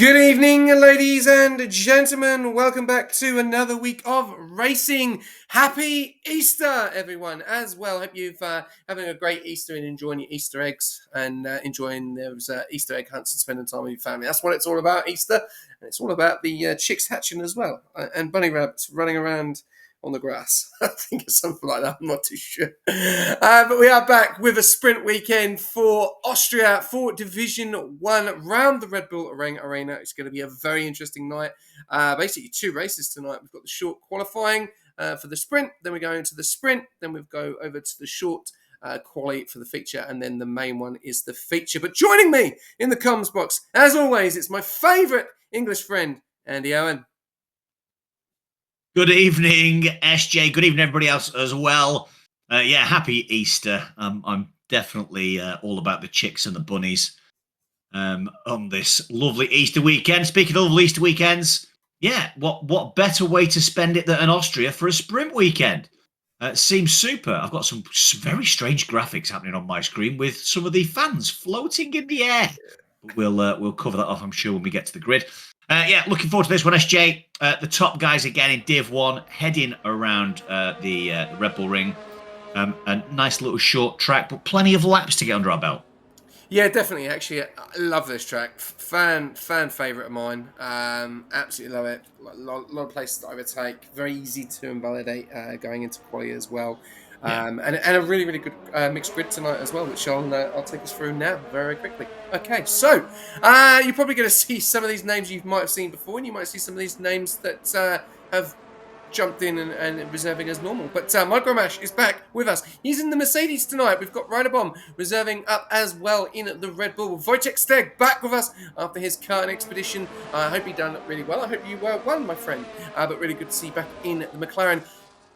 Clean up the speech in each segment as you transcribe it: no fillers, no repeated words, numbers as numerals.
Good evening, ladies and gentlemen. Welcome back to another week of racing. Happy Easter, everyone, as well. Hope you've having a great Easter and enjoying your Easter eggs and enjoying those Easter egg hunts and spending time with your family. That's what it's all about, Easter. And it's all about the chicks hatching as well and bunny rabbits running around on the grass. I think it's something like that. I'm not too sure. But we are back with a sprint weekend for Austria for Division 1 round the Red Bull Ring Arena. It's going to be a very interesting night. Basically, two races tonight. We've got the short qualifying for the sprint. Then we go into the sprint. Then we go over to the short quali for the feature. And then the main one is the feature. But joining me in the comms box, as always, it's my favourite English friend, Andy Owen. Good evening, SJ. Good evening, everybody else as well. Happy Easter. I'm definitely all about the chicks and the bunnies on this lovely Easter weekend. Speaking of lovely Easter weekends, what better way to spend it than in Austria for a sprint weekend? Seems super. I've got some very strange graphics happening on my screen with some of the fans floating in the air. We'll cover that off, I'm sure, when we get to the grid. Looking forward to this one, SJ. The top guys again in Div 1, heading around the Red Bull Ring. A nice little short track, but plenty of laps to get under our belt. Yeah, definitely. Actually, I love this track. Fan favourite of mine. Absolutely love it. A lot of places to overtake. Very easy to invalidate going into quali as well. And a really, really good mixed grid tonight as well, which I'll take us through now very quickly. Okay, so you're probably going to see some of these names you might have seen before, and you might see some of these names that have jumped in and reserving as normal. But Mike Romash is back with us. He's in the Mercedes tonight. We've got Riderbomb reserving up as well in the Red Bull. Wojciech Steg back with us after his karting expedition. I hope he done really well. I hope you won, my friend. But really good to see you back in the McLaren.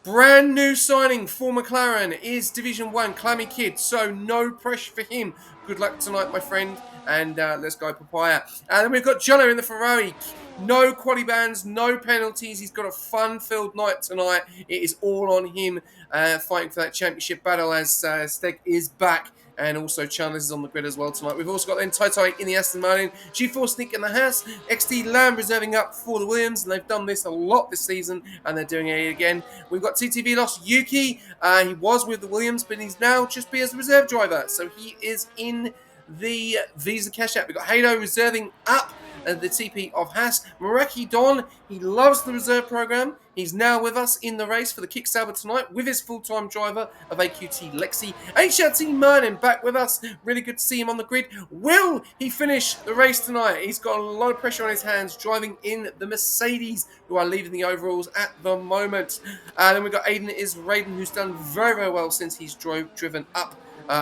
Brand new signing for McLaren is Division 1, Clammy Kid, so no pressure for him. Good luck tonight, my friend, and let's go Papaya. And then we've got Jono in the Ferrari. No quali bans, no penalties. He's got a fun-filled night tonight. It is all on him fighting for that championship battle as Steg is back. And also Chandler's is on the grid as well tonight. We've also got then Tai in the Aston Martin, G4 Sneak in the Haas, XT Lamb reserving up for the Williams, and they've done this a lot this season, and they're doing it again. We've got TTV lost Yuki. He was with the Williams, but he's now just be as a reserve driver, so he is in the Visa Cash App. We've got Hado reserving up the TP of Haas. Maraki Don, he loves the reserve program. He's now with us in the race for the Kickstarter tonight with his full-time driver of AQT Lexi. HRT Merlin back with us. Really good to see him on the grid. Will he finish the race tonight? He's got a lot of pressure on his hands driving in the Mercedes, who are leading the overalls at the moment. Then we've got Aiden Raiden, who's done very, very well since he's driven up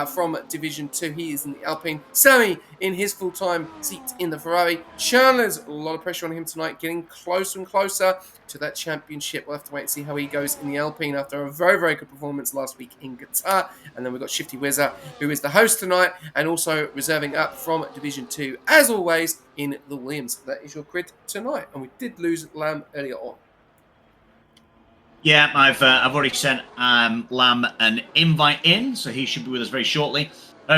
from Division 2. He is in the Alpine. Sammy in his full-time seat in the Ferrari. Chandler's a lot of pressure on him tonight, getting closer and closer to that championship. We'll have to wait and see how he goes in the Alpine after a very, very good performance last week in Qatar. And then we've got Shifty Wizard, who is the host tonight and also reserving up from Division 2, as always, in the Williams. That is your grid tonight. And we did lose Lamb earlier on. Yeah, I've already sent Lamb an invite in, so he should be with us very shortly.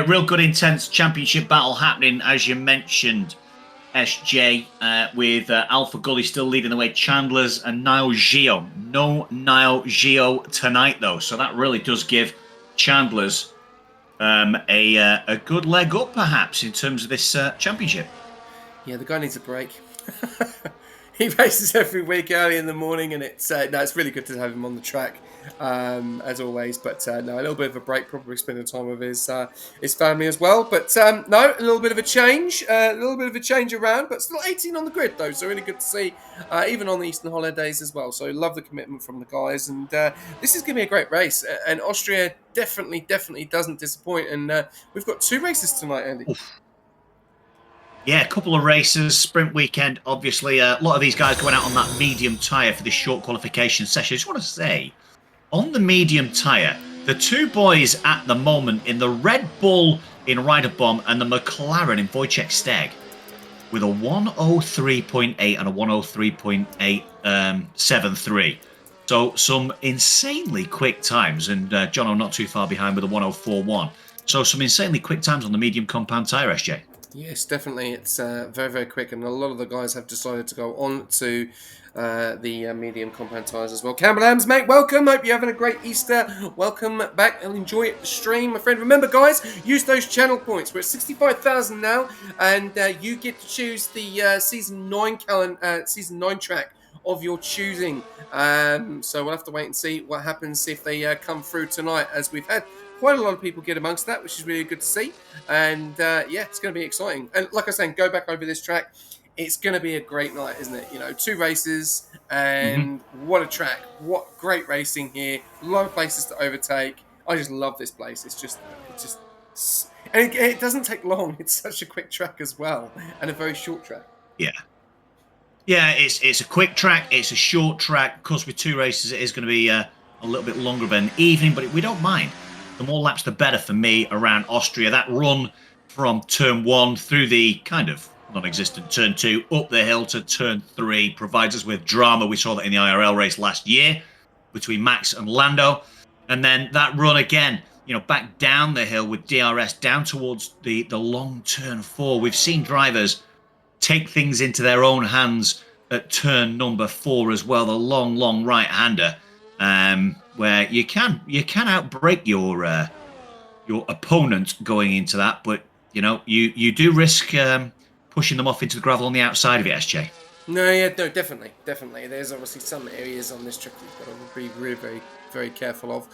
Real good, intense championship battle happening, as you mentioned, SJ, with Alpha Gully still leading the way. Chandler's and Niall Gio. No Niall Gio tonight, though, so that really does give Chandler's a good leg up, perhaps, in terms of this championship. Yeah, the guy needs a break. He races every week early in the morning, and it's really good to have him on the track, as always. But a little bit of a break, probably spending time with his family as well. But a little bit of a change, around, but still 18 on the grid though, so really good to see, even on the Eastern holidays as well. So love the commitment from the guys, and this is going to be a great race. And Austria definitely doesn't disappoint. And we've got two races tonight, Andy. Oof. Yeah, a couple of races, sprint weekend, obviously. A lot of these guys going out on that medium tyre for this short qualification session. I just want to say, on the medium tyre, the two boys at the moment in the Red Bull in Riderbomb and the McLaren in Wojciech Steg with a 103.8 and a 103.873. So some insanely quick times. And Jono not too far behind with a 104.1. So some insanely quick times on the medium compound tyre, SJ. Yes, definitely. It's very, very quick, and a lot of the guys have decided to go on to the medium compound tyres as well. Campbell Adams, mate, welcome. Hope you're having a great Easter. Welcome back and enjoy the stream, my friend. Remember, guys, use those channel points. We're at 65,000 now, and you get to choose the season 9 track of your choosing. So we'll have to wait and see what happens if they come through tonight, as we've had quite a lot of people get amongst that, which is really good to see. And yeah, it's going to be exciting. And like I was saying, go back over this track. It's going to be a great night, isn't it? You know, 2 races, Hmm. and what a track! What great racing here! A lot of places to overtake. I just love this place. And it doesn't take long. It's such a quick track as well, and a very short track. Yeah. Yeah, it's a quick track. It's a short track. Of course, with 2 races, it is going to be a little bit longer of an evening, but we don't mind. The more laps, the better for me around Austria. That run from turn 1 through the kind of non-existent turn 2 up the hill to turn 3 provides us with drama. We saw that in the IRL race last year between Max and Lando. And then that run again, back down the hill with DRS down towards the long turn 4. We've seen drivers take things into their own hands at turn number 4 as well, the long right-hander, where you can outbrake your opponent going into that, but you do risk pushing them off into the gravel on the outside of it, SJ. No, yeah, no, definitely, definitely. There's obviously some areas on this track that you've got to be really, very, very careful of,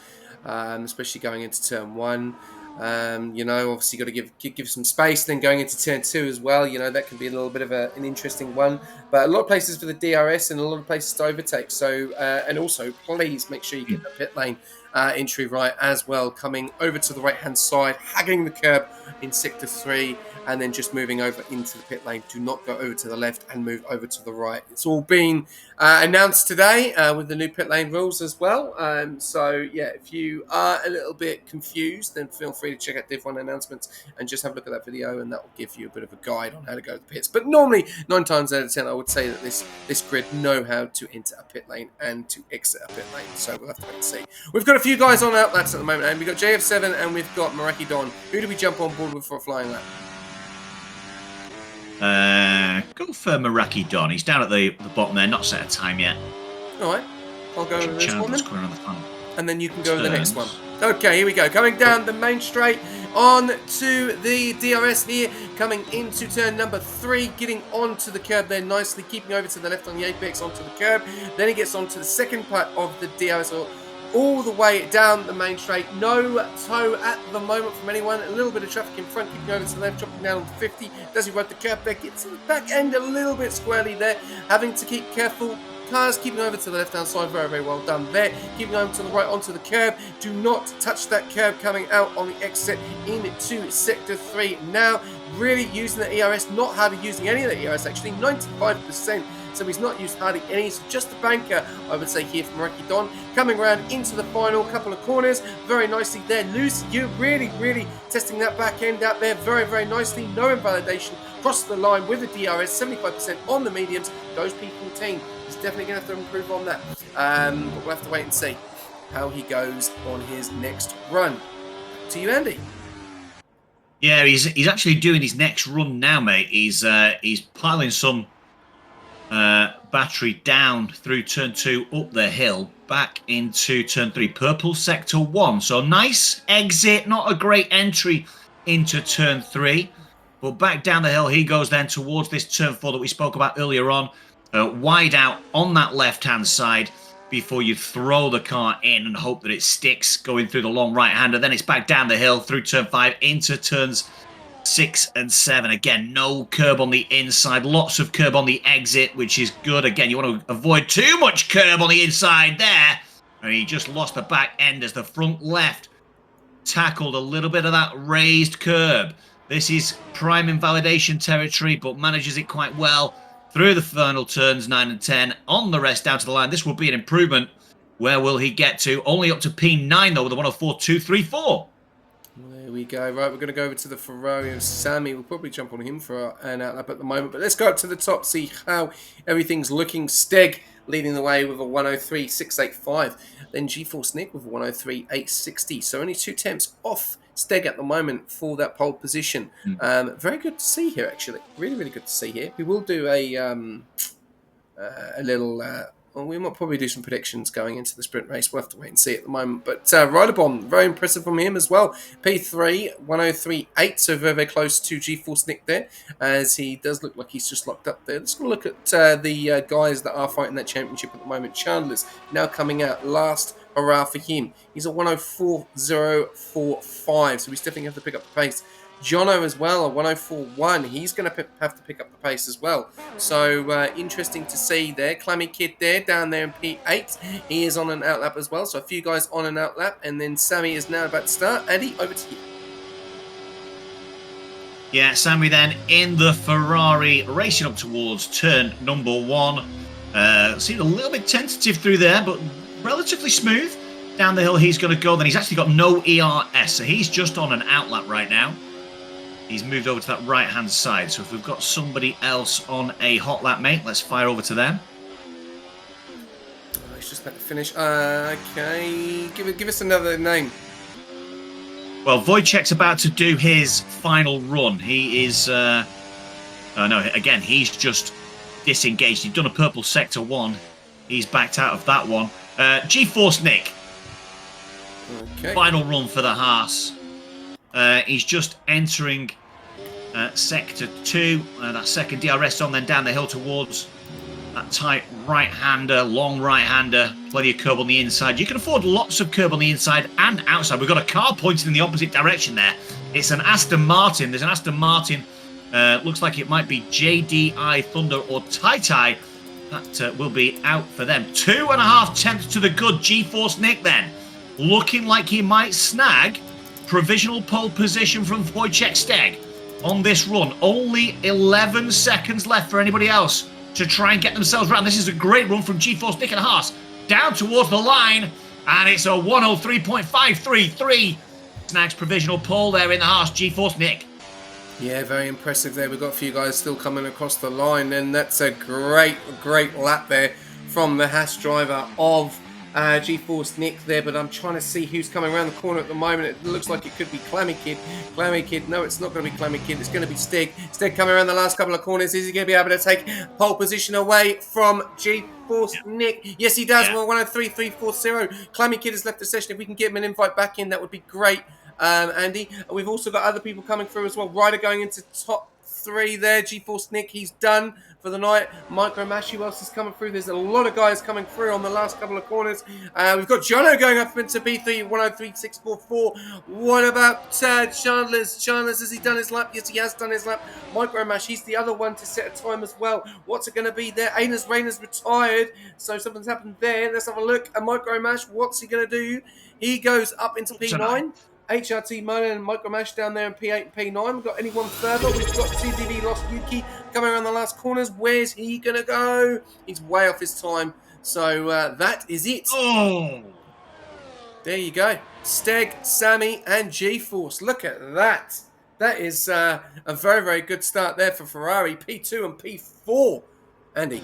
especially going into turn 1. Obviously, got to give some space. Then going into turn 2 as well. That can be a little bit of an interesting one. But a lot of places for the DRS and a lot of places to overtake. So, and also, please make sure you get the pit lane entry right as well. Coming over to the right hand side, hugging the curb in sector 3, and then just moving over into the pit lane. Do not go over to the left and move over to the right. It's all been announced today with the new pit lane rules as well. So yeah, if you are a little bit confused, then feel free to check out Div 1 announcements and just have a look at that video, and that will give you a bit of a guide on how to go to the pits. But normally, 9 times out of 10, I would say that this grid know how to enter a pit lane and to exit a pit lane. So we'll have to wait and see. We've got a few guys on outlets at the moment, and we've got JF7 and we've got Maraki Don. Who do we jump on board with for a flying lap? Go for Maraki Don. He's down at the bottom there, not set a time yet. All right, I'll go with this one then. On the front. And then you can go with the next one. Okay, here we go. Coming down the main straight on to the DRS here. Coming into turn number 3, getting onto the curb there nicely, keeping over to the left on the apex onto the curb. Then he gets onto the second part of the DRS, all the way down the main straight. No toe at the moment from anyone. A little bit of traffic in front, keeping over to the left, dropping down on 50. Does he ride the curb there? Gets the back end a little bit squarely there. Having to keep careful. Cars keeping over to the left-hand side, very, very well done there. Keeping over to the right onto the curb. Do not touch that curb coming out on the exit into Sector 3 now. Really using the ERS, not hardly using any of the ERS actually, 95%. So he's not used hardly any, so just the banker, I would say, here from Maraki Don. Coming around into the final couple of corners, very nicely there. Loose, you really testing that back end out there very, very nicely. No invalidation. Cross the line with the DRS, 75% on the mediums. Goes P14. He's definitely going to have to improve on that. But we'll have to wait and see how he goes on his next run. Back to you, Andy. Yeah, he's actually doing his next run now, mate. He's piling some battery down through turn 2 up the hill back into turn 3, purple sector 1. So nice exit, not a great entry into turn 3, but back down the hill he goes then towards this turn 4 that we spoke about earlier on, wide out on that left hand side before you throw the car in and hope that it sticks going through the long right hander. Then it's back down the hill through turn 5 into turns 6 and 7. Again, no curb on the inside, lots of curb on the exit, which is good. Again, you want to avoid too much curb on the inside there. And he just lost the back end as the front left tackled a little bit of that raised curb. This is prime invalidation territory, but manages it quite well through the final turns 9 and 10 on the rest down to the line. This will be an improvement. Where will he get to? Only up to P9 though with a 104.234. There we go. Right, we're going to go over to the Ferrari of Sammy. We'll probably jump on him for an outlap at the moment. But let's go up to the top, see how everything's looking. Steg leading the way with a 103.685. Then G-Force Nick with a 103.860. So only 2 temps off Steg at the moment for that pole position. Mm. Very good to see here, actually. Really, really good to see here. We will do a little. Well, we might probably do some predictions going into the sprint race. We'll have to wait and see at the moment. But Riderbomb, very impressive from him as well. P3, 103.8, so very, very close to G-Force Nick there, as he does look like he's just locked up there. Let's go look at the guys that are fighting that championship at the moment. Chandler's now coming out last. Hurrah for him. He's a 104.045, so he's definitely have to pick up the pace. Jono as well, a 104.1. He's going to have to pick up the pace as well. So interesting to see there. Clammy Kid there, down there in P8. He is on an outlap as well. So a few guys on an outlap. And then Sammy is now about to start. Andy, over to you. Yeah, Sammy then in the Ferrari, racing up towards turn number 1. Seemed a little bit tentative through there, but relatively smooth. Down the hill he's going to go. Then he's actually got no ERS, so he's just on an outlap right now. He's moved over to that right-hand side. So if we've got somebody else on a hot lap, mate, let's fire over to them. He's just about to finish. Okay, give us another name. Well, Wojciech's about to do his final run. He is... no, again, he's just disengaged. He's done a purple sector 1. He's backed out of that one. G-Force Nick. Okay. Final run for the Haas. He's just entering sector 2. That second DRS on, then down the hill towards that tight right-hander, long right-hander. Plenty of curb on the inside. You can afford lots of curb on the inside and outside. We've got a car pointing in the opposite direction there. It's an Aston Martin. There's an Aston Martin. Looks like it might be JDI Thunder or Tai. That will be out for them. 2.5 tenths to the good. G-Force Nick then. Looking like he might snag provisional pole position from Wojciech Steg on this run. Only 11 seconds left for anybody else to try and get themselves round. This is a great run from G-Force Nick and Haas. Down towards the line, and it's a 103.533. Snags provisional pole there in the Haas. G-Force Nick. Yeah, very impressive there. We've got a few guys still coming across the line, and that's a great lap there from the Haas driver of G-Force Nick there, but I'm trying to see who's coming around the corner at the moment. It looks like it could be Clammy Kid. No, it's not going to be Clammy Kid. It's going to be Steg. Steg coming around the last couple of corners. Is he going to be able to take pole position away from G-Force Nick? Yes, he does. Well, 103.340. Clammy Kid has left the session. If we can get him an invite back in, that would be great. Andy, we've also got other people coming through as well. Ryder going into top 3 there. G-Force Nick, he's done for the night. Micro Mash, who else is coming through? There's a lot of guys coming through on the last couple of corners. We've got Jono going up into B3, 103.644. What about Chandler's? Has he done his lap? Yes, he has done his lap. Micro Mash, he's the other one to set a time as well. What's it going to be there? Aina's Rainer's retired, so something's happened there. Let's have a look. A Micro Mash, what's he going to do? He goes up into P9. HRT Mona and Micro Mash down there in P8 and P9. We've got anyone further? We've got TDV Lost Yuki coming around the last corners. Where's he going to go? He's way off his time. So that is it. Oh! There you go. Steg, Sammy, and G-Force. Look at that. That is a very, very good start there for Ferrari. P2 and P4. Andy.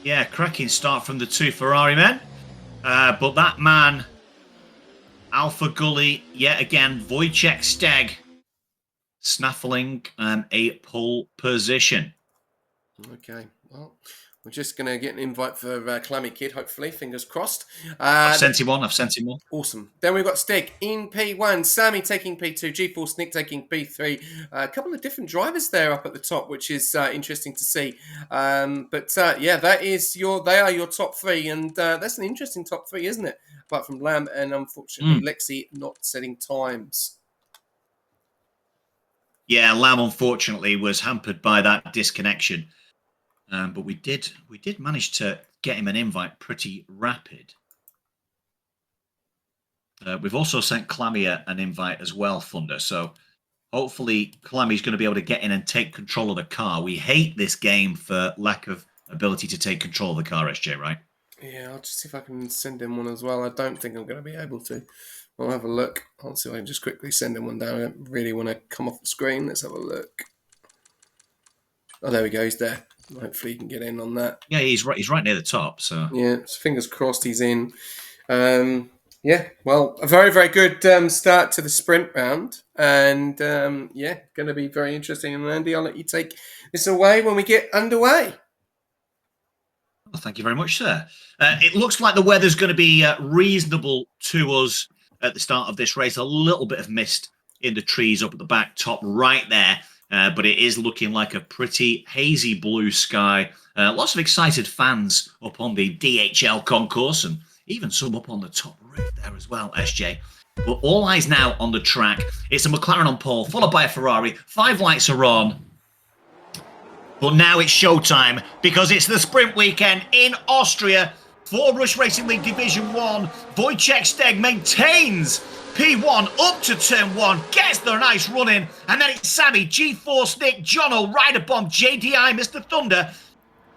Yeah, cracking start from the 2 Ferrari men. But that man... Alpha Gully, yet again, Wojciech Steg snaffling a pole position. Okay, well, we're just going to get an invite for Clammy Kid, hopefully, fingers crossed. I've sent him one. Awesome. Then we've got Steg in P1, Sammy taking P2, G-Force Nick taking P3. A couple of different drivers there up at the top, which is interesting to see. Yeah, they are your top 3, and that's an interesting top 3, isn't it? Apart from Lamb and, unfortunately, Lexi not setting times. Yeah, Lamb, unfortunately, was hampered by that disconnection. But we did manage to get him an invite pretty rapid. We've also sent Clammy an invite as well, Thunder. So hopefully Clammy's going to be able to get in and take control of the car. We hate this game for lack of ability to take control of the car, SJ, right? Yeah, I'll just see if I can send him one as well. I don't think I'm going to be able to. I'll have a look. I'll see if I can just quickly send him one down. I don't really want to come off the screen. Let's have a look. Oh, there we go. He's there. Hopefully he can get in on that. Yeah, he's right. He's right near the top. So Yeah, so fingers crossed he's in. Yeah, well, a very, very good start to the sprint round. And yeah, going to be very interesting. And Andy, I'll let you take this away when we get underway. well, thank you very much, sir. It looks like the weather's going to be reasonable to us at the start of this race. A little bit of mist in the trees up at the back top right there. But it is looking like a pretty hazy blue sky. Lots of excited fans up on the DHL concourse and even some up on the top roof there as well, SJ. But all eyes now on the track. It's a McLaren on pole, followed by a Ferrari. 5 lights are on. But now it's showtime because it's the sprint weekend in Austria for Rush Racing League Division 1. Wojciech Steg maintains P1 up to turn 1, gets the nice run in, and then it's Sammy, G-Force Nick, Jono, Rider Bomb, JDI, Mr. Thunder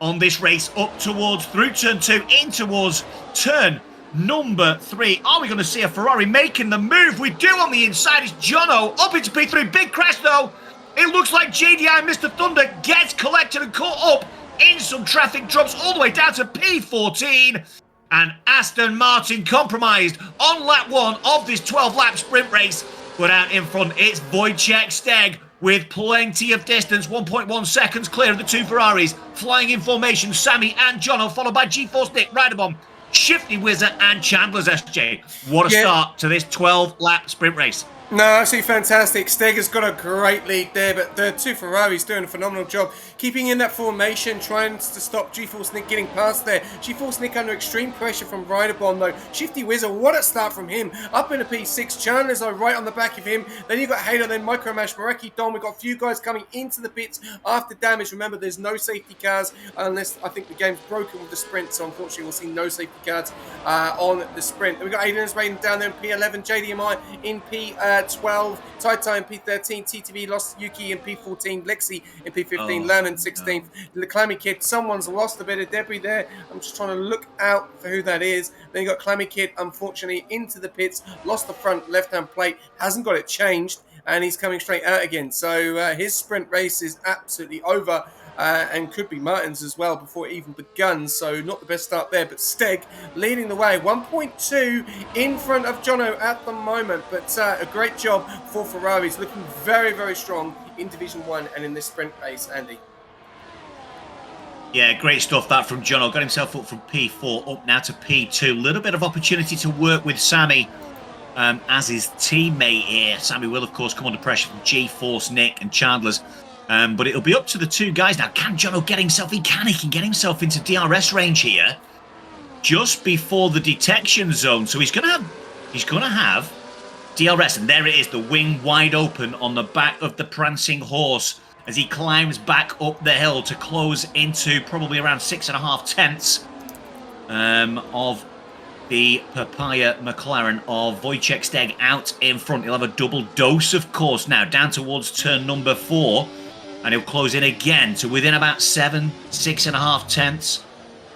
on this race up towards, through turn 2, in towards turn number 3. Are we going to see a Ferrari making the move? We do on the inside. It's Jono up into P3. Big crash though. It looks like JDI Mr. Thunder gets collected and caught up in some traffic, drops all the way down to P14. And Aston Martin compromised on lap 1 of this 12-lap sprint race. But out in front, it's Wojciech Steg with plenty of distance, 1.1 seconds clear of the 2 Ferraris. Flying in formation, Sammy and Jono, followed by G-Force Nick, Rider Bomb, Shifty Wizard and Chandler's SJ. What a start to this 12-lap sprint race. No, absolutely fantastic. Steg has got a great lead there, but the 2 Ferraris doing a phenomenal job keeping in that formation, trying to stop G-Force Nick getting past there. G-Force Nick under extreme pressure from Rider Bomb though. Shifty Wizard, what a start from him. Up in a P6, Chandler's though right on the back of him. Then you got Halo, then Micromash, Mareki Don. We've got a few guys coming into the pits after damage. Remember, there's no safety cars unless I think the game's broken with the sprint, so unfortunately we'll see no safety cars on the sprint. Then we've got Aiden's Raiden down there in P11, JDMI in P12, Taitai in P13, TTV lost Yuki in P14, Lexi in P15, Lerman 16th, the Clammy Kid, someone's lost a bit of debris there. I'm just trying to look out for who that is. Then you got Clammy Kid, unfortunately, into the pits, lost the front left-hand plate, hasn't got it changed, and he's coming straight out again. So his sprint race is absolutely over. And could be Martin's as well before it even begun, so not the best start there, but Steg leading the way, 1.2 in front of Jono at the moment, but a great job for Ferraris, looking very, very strong in Division 1 and in this sprint race, Andy. Yeah, great stuff that from Jono. Got himself up from P4 up now to P2. Little bit of opportunity to work with Sammy as his teammate here. Sammy will, of course, come under pressure from G-Force, Nick and Chandler's. But it'll be up to the 2 guys now. Can Jono get himself? He can get himself into DRS range here, just before the detection zone. So he's gonna have DRS, and there it is, the wing wide open on the back of the prancing horse as he climbs back up the hill to close into probably around 6.5 tenths of the Papaya McLaren of Wojciech Steg out in front. He'll have a double dose, of course, now down towards turn number 4. And he'll close in again to within about 6.5 tenths.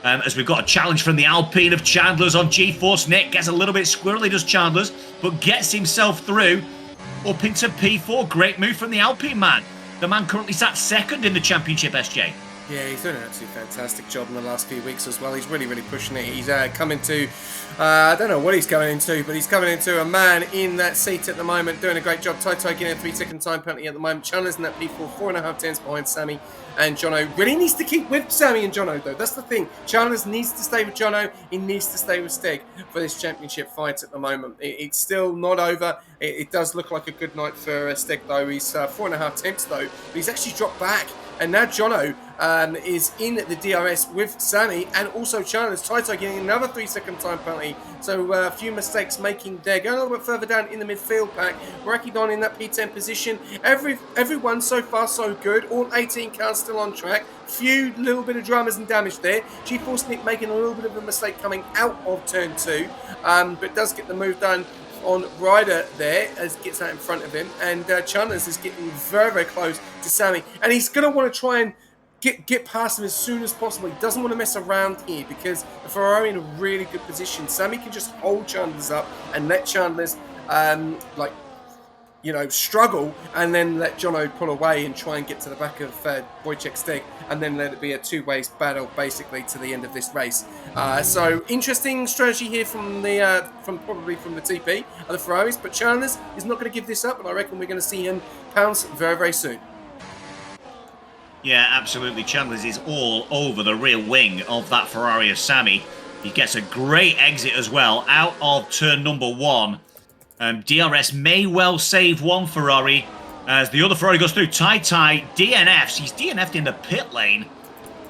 As we've got a challenge from the Alpine of Chandler's on G-Force. Nick gets a little bit squirrely, does Chandler's, but gets himself through up into P4. Great move from the Alpine man. The man currently sat 2nd in the championship, SJ. Yeah, he's doing an absolutely fantastic job in the last few weeks as well. He's really, really pushing it. He's coming to, I don't know what he's coming into, but he's coming into a man in that seat at the moment, doing a great job. Tai getting a 3-second time penalty at the moment. Chandler's in that P4, 4.5 tenths behind Sammy and Jono. Really needs to keep with Sammy and Jono, though. That's the thing. Chandler's needs to stay with Jono. He needs to stay with Steg for this championship fight at the moment. It's still not over. It does look like a good night for Steg, though. He's 4.5 tenths, though. But he's actually dropped back. And now Jono is in the DRS with Sammy and also Chandler's. Taito getting another 3-second time penalty. So a few mistakes making there. Going a little bit further down in the midfield pack. Rakidon in that P10 position. Everyone so far so good. All 18 cars still on track. Few little bit of dramas and damage there. G-Force Nick making a little bit of a mistake coming out of turn 2. But does get the move done on Ryder there as gets out in front of him, and Chandler's is getting very, very close to Sammy, and he's going to want to try and get past him as soon as possible. He doesn't want to mess around here because the Ferrari in a really good position. Sammy can just hold Chandler's up and let Chandler's struggle, and then let Jono pull away and try and get to the back of Wojciech Steg, and then let it be a two-way battle basically to the end of this race. So interesting strategy here from the from the TP of the Ferraris, but Chalmers is not going to give this up, and I reckon we're going to see him pounce very, very soon. Yeah, absolutely. Chandler's is all over the rear wing of that Ferrari of Sammy. He gets a great exit as well out of turn number 1. DRS may well save one Ferrari as the other Ferrari goes through. Tai DNFs. He's DNF'd in the pit lane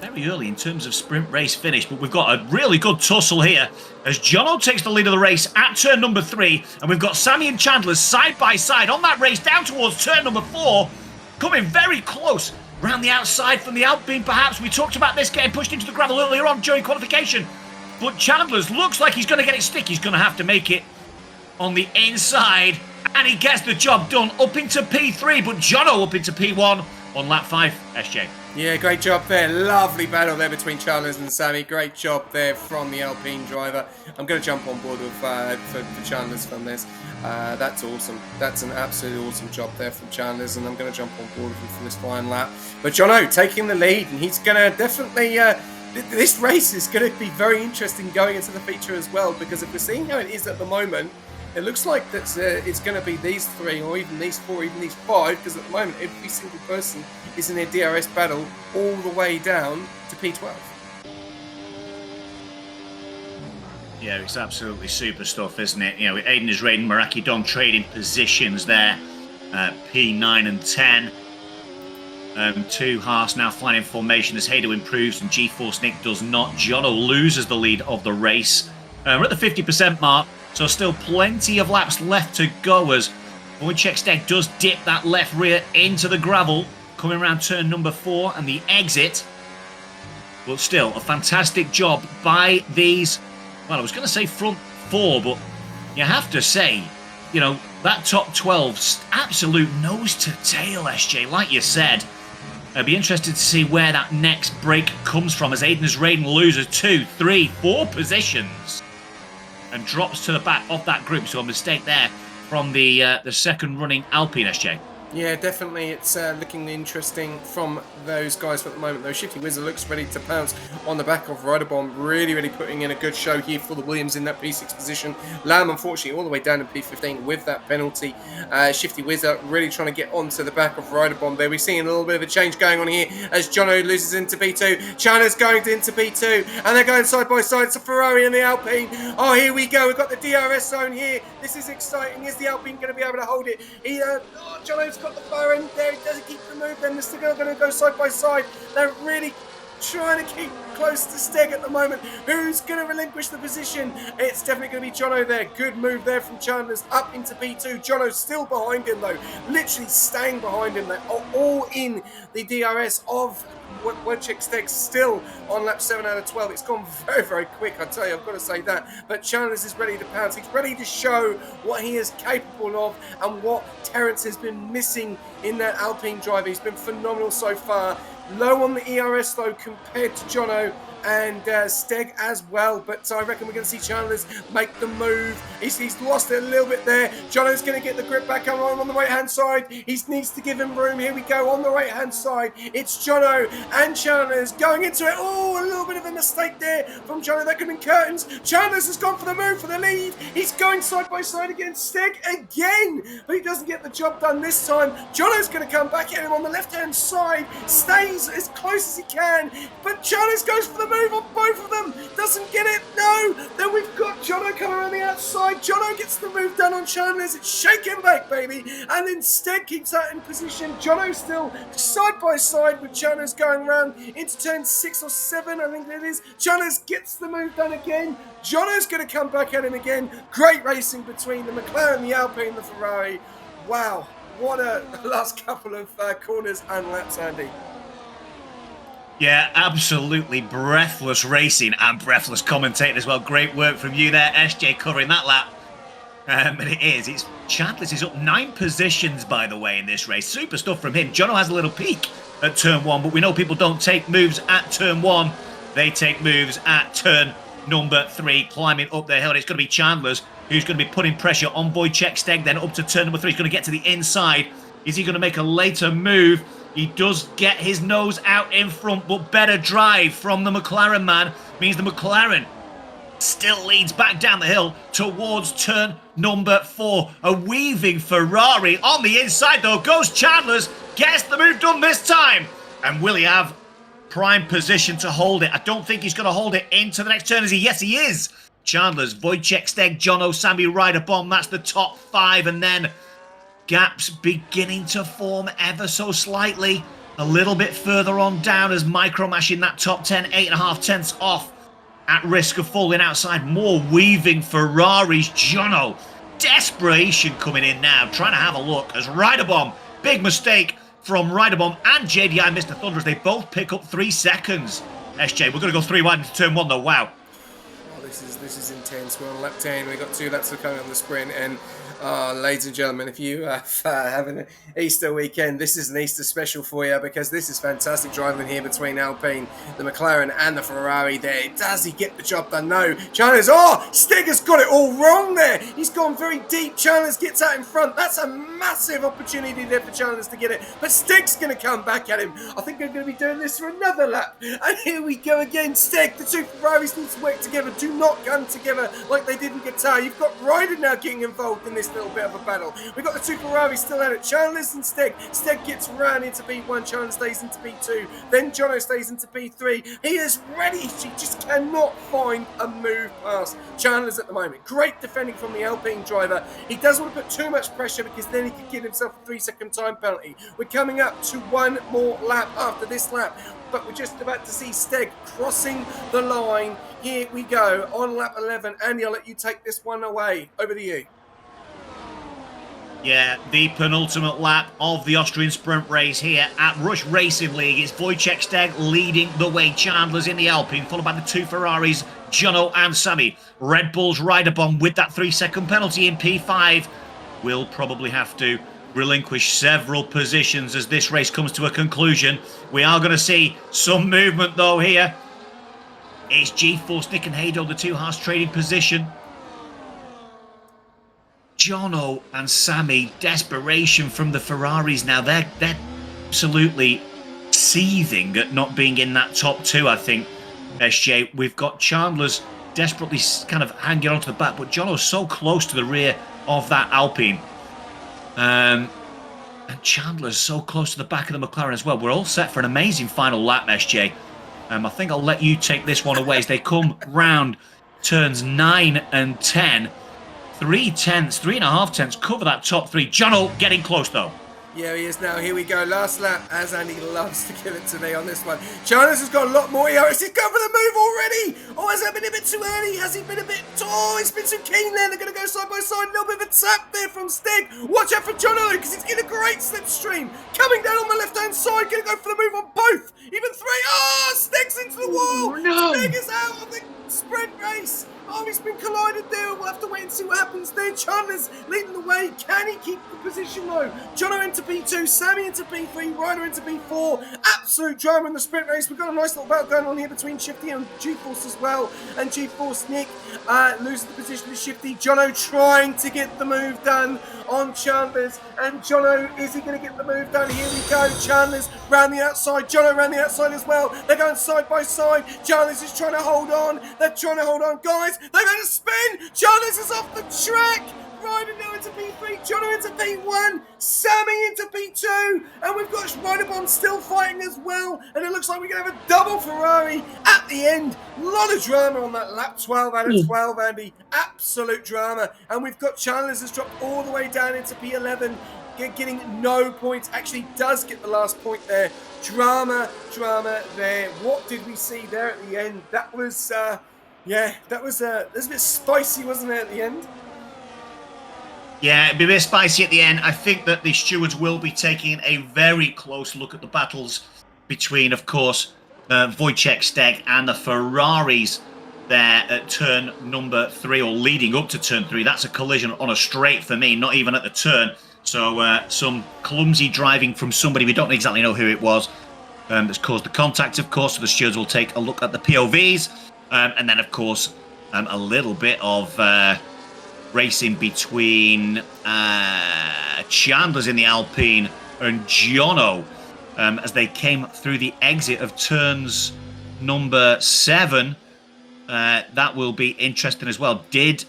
very early in terms of sprint race finish, but we've got a really good tussle here as Jono takes the lead of the race at turn number 3, and we've got Sammy and Chandler side by side on that race down towards turn number 4, coming very close round the outside from the Alpine. Perhaps we talked about this getting pushed into the gravel earlier on during qualification, but Chandler's looks like he's going to get it stick. He's going to have to make it on the inside, and he gets the job done up into P3, but Jono up into P1 on lap 5, SJ. Yeah, great job there. Lovely battle there between Chalmers and Sammy. Great job there from the Alpine driver. I'm going to jump on board with for Chalmers from this. That's awesome. That's an absolutely awesome job there from Chalmers, and I'm going to jump on board with him for this final lap. But Jono taking the lead, and he's going to definitely... this race is going to be very interesting going into the feature as well, because if we're seeing how it is at the moment, it looks like that it's going to be these 3, or even these 4, even these 5, because at the moment every single person is in a DRS battle all the way down to P12. Yeah, it's absolutely super stuff, isn't it? You know, Aiden is raiding Meraki Don trading positions there, P9 and 10. 2 Haas now flying in formation as Haydo improves and G4 Nick does not. Jono loses the lead of the race. We're at the 50% mark, so still plenty of laps left to go as Wojciech Steg does dip that left rear into the gravel, coming around turn number 4 and the exit. But still, a fantastic job by these, well, I was going to say front 4, but you have to say, you know, that top 12's absolute nose to tail, SJ, like you said. I'd be interested to see where that next break comes from as Aiden is raiding loses 2, 3, 4 positions and drops to the back of that group. So a mistake there from the second running Alpine, SJ. Yeah, definitely. It's looking interesting from those guys at the moment, though. Shifty Wizard looks ready to pounce on the back of Riderbomb. Really putting in a good show here for the Williams in that P6 position. Lamb, unfortunately, all the way down to P15 with that penalty. Shifty Wizard really trying to get onto the back of Riderbomb there. We're seeing a little bit of a change going on here as Jono loses into P2. China's going into P2, and they're going side by side. It's a Ferrari and the Alpine. Oh, here we go. We've got the DRS zone here. This is exciting. Is the Alpine going to be able to hold it? Jono's got the far end there. He doesn't keep the move. Then they're still going to go side by side. They're really trying to keep close to Steg at the moment. Who's going to relinquish the position? It's definitely going to be Jono there. Good move there from Chandler's up into P2. Jono's still behind him though. Literally staying behind him. They're all in the DRS of Wojciech Steg, still on lap 7 out of 12. It's gone very quick, I tell you, I've got to say that. But Chalmers is ready to pounce. He's ready to show what he is capable of and what Terence has been missing in that Alpine driver. He's been phenomenal so far. Low on the ERS though compared to Jono and Steg as well, but I reckon we're going to see Chandler's make the move. He's lost it a little bit there. Jono's going to get the grip back on the right hand side. He needs to give him room. Here we go on the right hand side. It's Jono and Chandler's going into it. Oh, a little bit of a mistake there from Jono. That could have been curtains. Chandler's has gone for the move for the lead. He's going side by side against Steg again, but he doesn't get the job done this time. Jono's going to come back at him on the left hand side, stays as close as he can, but Chandler's goes for the move on both of them, doesn't get it, no. Then we've got Jono coming around the outside. Jono gets the move done on Chandler's. It's shaking back, baby, and then Steg keeps that in position. Jono still side by side with Chandler's going around into turn 6 or 7, I think it is. Chandler's gets the move done again. Jono's going to come back at him again. Great racing between the McLaren, the Alpine, and the Ferrari. Wow, what a last couple of corners and laps, Andy. Yeah, absolutely breathless racing and breathless commentating as well. Great work from you there, SJ, covering that lap. And it's Chandler's is up 9 positions, by the way, in this race. Super stuff from him. Jono has a little peak at turn 1, but we know people don't take moves at turn 1. They take moves at turn number 3 climbing up the hill. And it's going to be Chandler's who's going to be putting pressure on Wojciech Steg, then up to turn number 3. He's going to get to the inside. Is he going to make a later move? He does get his nose out in front, but better drive from the McLaren man means the McLaren still leads back down the hill towards turn number 4. A weaving Ferrari on the inside, though, goes Chandler's, gets the move done this time. And will he have prime position to hold it? I don't think he's going to hold it into the next turn, is he? Yes, he is. Chandler's, Wojciech Steg, Jono, Sammy, Ryder Bomb. That's the top 5. And then gaps beginning to form ever so slightly. A little bit further on down as Micromash in that top 10, 8.5 tenths off. At risk of falling outside. More weaving Ferraris. Jono, desperation coming in now. Trying to have a look as Ryder Bomb. Big mistake from Ryder Bomb and JDI Mr. Thunder as they both pick up 3 seconds. SJ, we're going to go 3 wide into turn 1 though. Wow. This is intense. We're on lap 10. We've got 2 laps to come on the sprint. And ladies and gentlemen, if you have an Easter weekend, this is an Easter special for you because this is fantastic driving here between Alpine, the McLaren and the Ferrari there. Does he get the job done? No. Chandler's, Steg has got it all wrong there. He's gone very deep. Chandler's gets out in front. That's a massive opportunity there for Chandler's to get it. But Steg's going to come back at him. I think they're going to be doing this for another lap. And here we go again. Steg, the 2 Ferraris need to work together. Do not come together like they did in Qatar. You've got Ryder now getting involved in this little bit of a battle. We've got the 2 Ferraris still at it. Chandler's and Steg. Steg gets round into P1. Chandler stays into P2. Then Jono stays into P3. He is ready. She just cannot find a move past Chandler's at the moment. Great defending from the Alpine driver. He doesn't want to put too much pressure because then he could give himself a 3-second time penalty. We're coming up to 1 more lap after this lap. But we're just about to see Steg crossing the line. Here we go on lap 11. Andy, I'll let you take this one away. Over to you. Yeah, the penultimate lap of the Austrian sprint race here at Rush Racing League. It's Wojciech Steg leading the way. Chandler's in the Alpine, followed by the 2 Ferraris, Jono and Sammy. Red Bull's Ryder Bomb with that 3-second penalty in P5 will probably have to relinquish several positions as this race comes to a conclusion. We are going to see some movement though here. It's G-Force, Nick and Haydo, the 2 Haas trading position. Jono and Sammy, desperation from the Ferraris now. They're absolutely seething at not being in that top 2, I think, SJ. We've got Chandler's desperately kind of hanging onto the back, but Jono's so close to the rear of that Alpine. And Chandler's so close to the back of the McLaren as well. We're all set for an amazing final lap, SJ. I think I'll let you take this one away as they come round turns 9 and 10. 3.5 tenths cover that top 3. Jono getting close though. Yeah, he is now. Here we go. Last lap, as Andy loves to give it to me on this one. Chandler's has got a lot more ERS. He's going for the move already. Has that been a bit too early? Has he been a bit... he's been too keen there. They're going to go side by side. A little bit of a tap there from Steg. Watch out for Jono because he's getting a great slipstream. Coming down on the left-hand side. Going to go for the move on both. Even 3. Steg's into the wall. No. Steg is out of the sprint race. He's been collided there. We'll have to wait and see what happens there. Chandler's leading the way. Can he keep the position though? Jono into P2, Sammy into P3, Ryder into P4. Absolute drama in the sprint race. We've got a nice little battle going on here between Shifty and G-Force as well. And G-Force Nick loses the position to Shifty. Jono trying to get the move done on Chandler's. And Jono, is he going to get the move done? Here we go. Chandler's round the outside. Jono round the outside as well. They're going side by side. Chandler's is trying to hold on. They're trying to hold on. Guys, they're going to spin. Chandler's is off the track. Ryder now into P3, Jono into P1, Sammy into P2, and we've got Ryder Bomb still fighting as well, and it looks like we're going to have a double Ferrari at the end. A lot of drama on that lap 12 out of 12, Andy. Absolute drama. And we've got Chandler's has dropped all the way down into P11, getting no points. Actually does get the last point there. Drama there. What did we see there at the end? That was, that was a bit spicy, wasn't it, at the end? Yeah, it'd be a bit spicy at the end. I think that the stewards will be taking a very close look at the battles between, of course, Wojciech Steg and the Ferraris there at turn number 3, or leading up to turn 3. That's a collision on a straight for me, not even at the turn. So some clumsy driving from somebody, we don't exactly know who it was, that's caused the contact, of course. So the stewards will take a look at the POVs. And then, of course, a little bit of racing between Chandler's in the Alpine and Jono as they came through the exit of turns number 7. That will be interesting as well. Did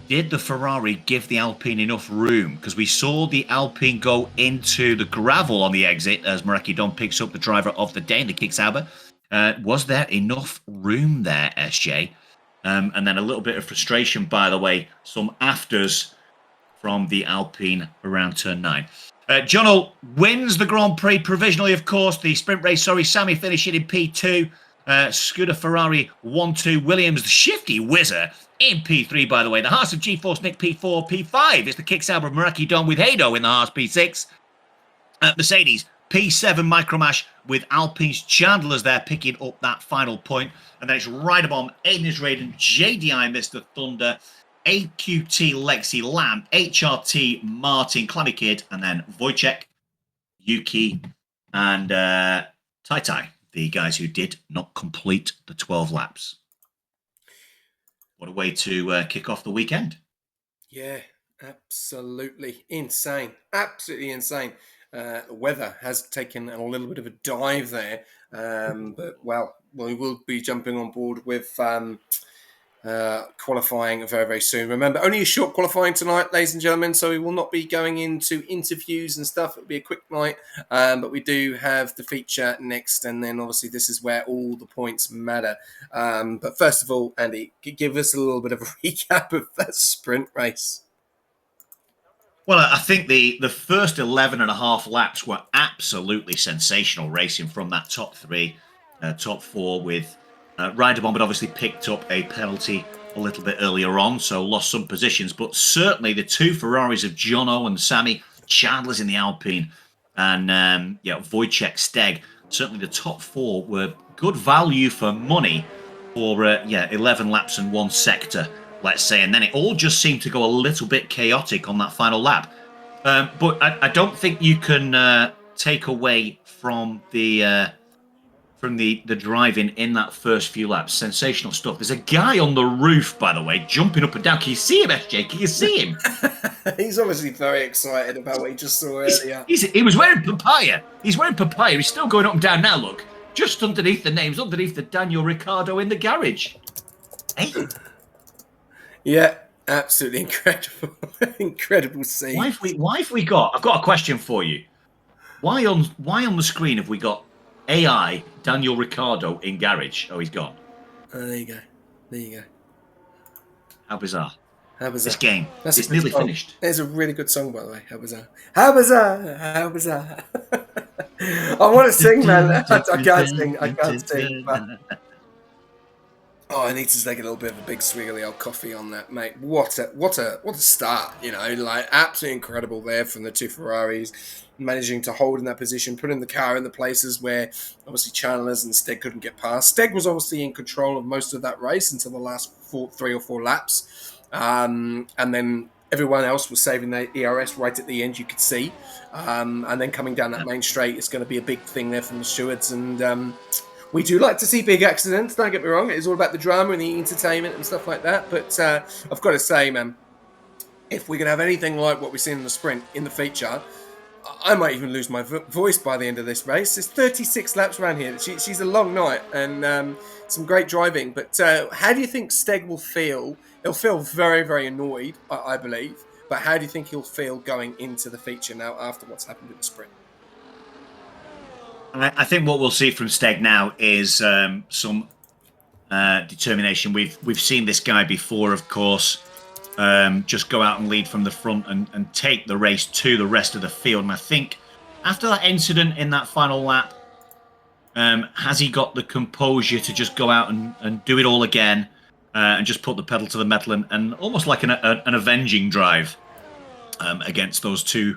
the Ferrari give the Alpine enough room? Because we saw the Alpine go into the gravel on the exit as Mareki Don picks up the driver of the day in the Kicksauber. Was there enough room there, SJ? And then a little bit of frustration, by the way, some afters from the Alpine around turn 9. Jono wins the Grand Prix provisionally, of course. The sprint race, Sammy finishing in P2. Scooter Ferrari 1-2. Williams, the shifty whizzer, in P3, by the way. The Haas of G-Force Nick P4. P5 is the Kicksauber of Mareki Don with Hado in the Haas P6. Mercedes P7 Micromash with Alpine's Chandler's there picking up that final point. And then it's Riderbomb, Aiden is Raiden, JDI Mr. Thunder, AQT Lexi Lamb, HRT Martin, Clammy Kid, and then Wojciech, Yuki, and Tai Tai, the guys who did not complete the 12 laps. What a way to kick off the weekend. Yeah, absolutely insane. Absolutely insane. The weather has taken a little bit of a dive there. But, well, we will be jumping on board with qualifying very, very soon. Remember, only a short qualifying tonight, ladies and gentlemen, so we will not be going into interviews and stuff. It'll be a quick night, but we do have the feature next, and then obviously this is where all the points matter. But first of all, Andy, give us a little bit of a recap of that sprint race. Well, I think the first 11 and a half laps were absolutely sensational racing from that top 3, top 4 with Riderbomb had obviously picked up a penalty a little bit earlier on, so lost some positions. But certainly the 2 Ferraris of Jono and Sammy, Chandler's in the Alpine, and Wojciech Steg. Certainly the top 4 were good value for money for 11 laps and 1 sector, let's say. And then it all just seemed to go a little bit chaotic on that final lap. But I don't think you can take away from the driving in that first few laps. Sensational stuff. There's a guy on the roof, by the way, jumping up and down. Can you see him, SJ? Can you see him? He's obviously very excited about what he just saw earlier. He was wearing papaya. He's wearing papaya. He's still going up and down now, look. Just underneath the names, underneath the Daniel Ricciardo in the garage. Hey. Yeah, absolutely incredible. Incredible scene. Why have we got... I've got a question for you. Why on the screen have we got AI Daniel Ricciardo in garage? Oh, he's gone. Oh, there you go. There you go. How bizarre. How bizarre. This game. It's nearly finished. There's a really good song, by the way. How bizarre. How bizarre. How bizarre. I want to sing, man. I can't sing. I can't sing. But... Oh, I need to take a little bit of a big swig of the old coffee on that, mate. What a start, like absolutely incredible there from the 2 Ferraris, managing to hold in that position, putting the car in the places where obviously Chandler's and Steg couldn't get past. Steg was obviously in control of most of that race until the last 3 or 4 laps. And then everyone else was saving their ERS right at the end, you could see. And then coming down that main straight, it's going to be a big thing there from the stewards. And we do like to see big accidents, don't get me wrong. It's all about the drama and the entertainment and stuff like that. But I've got to say, man, if we're going to have anything like what we've seen in the sprint, in the feature, I might even lose my voice by the end of this race. There's 36 laps around here. She's a long night and some great driving. But how do you think Steg will feel? He'll feel very, very annoyed, I believe. But how do you think he'll feel going into the feature now after what's happened in the sprint? I think what we'll see from Steg now is some determination. We've seen this guy before, of course. Just go out and lead from the front and take the race to the rest of the field. And I think after that incident in that final lap, has he got the composure to just go out and do it all again and just put the pedal to the metal and almost like an avenging drive against those 2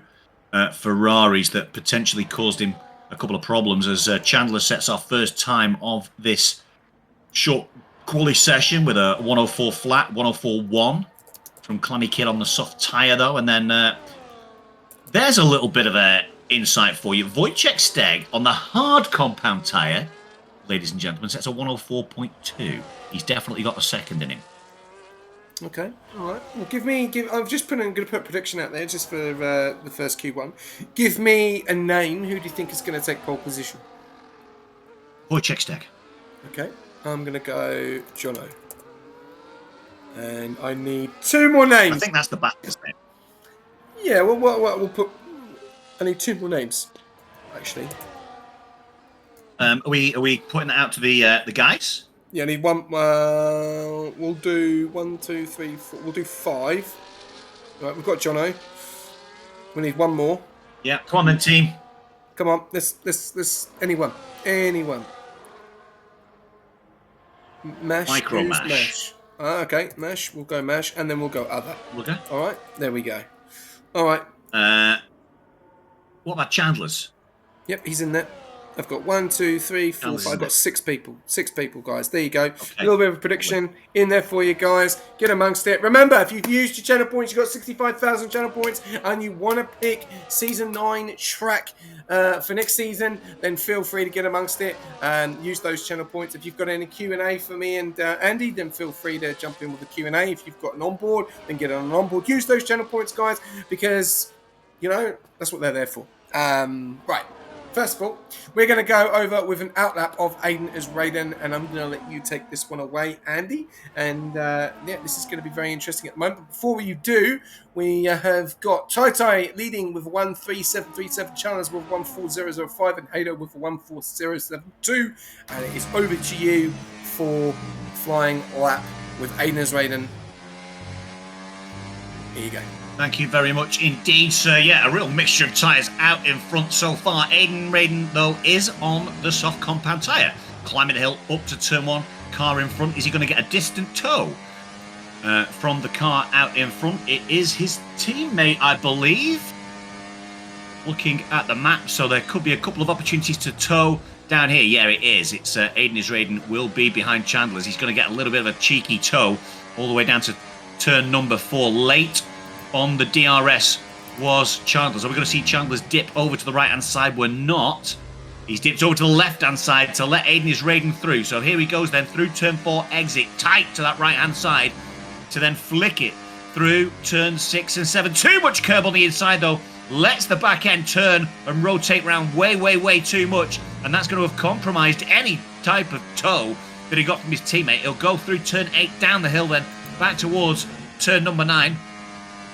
Ferraris that potentially caused him a couple of problems as Chandler sets our first time of this short quali session with a 104 flat, 104.1 from Clammy Kid on the soft tyre, though. And then there's a little bit of a insight for you. Wojciech Steg on the hard compound tyre ladies and gentlemen. So that's a 104.2. He's definitely got a second in him. Okay, all right. Well, I'm just going to put a prediction out there just for the first Q1. Give me a name. Who do you think is going to take pole position? Wojciech Stek. Okay, I'm going to go Jono. And I need 2 more names. I think that's the battle's name. Yeah, well, we'll put. I need 2 more names, actually. Are we putting that out to the guys? Yeah, I need one. We'll do 1, 2, 3, 4. We'll do 5. Right, we've got Jono. We need 1 more. Yeah, come on then, team. Come on, anyone. Mash. Micro Who's Mash. Mash? Okay, Mash. We'll go Mash, and then we'll go other. Okay. All right, there we go. All right. What about Chandler's? Yep, he's in there. I've got 1, 2, 3, 4, 5. I've got 6 people. 6 people, guys. There you go. Okay. A little bit of a prediction in there for you guys. Get amongst it. Remember, if you've used your channel points, you've got 65,000 channel points, and you want to pick Season 9 track for next season, then feel free to get amongst it and use those channel points. If you've got any Q&A for me and Andy, then feel free to jump in with the Q&A. If you've got an onboard, then get on an onboard. Use those channel points, guys, because, that's what they're there for. Right. First of all, we're going to go over with an outlap of Aiden as Raiden, and I'm going to let you take this one away, Andy. And this is going to be very interesting at the moment. But before you do, we have got Tai leading with 13737, Chalmers with 14005, and Hader with 14072. And it is over to you for flying lap with Aiden as Raiden. Here you go. Thank you very much indeed, sir. Yeah, a real mixture of tyres out in front so far. Aiden Raiden, though, is on the soft compound tyre. Climbing the hill up to turn 1. Car in front. Is he going to get a distant tow from the car out in front? It is his teammate, I believe. Looking at the map, so there could be a couple of opportunities to tow down here. Yeah, it is. It's Aiden is Raiden will be behind Chandler's. He's going to get a little bit of a cheeky tow all the way down to turn number 4. Late on the DRS was Chandler's. Are we going to see Chandler's dip over to the right-hand side? We're not. He's dipped over to the left-hand side to let Aiden is Raiden through. So here he goes then through turn 4 exit, tight to that right-hand side to then flick it through turn 6 and 7. Too much curb on the inside, though. Lets the back end turn and rotate round way too much. And that's going to have compromised any type of tow that he got from his teammate. He'll go through turn 8 down the hill then, back towards turn number 9.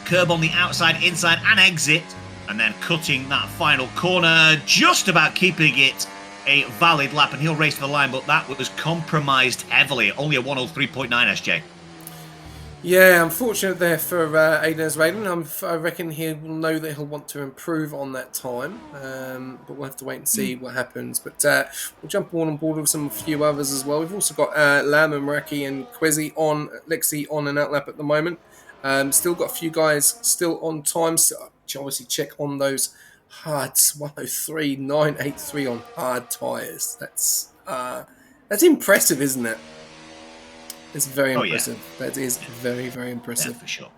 Curb on the outside, inside, and exit, and then cutting that final corner, just about keeping it a valid lap, and he'll race to the line, but that was compromised heavily. Only a 103.9, SJ. Yeah, unfortunate there for Aiden as Raiden. I reckon he will know that he'll want to improve on that time, but we'll have to wait and see what happens. But we'll jump on board with a few others as well. We've also got Lam and Maraki and Lexi on an outlap at the moment. Still got a few guys still on time. So obviously check on those hards. 103.983 on hard tyres. That's impressive, isn't it? It's very impressive. Yeah. That is very impressive. Yeah, for sure.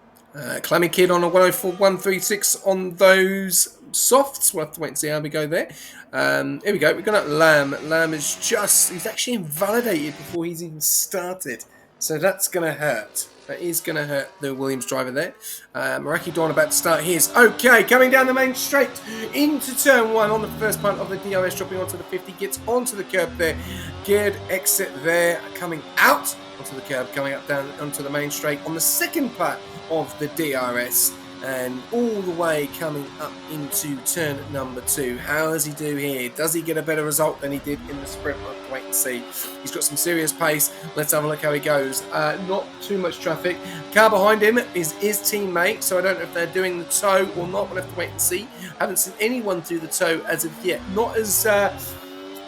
Clammy Kid on a 104.136 on those softs. We'll have to wait and see how we go there. Here we go. We're going to Lamb. Lamb is he's actually invalidated before he's even started. So that's going to hurt. That is going to hurt the Williams driver there. Maraki Dawn about to start his. Okay, coming down the main straight into turn 1 on the first part of the DRS, dropping onto the 50, gets onto the curb there. Geared exit there, coming out onto the curb, coming up down onto the main straight on the second part of the DRS. And all the way coming up into turn number 2. How does he do here? Does he get a better result than he did in the sprint? We'll have to wait and see. He's got some serious pace. Let's have a look how he goes. Not too much traffic. Car behind him is his teammate, so I don't know if they're doing the tow or not. We'll have to wait and see. Haven't seen anyone do the tow as of yet. Not as,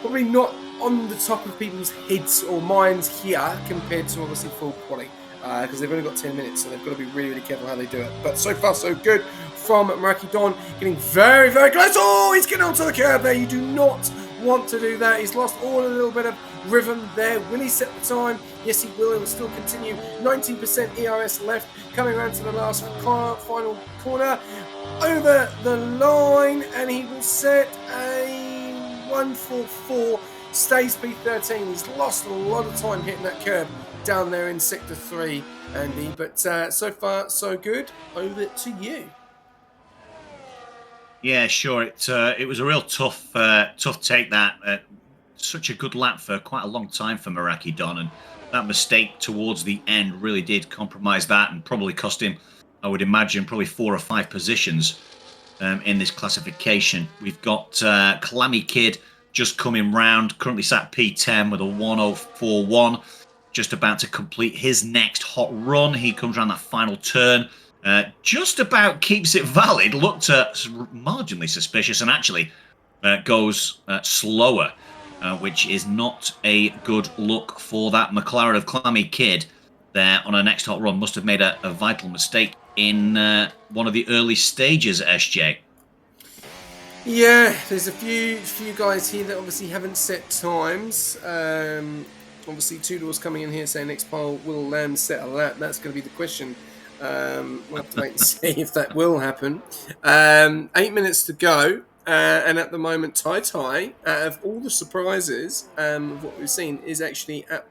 probably not on the top of people's heads or minds here compared to obviously full quality. Because they've only got 10 minutes, so they've got to be really careful how they do it. But so far, so good from Maraki Don. Getting very close. Oh, he's getting onto the curb there. You do not want to do that. He's lost all a little bit of rhythm there. Will he set the time? Yes, he will. He will still continue. 19% ERS left. Coming around to the last final corner. Over the line, and he will set a 144. stays P13. He's lost a lot of time hitting that curb down there in Sector 3, Andy. But so far, so good. Over to you. Yeah, sure. It was a real tough take that. Such a good lap for quite a long time for Meraki Don, and that mistake towards the end really did compromise that and probably cost him, I would imagine, probably 4 or 5 positions in this classification. We've got Clammy Kid just coming round, currently sat P10 with a 1041, just about to complete his next hot run. He comes around that final turn. Just about keeps it valid, looked marginally suspicious, and actually goes slower, which is not a good look for that McLaren of Clammy Kid there on a next hot run. Must have made a vital mistake in one of the early stages, SJ. Yeah, there's a few guys here that obviously haven't set times. Obviously, Two Doors coming in here saying next pole will Lamb set a lap. That's going to be the question. We'll have to wait and see if that will happen. 8 minutes to go. And at the moment, Tai, out of all the surprises of what we've seen, is actually at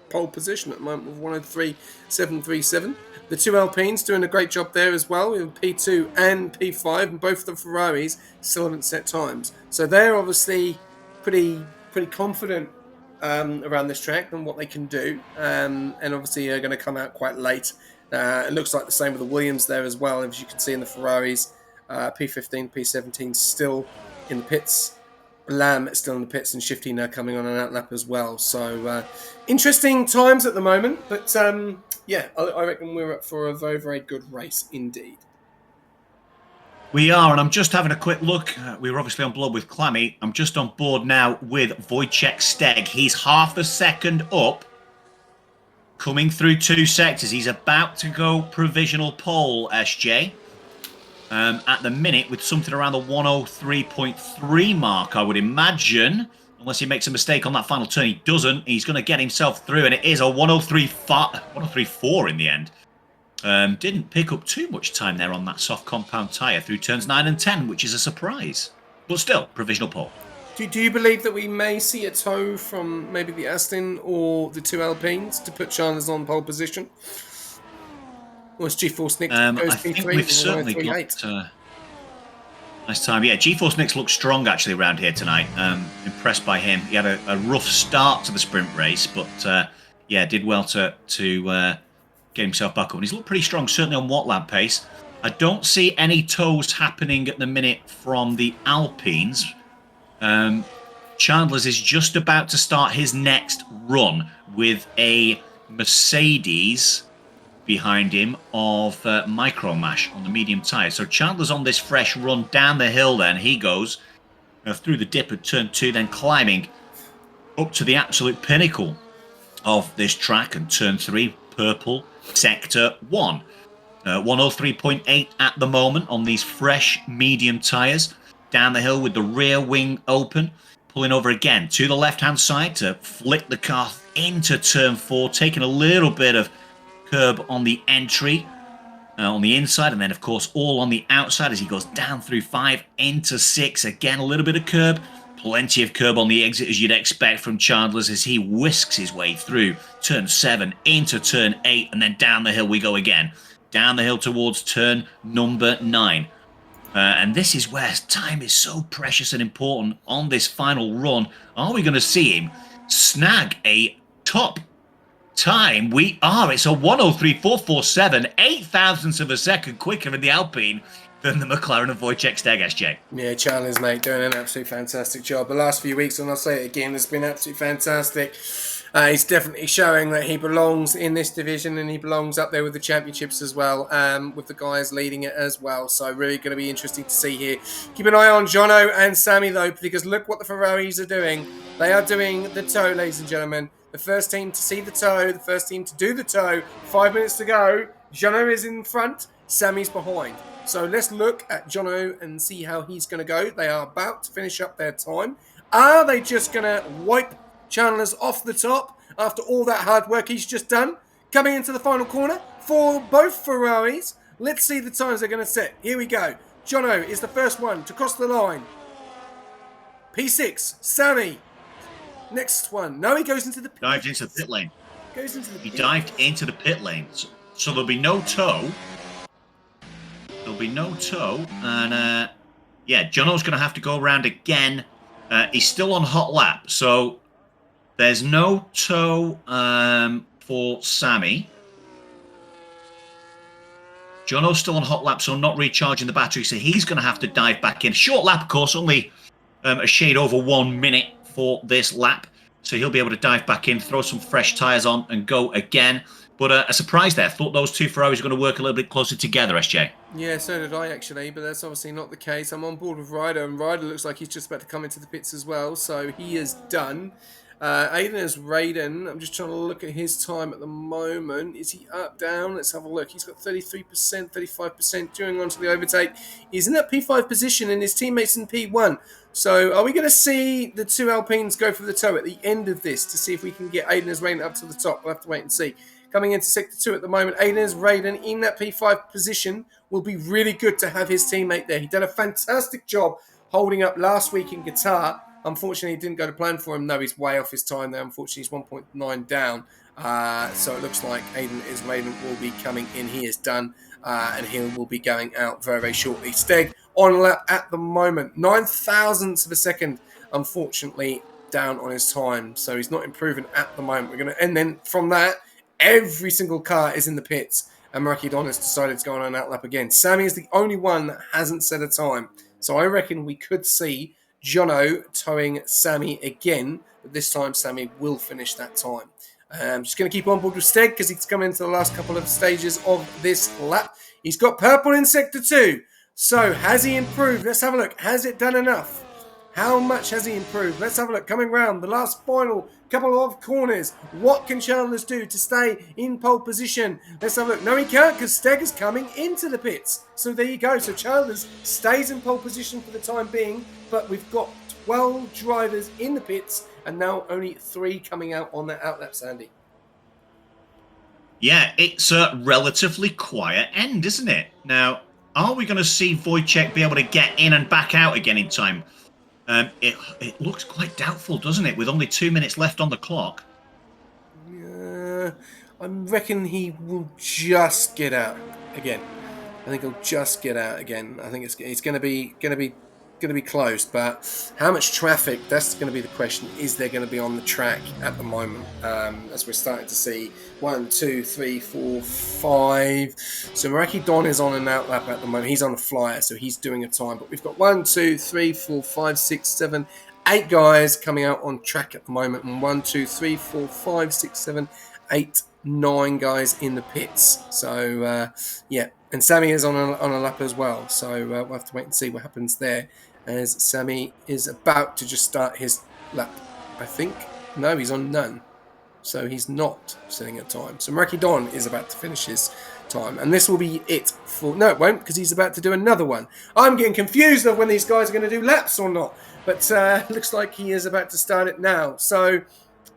pole position at the moment with 103.737. The two Alpines doing a great job there as well, with P2 and P5, and both the Ferraris still haven't set times. So they're obviously pretty confident around this track and what they can do, and obviously are going to come out quite late. It looks like the same with the Williams there as well, as you can see in the Ferraris. P15, P17 still in the pits. Lamb still in the pits, and Shifty now coming on an outlap as well. So interesting times at the moment, but yeah, I reckon we're up for a very, very good race indeed. We are, and I'm just having a quick look. We were obviously on board with Clammy. I'm just on board now with Wojciech Steg. He's half a second up, coming through 2 sectors. He's about to go provisional pole, SJ. At the minute, with something around the 103.3 mark, I would imagine. Unless he makes a mistake on that final turn. He doesn't. He's going to get himself through, and it is a 103.4 in the end. Didn't pick up too much time there on that soft compound tyre through turns 9 and 10, which is a surprise. But still, provisional pole. Do you believe that we may see a tow from maybe the Aston or the two Alpines to put Chandler's on pole position? Or is G-Force Nick goes I think P3 we've certainly got nice time. Yeah, G-Force Nick's looked strong actually around here tonight. Impressed by him. He had a rough start to the sprint race, but yeah, did well to get himself back up. And he's looked pretty strong, certainly on Wattland pace. I don't see any tows happening at the minute from the Alpines. Chandler's is just about to start his next run with a Mercedes behind him of Micro Mash on the medium tyre. So Chandler's on this fresh run down the hill then. He goes through the dip at turn 2, then climbing up to the absolute pinnacle of this track, and turn 3, purple, sector 1. 103.8 at the moment on these fresh medium tyres. Down the hill with the rear wing open, pulling over again to the left-hand side to flick the car into turn 4, taking a little bit of curb on the entry on the inside, and then of course all on the outside as he goes down through 5 into 6. Again, a little bit of curb, plenty of curb on the exit as you'd expect from Chandler's as he whisks his way through turn 7 into turn 8, and then down the hill we go again, down the hill towards turn number 9. And this is where time is so precious and important on this final run. Are we going to see him snag a top time? We are. It's a 103.447, 8 thousandths of a second quicker in the Alpine than the McLaren of Wojciech Steg, SJ. Yeah, Chandler's, mate, doing an absolutely fantastic job. The last few weeks, and I'll say it again, has been absolutely fantastic. He's definitely showing that he belongs in this division, and he belongs up there with the championships as well, with the guys leading it as well. So really going to be interesting to see here. Keep an eye on Jono and Sammy, though, because look what the Ferraris are doing. They are doing the tow, ladies and gentlemen. The first team to see the tow, the first team to do the tow. 5 minutes to go. Jono is in front, Sammy's behind. So let's look at Jono and see how he's going to go. They are about to finish up their time. Are they just going to wipe Chandler's off the top after all that hard work he's just done? Coming into the final corner for both Ferraris. Let's see the times they're going to set. Here we go. Jono is the first one to cross the line. P6, Sammy. Next one. No, he goes into the Dived into the pits. pit lane. Goes into the He pits. dived into the pit lane. So there'll be no tow. There'll be no tow. And yeah, Jono's going to have to go around again. He's still on hot lap. So there's no tow for Sammy. Jono's still on hot lap, so not recharging the battery. So he's going to have to dive back in. Short lap, of course, only a shade over 1 minute for this lap. So he'll be able to dive back in, throw some fresh tyres on and go again. But a surprise there. Thought those two Ferraris were going to work a little bit closer together, SJ. Yeah, so did I actually, but that's obviously not the case. I'm on board with Ryder, and Ryder looks like he's just about to come into the pits as well, so he is done. Aiden is Raiden. I'm just trying to look at his time at the moment. Is he up, down? Let's have a look. He's got 33%, 35% during onto the overtake. He's in that P5 position, and his teammates in P1. So are we going to see the two Alpines go for the tow at the end of this to see if we can get Aiden as Raiden up to the top? We'll have to wait and see. Coming into Sector 2 at the moment, Aiden is Raiden in that P5 position. Will be really good to have his teammate there. He did a fantastic job holding up last week in Qatar. Unfortunately, it didn't go to plan for him. No, he's way off his time there. Unfortunately, he's 1.9 down. So it looks like Aiden is Raiden will be coming in. He is done, and he will be going out very, very shortly. Steg on lap at the moment, 9 thousandths of a second, unfortunately, down on his time. So he's not improving at the moment. And then from that, every single car is in the pits, and Maraki Don has decided to go on an outlap again. Sammy is the only one that hasn't set a time. So I reckon we could see Jono towing Sammy again, but this time Sammy will finish that time. I'm just going to keep on board with Steg because he's come into the last couple of stages of this lap. He's got purple in Sector 2. So has he improved? Let's have a look. Has it done enough? How much has he improved? Let's have a look. Coming round the last final couple of corners. What can Chandler's do to stay in pole position? Let's have a look. No, he can't because Steg is coming into the pits. So there you go. So Chandler's stays in pole position for the time being. But we've got 12 drivers in the pits and now only 3 coming out on that outlap, Sandy. Yeah, it's a relatively quiet end, isn't it? Now, are we going to see Wojciech be able to get in and back out again in time? It looks quite doubtful, doesn't it, with only 2 minutes left on the clock? Yeah, I reckon he will just get out again. I think he'll just get out again. I think it's going to be close, but how much traffic? That's going to be the question. Is there going to be on the track at the moment? As we're starting to see 1, 2, 3, 4, 5. So Maraki Don is on an outlap at the moment. He's on a flyer, so he's doing a time. But we've got 1, 2, 3, 4, 5, 6, 7, 8 guys coming out on track at the moment, and 1, 2, 3, 4, 5, 6, 7, 8, 9 guys in the pits. So yeah, and Sammy is on a lap as well. So we'll have to wait and see what happens there, as Sammy is about to just start his lap. I think no, he's on none, so he's not setting a time. So Maraki Don is about to finish his time, and this will be it for. No, it won't, because he's about to do another one. I'm getting confused of when these guys are going to do laps or not, but looks like he is about to start it now. So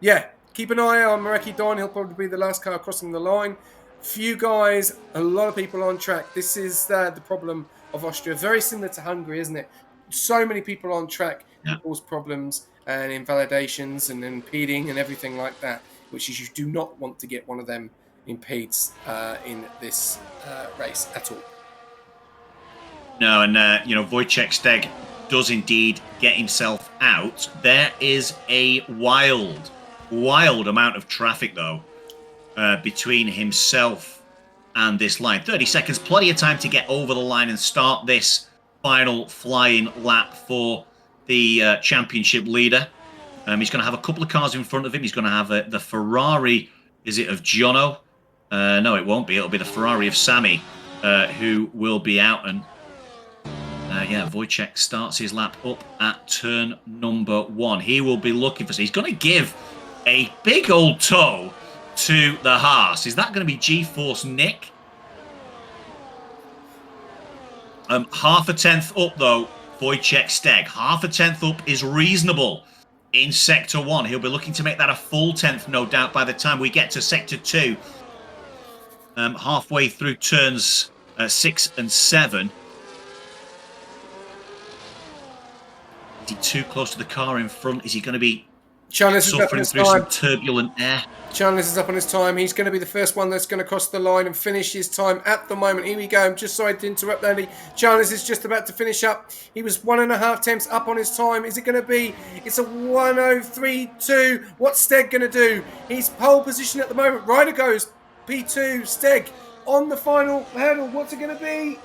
yeah, keep an eye on Maraki Don. He'll probably be the last car crossing the line. Few guys, a lot of people on track. This is the problem of Austria. Very similar to Hungary, isn't it? So many people on track can cause problems and invalidations and impeding and everything like that, which is you do not want to get one of them impedes in this race at all. No, and Wojciech Steg does indeed get himself out. There is a wild amount of traffic, though, between himself and this line. 30 seconds, plenty of time to get over the line and start this final flying lap for the championship leader. He's going to have a couple of cars in front of him. He's going to have the Ferrari, is it of Jono? No, it won't be. It'll be the Ferrari of Sammy, who will be out. And yeah, Wojciech starts his lap up at turn number 1. He will be looking for... He's going to give a big old tow to the Haas. Is that going to be G-Force Nick? Half a tenth up, though, Wojciech Steg. Half a tenth up is reasonable in Sector 1. He'll be looking to make that a full tenth, no doubt, by the time we get to Sector 2. Halfway through turns 6 and 7. Is he too close to the car in front? Is he going to be Chandler's is up on suffering his through some time. turbulent air. Chandler's is up on his time. He's going to be the first one that's going to cross the line and finish his time at the moment. Here we go. I'm just sorry to interrupt, Andy. Chandler's is just about to finish up. He was 1.5 tenths up on his time. Is it going to be? It's a 1:03.2. What's Steg going to do? He's pole position at the moment. Ryder goes P2. Steg on the final hurdle. What's it going to be?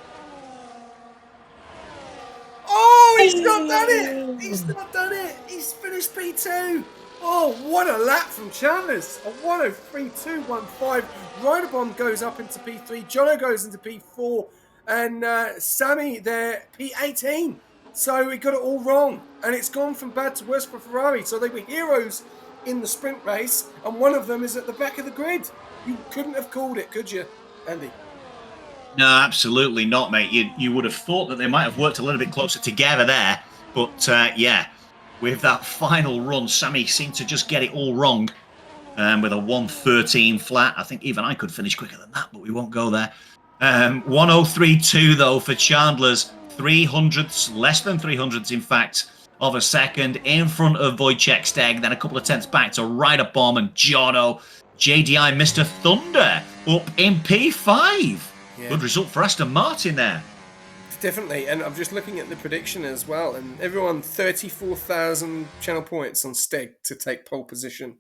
Oh, he's not done it. He's not done it. He's finished P2. Oh, what a lap from Chandler's. A 1:03.215. Ryderbomb goes up into P3. Jono goes into P4. And Sammy there, P18. So we got it all wrong. And it's gone from bad to worse for Ferrari. So they were heroes in the sprint race. And one of them is at the back of the grid. You couldn't have called it, could you, Andy? No, absolutely not, mate. You would have thought that they might have worked a little bit closer together there. But, yeah, with that final run, Sammy seemed to just get it all wrong with a 1:13 flat. I think even I could finish quicker than that, but we won't go there. 1:03.2, though, for Chandler's. 300ths, less than 300ths, in fact, of a second in front of Wojciech Steg. Then a couple of tenths back to Ryderbomb and Jono. JDI Mr. Thunder up in P5. Yeah. Good result for Aston Martin there. Definitely, and I'm just looking at the prediction as well, and everyone 34,000 channel points on Steg to take pole position.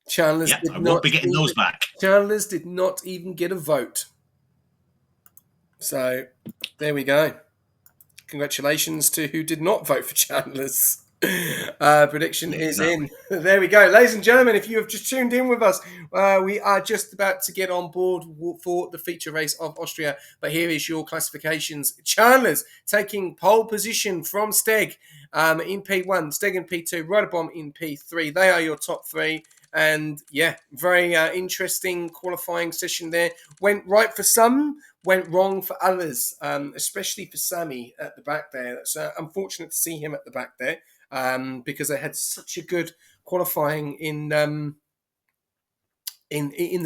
Chandler's I won't be getting those back. Chandler's did not even get a vote. So there we go. Congratulations to who did not vote for Chandler's. Prediction is in. There we go. Ladies and gentlemen, if you have just tuned in with us, we are just about to get on board for the feature race of Austria. But here is your classifications. Chandler's taking pole position from Steg in P1, Steg in P2, Ryderbomb in P3. They are your top three. And yeah, very interesting qualifying session there. Went right for some, went wrong for others, especially for Sammy at the back there. It's unfortunate to see him at the back there. Because they had such a good qualifying in the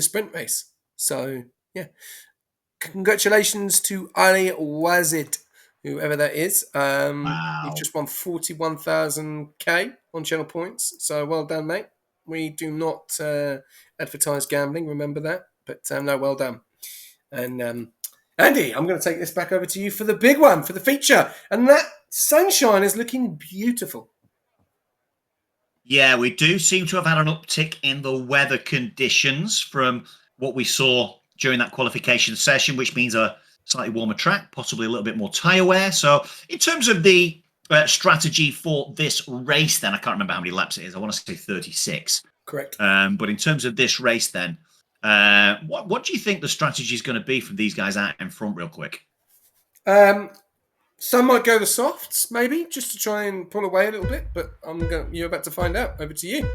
sprint race. So yeah, congratulations to Ali Wazid, whoever that is. Wow. You've just won 41,000 on channel points. So well done, mate. We do not advertise gambling, remember that. But no, well done. And Andy, I'm going to take this back over to you for the big one, for the feature. And that sunshine is looking beautiful. Yeah, we do seem to have had an uptick in the weather conditions from what we saw during that qualification session, which means a slightly warmer track, possibly a little bit more tyre wear. So in terms of the strategy for this race, then, I can't remember how many laps it is. I want to say 36. Correct. But in terms of this race, then, what do you think the strategy is going to be from these guys out in front real quick? Some might go the softs, maybe, just to try and pull away a little bit, but you're about to find out. Over to you.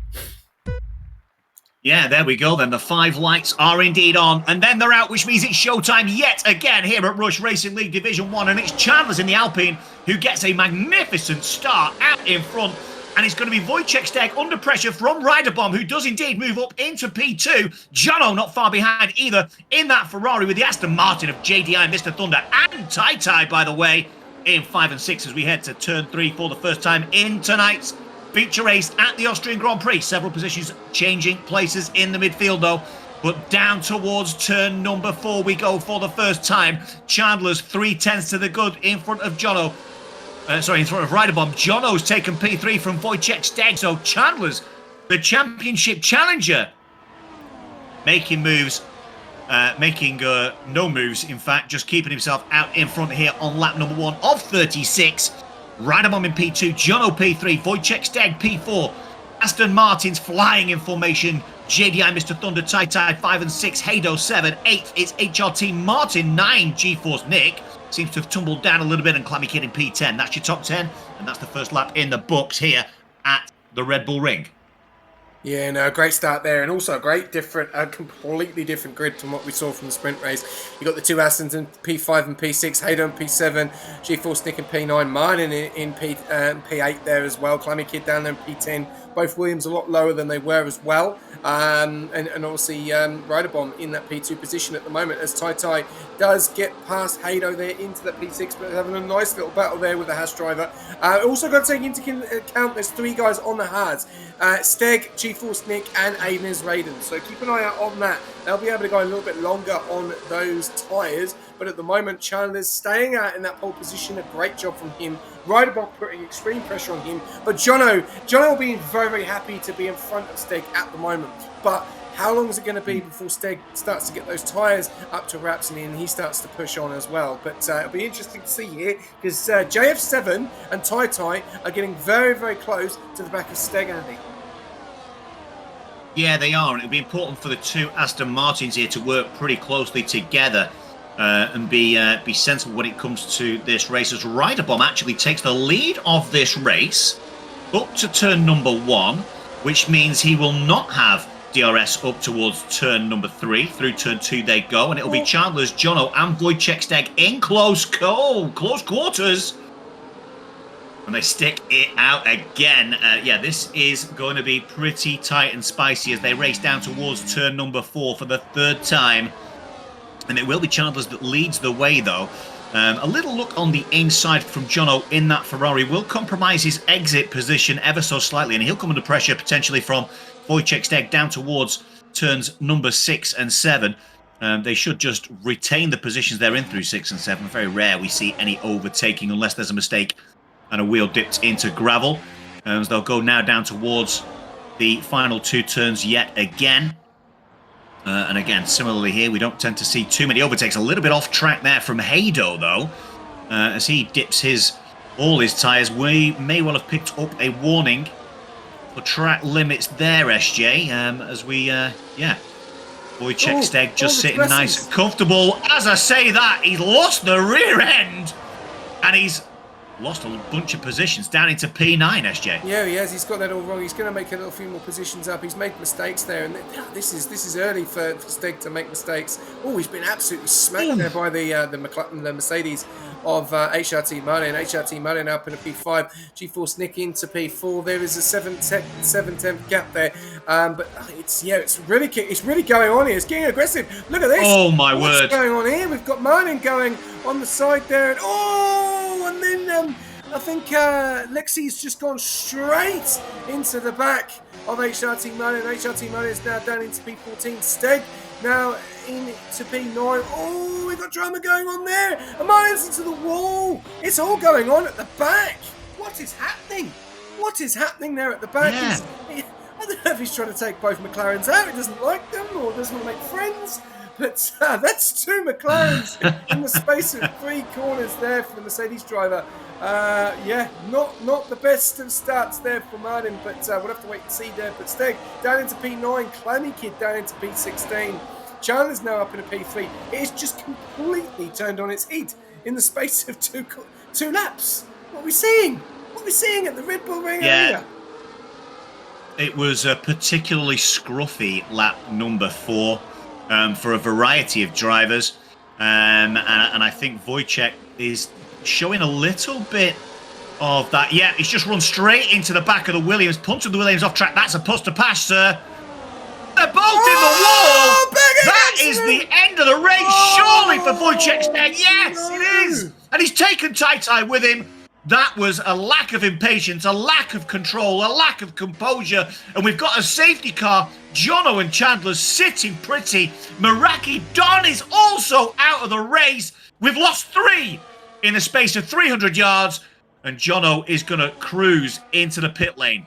Yeah, there we go then. The 5 lights are indeed on, and then they're out, which means it's showtime yet again here at Rush Racing League Division 1, and it's Chandler's in the Alpine who gets a magnificent start out in front, and it's going to be Wojciech Steg under pressure from Ryderbomb, who does indeed move up into P2. Jono not far behind either in that Ferrari with the Aston Martin of JDI Mr. Thunder and Tai, by the way, in 5 and 6 as we head to turn 3 for the first time in tonight's feature race at the Austrian Grand Prix. Several positions changing places in the midfield though, but down towards turn number 4 we go for the first time. Chandler's 3 tenths to the good in front of Jono. In front of Ryderbomb. Jono's taken P3 from Wojciech Steg, so Chandler's the championship challenger making moves. No moves, in fact, just keeping himself out in front here on lap number 1 of 36. Ryderbomb in P2, Jono P3, Wojciech Steg P4. Aston Martin's flying in formation. JDI Mr. Thunder, Tai 5 and 6, Haydo 7, 8. It's HRT Martin 9, G-Force Nick. Seems to have tumbled down a little bit, and Clammy Kid in P10. That's your top 10, and that's the first lap in the books here at the Red Bull Ring. Yeah, no, great start there, and also a a completely different grid from what we saw from the sprint race. You got the two Astons in P5 and P6, Hayden in P7, G4 Nick in P9, Martin in P8 there as well. Clammy Kid down there in P10. Both Williams a lot lower than they were as well, and obviously Rider Bomb in that P2 position at the moment as Tai Tai does get past Hado there into the P6, but having a nice little battle there with the Haas driver. Also got to take into account there's three guys on the Haas. Steg, G-Force Nick, and Aiden is Raiden. So keep an eye out on that. They'll be able to go a little bit longer on those tyres. But at the moment, Chandler's staying out in that pole position. A great job from him. Riderbot putting extreme pressure on him. But Jono will be very, very happy to be in front of Steg at the moment. But how long is it going to be before Steg starts to get those tyres up to wraps and then he starts to push on as well? But it'll be interesting to see here because JF7 and Tai Tai are getting very, very close to the back of Steg, Andy. Yeah, they are, and it'll be important for the two Aston Martins here to work pretty closely together and be sensible when it comes to this race. As Rider Bomb actually takes the lead of this race up to turn number 1, which means he will not have DRS up towards turn number 3. Through turn 2 they go, and it'll be Chandler's, Jono, and Wojciech Steg in close quarters. And they stick it out again. Yeah, this is going to be pretty tight and spicy as they race down towards turn number 4 for the 3rd time. And it will be Chandler's that leads the way, though. A little look on the inside from Jono in that Ferrari will compromise his exit position ever so slightly. And he'll come under pressure potentially from Wojciech Steg down towards turns number 6 and 7. They should just retain the positions they're in through 6 and 7. Very rare we see any overtaking unless there's a mistake and a wheel dipped into gravel. As they'll go now down towards the final 2 turns yet again. And again, similarly here, we don't tend to see too many overtakes. A little bit off track there from Hado, though. As he dips all his tyres, we may well have picked up a warning for track limits there, SJ. As we, Wojciech Steg just sitting nice and comfortable. As I say that, he's lost the rear end. And he's lost a bunch of positions down into P9, SJ. Yeah, he has. He's got that all wrong. He's going to make a little few more positions up. He's made mistakes there, and this is early for Steg to make mistakes. Oh, he's been absolutely smacked there by the Mercedes of HRT Martin. HRT Martin up in a P5. G-Force Nick into P4. There is a 7/10 gap there, but it's really going on here. It's getting aggressive. Look at this. Oh my word! What's going on here? We've got Martin going on the side there, and and then I think Lexi's just gone straight into the back of HRT Martin. HRT Martin is now down into P14. Steg now into P9. Oh, we've got drama going on there. And Martin's into the wall. It's all going on at the back. What is happening? What is happening there at the back? Yeah. I don't know if he's trying to take both McLarens out. He doesn't like them or doesn't want to make friends. But that's 2 McLarens in the space of 3 corners there for the Mercedes driver. Not the best of starts there for Martin, but we'll have to wait and see there. But Steg down into P9, Clammy Kid down into P16. Chandler's now up in a P3. It's just completely turned on its head in the space of two laps. What are we seeing? What are we seeing at the Red Bull Ring area? It was a particularly scruffy lap number 4. For a variety of drivers. And I think Wojciech is showing a little bit of that. Yeah, he's just run straight into the back of the Williams, punted the Williams off track. That's a push to pass, sir. They're both in the wall. That is the end of the race, surely, for Wojciech Steg. Yes, it is. And he's taken Tai Tai with him. That was a lack of impatience, a lack of control, a lack of composure. And we've got a safety car. Jono and Chandler sitting pretty. Meraki Don is also out of the race. We've lost 3 in the space of 300 yards. And Jono is going to cruise into the pit lane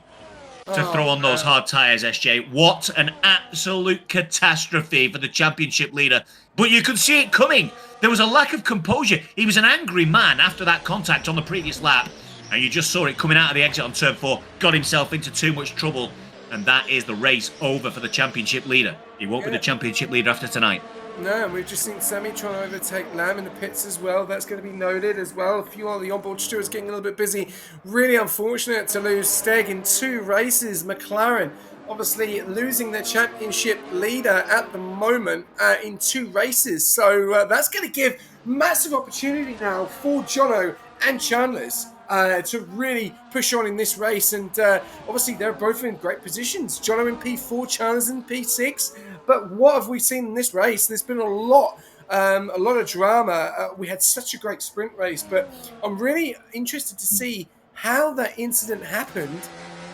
to throw on those hard tyres, SJ. What an absolute catastrophe for the championship leader. But you could see it coming. There was a lack of composure. He was an angry man after that contact on the previous lap. And you just saw it coming out of the exit on turn 4. Got himself into too much trouble. And that is the race over for the championship leader. He won't be the championship leader after tonight. No, and we've just seen Sammy trying to overtake Lamb in the pits as well. That's going to be noted as well. A few of the onboard stewards getting a little bit busy. Really unfortunate to lose Steg in 2 races. McLaren obviously losing their championship leader at the moment in 2 races. So that's going to give massive opportunity now for Jono and Chandler's to really push on in this race. And obviously, they're both in great positions. Jono in P4, Chandler's in P6. But what have we seen in this race? There's been a lot of drama. We had such a great sprint race, but I'm really interested to see how that incident happened.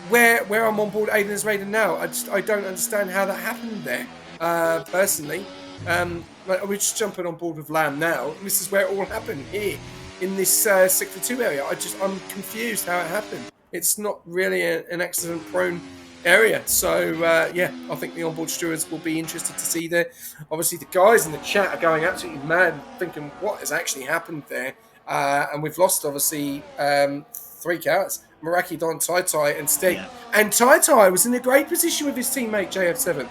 Where I'm on board Aiden's Raider now, I don't understand how that happened there. Personally, we're just jumping on board with Lamb now. This is where it all happened here in this Sector 2 area. I'm confused how it happened. It's not really an accident-prone area. So, yeah, I think the onboard stewards will be interested to see there. Obviously, the guys in the chat are going absolutely mad, thinking what has actually happened there. And we've lost, obviously, 3 cars. Meraki, Don, Tai, and Stig. Yeah. And Tai was in a great position with his teammate, JF7.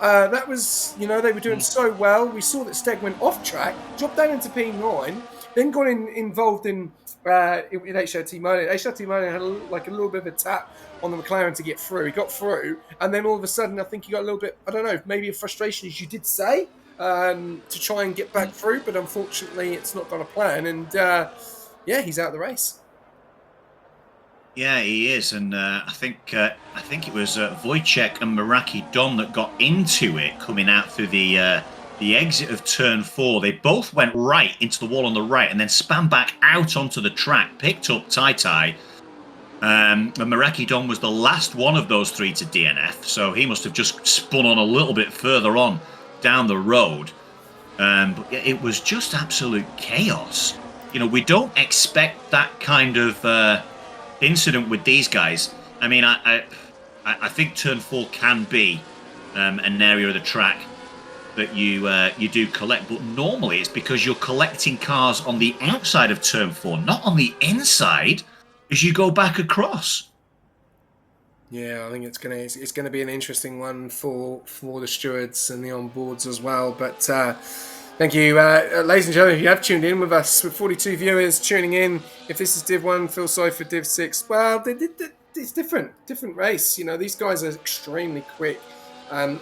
That was, they were doing so well. We saw that Steg went off track, dropped down into P9, then got involved in HRT Monin. HRT Monin had a little bit of a tap on the McLaren to get through. He got through, and then all of a sudden, I think he got a little bit, I don't know, maybe a frustration, as you did say, to try and get back through. But unfortunately, it's not got a plan. And yeah, he's out of the race. Yeah, he is, and I think it was Wojciech and Meraki Don that got into it coming out through the exit of turn 4. They both went right into the wall on the right, and then span back out onto the track, picked up Tai. And Meraki Don was the last one of those 3 to DNF, so he must have just spun on a little bit further on down the road. But it was just absolute chaos. We don't expect that kind of incident with these guys. I mean, I think turn 4 can be an area of the track that you do collect, but normally it's because you're collecting cars on the outside of turn 4, not on the inside, as you go back across. Yeah, I think it's gonna be an interesting one for the stewards and the onboards as well. But thank you, ladies and gentlemen, if you have tuned in with us, with 42 viewers tuning in. If this is Div 1, feel sorry for Div 6. Well, it's different different race. These guys are extremely quick. And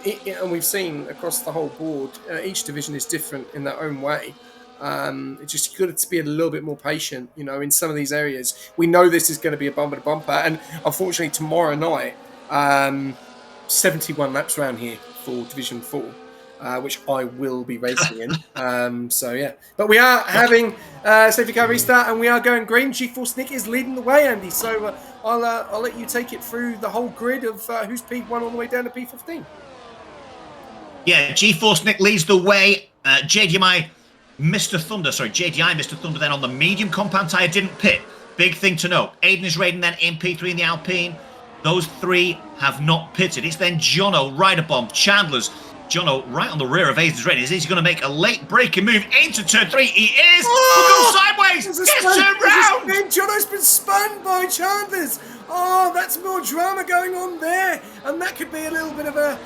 we've seen across the whole board, each division is different in their own way. It's just good to be a little bit more patient, in some of these areas. We know this is going to be a bumper to bumper, and unfortunately tomorrow night, 71 laps around here for Division 4, which I will be racing in. So yeah, but we are having safety car restart, and we are going green. G4 Nick is leading the way, Andy. So I'll let you take it through the whole grid of who's P1 all the way down to P15. Yeah, G4 Nick leads the way. JDI Mr. Thunder then on the medium compound tyre didn't pit. Big thing to note. Aiden is raiding then in P3 in the Alpine. Those 3 have not pitted. It's then Jono, Rider Bomb, Chandler's. Jono right on the rear of Aiden's raiding. Is he going to make a late braking move into turn 3? He is! We'll go sideways! Gets turned round! Jono's been spun by Chandler's. Oh, that's more drama going on there. And that could be a little bit of a...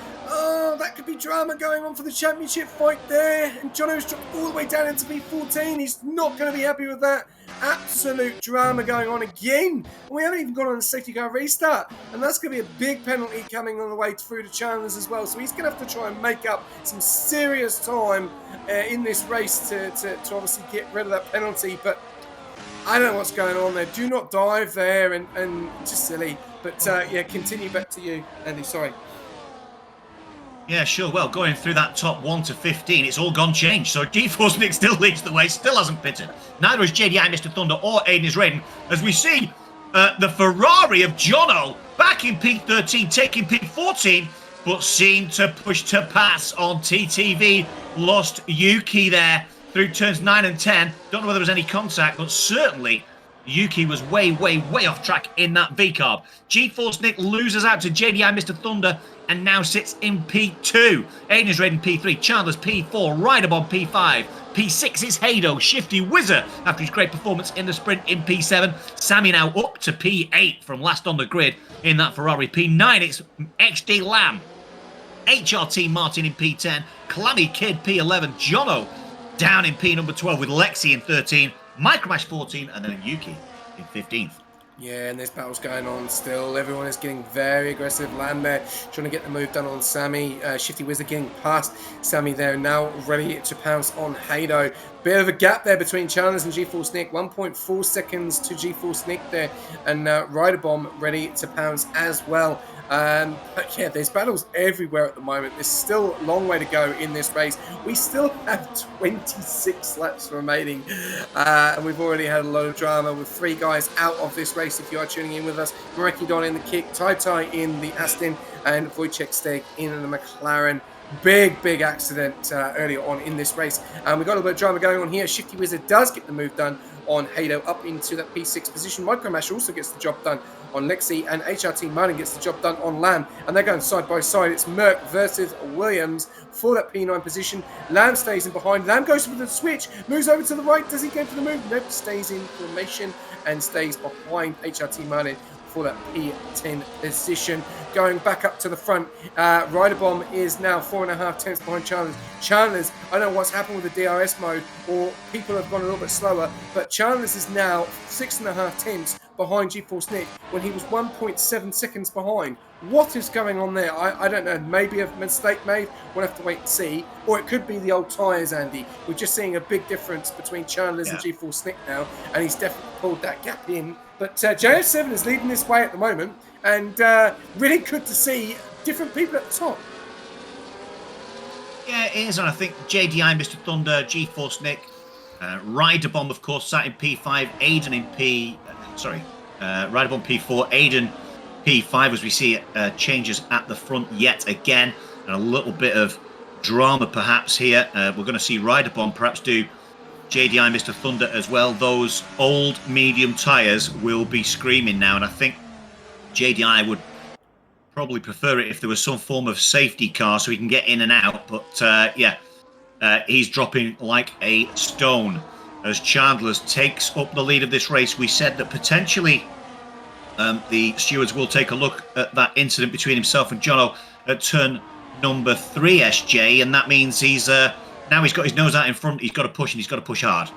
that could be drama going on for the championship fight there. And Jono's dropped all the way down into P14. He's not going to be happy with that. Absolute drama going on again. We haven't even gone on a safety car restart. And that's going to be a big penalty coming on the way through to Chandler's as well. So he's going to have to try and make up some serious time in this race to obviously get rid of that penalty. But I don't know what's going on there. Do not dive there and just silly. But yeah, continue back to you, Andy. Sorry. Yeah, sure. Well, going through that top 1 to 15, it's all gone changed. So G4 Nick still leads the way, still hasn't pitted. Neither is JDI Mr. Thunder or Aiden is Raiden. As we see the Ferrari of Jono back in P13, taking P14, but seen to push to pass on TTV. Lost Yuki there through turns 9 and 10. Don't know whether there was any contact, but certainly Yuki was way off track in that V-carb. G4 Nick loses out to JDI Mr. Thunder and now sits in P2. Aiden is raiding P3, Chandler's P4, Riderbomb P5, P6 is Hado, Shifty Whizzer after his great performance in the sprint in P7. Sammy now up to P8 from last on the grid in that Ferrari. P9 it's XD Lamb, HRT Martin in P10, Clammy Kid P11, Jono down in P number 12 with Lexi in 13, Micromash 14, and then Yuki in 15th. Yeah, and there's battles going on still. Everyone is getting very aggressive. Lamb there trying to get the move done on Sammy. Shifty Wizard getting past Sammy there, now ready to pounce on Hado. Bit of a gap there between Challengers and G-Force Nick. 1.4 seconds to G-Force Nick there. And Rider Bomb ready to pounce as well. But yeah, there's battles everywhere at the moment. There's still a long way to go in this race. We still have 26 laps remaining. And we've already had a lot of drama with 3 guys out of this race. If you are tuning in with us, Mareki Don in the kick, Tai Tai in the Aston, and Wojciech Steg in the McLaren. Big accident earlier on in this race. And we've got a little bit of drama going on here. Shifty Wizard does get the move done on Hado up into that P6 position. Micromash also gets the job done on Lexi, and HRT Martin gets the job done on Lamb. And they're going side by side. It's Merck versus Williams for that P9 position. Lamb stays in behind. Lamb goes for the switch, moves over to the right. Does he go for the move? Nope, stays in formation and stays behind HRT Martin for that P10 position. Going back up to the front, Rider Bomb is now 4.5 tenths behind Chandler's, I don't know what's happened with the DRS mode, or people have gone a little bit slower, but Chandler's is now 6.5 tenths behind G-Force Nick when he was 1.7 seconds behind. What is going on there? I don't know. Maybe a mistake made. We'll have to wait and see. Or it could be the old tyres, Andy. We're just seeing a big difference between Chandler's and G-Force Nick now, and he's definitely pulled that gap in. But JF7 is leading this way at the moment, and really good to see different people at the top. Yeah, it is, and I think JDI, Mr. Thunder, G-Force Nick, Rider Bomb, of course, sat in P5, Aiden in Rider Bomb P4, Aiden P5, as we see changes at the front yet again, and a little bit of drama perhaps here. We're going to see Rider Bomb perhaps do JDI, Mr. Thunder as well. Those old medium tyres will be screaming now, and I think JDI would probably prefer it if there was some form of safety car so he can get in and out. But he's dropping like a stone as Chandler's takes up the lead of this race. We said that potentially the stewards will take a look at that incident between himself and Jono at turn number 3, SJ, and that means he's now he's got his nose out in front. He's got to push, and he's got to push hard.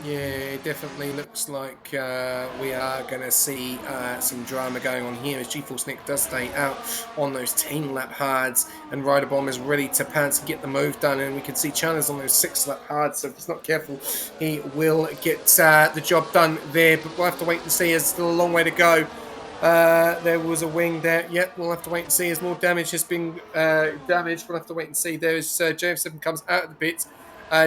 Yeah, it definitely looks like we are going to see some drama going on here as G-Force Nick does stay out on those 10-lap hards, and Rider Bomb is ready to pounce and get the move done, and we can see Chandler's on those 6-lap hards, so if he's not careful, he will get the job done there, but we'll have to wait and see. There's still a long way to go. There was a wing there. Yep, we'll have to wait and see as more damage has been damaged. We'll have to wait and see. There's JF7 comes out of the pits.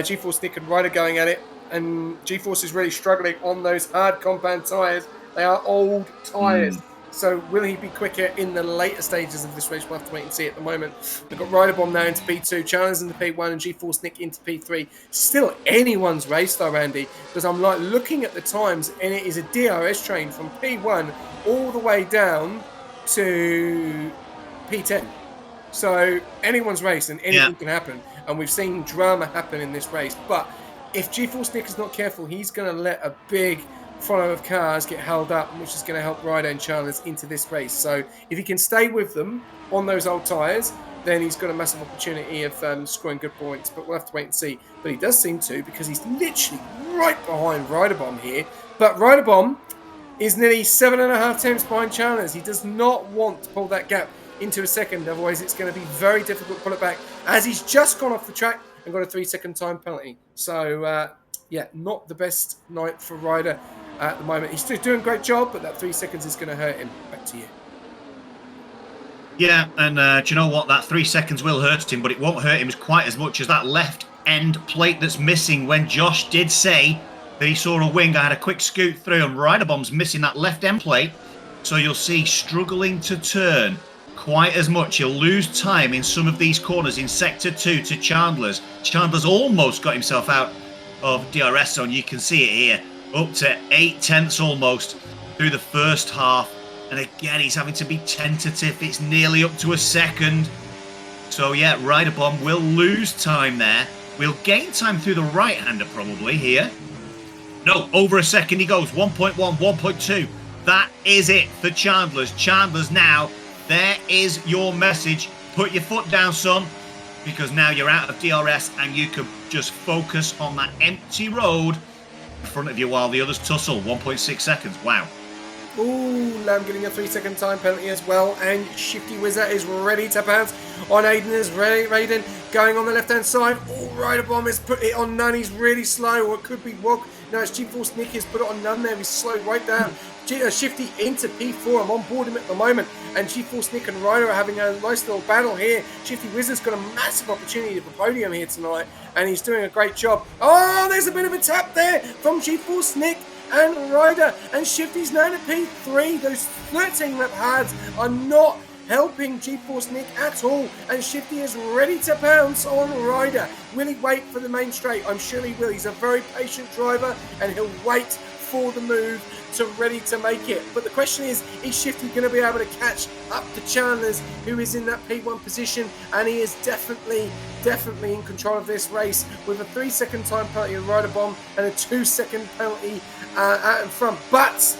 G-Force Nick and Ryder going at it, and G-Force is really struggling on those hard compound tyres. They are old tyres. So will he be quicker in the later stages of this race? We'll have to wait and see at the moment. We've got Rider Bomb now into P2, Challengers into P1, and G-Force Nick into P3. Still anyone's race though, Andy, because I'm like looking at the times, and it is a DRS train from P1 all the way down to P10. So anyone's race and anything can happen. And we've seen drama happen in this race. But if G-Force Nick is not careful, he's going to let a big follow of cars get held up, which is going to help Ryder and Chandler's into this race. So if he can stay with them on those old tyres, then he's got a massive opportunity of scoring good points. But we'll have to wait and see. But he does seem to, because he's literally right behind Rider Bomb here. But Rider Bomb is nearly 7.5 tenths behind Chandler's. He does not want to pull that gap into a second, otherwise it's going to be very difficult to pull it back, as he's just gone off the track and got a 3-second time penalty. So not the best night for Ryder at the moment. He's still doing a great job, but that 3 seconds is going to hurt him. Back to you. Yeah, and do you know what? That 3 seconds will hurt him, but it won't hurt him quite as much as that left end plate that's missing. When Josh did say that he saw a wing, I had a quick scoot through, and Rider Bomb's missing that left end plate, so you'll see struggling to turn quite as much. He'll lose time in some of these corners in sector 2 to Chandler's. Chandler's almost got himself out of DRS zone. You can see it here, up to 8 tenths almost through the first half. And again, he's having to be tentative. It's nearly up to a second. So yeah, Rider Bomb will lose time there. We'll gain time through the right-hander probably here. No, over a second he goes. 1.1, 1.2. That is it for Chandler's. Chandler's now. There is your message. Put your foot down, son, because now you're out of DRS and you can just focus on that empty road in front of you while the others tussle. 1.6 seconds. Wow. Ooh, Lamb getting a 3-second time penalty as well. And Shifty Wizard is ready to pounce on Aiden. Is ready. Aiden going on the left-hand side. All right, a bomb has put it on none. He's really slow, or it could be Wog. No, it's G-Force Nick has put it on none there. He's slowed right down. Shifty into P4. I'm on board him at the moment. And G-Force Nick and Ryder are having a nice little battle here. Shifty Wizard's got a massive opportunity for podium here tonight. And he's doing a great job. Oh, there's a bit of a tap there from G-Force Nick and Ryder. And Shifty's now to P3. Those 13 lap hards are not helping G-Force Nick at all, and Shifty is ready to pounce on Ryder. Will he wait for the main straight? I'm sure he will. He's a very patient driver, and he'll wait for the move to ready to make it. But the question is Shifty going to be able to catch up to Chandler's, who is in that P1 position? And he is definitely in control of this race with a 3-second time penalty on Ryder Bomb and a 2-second penalty out in front. But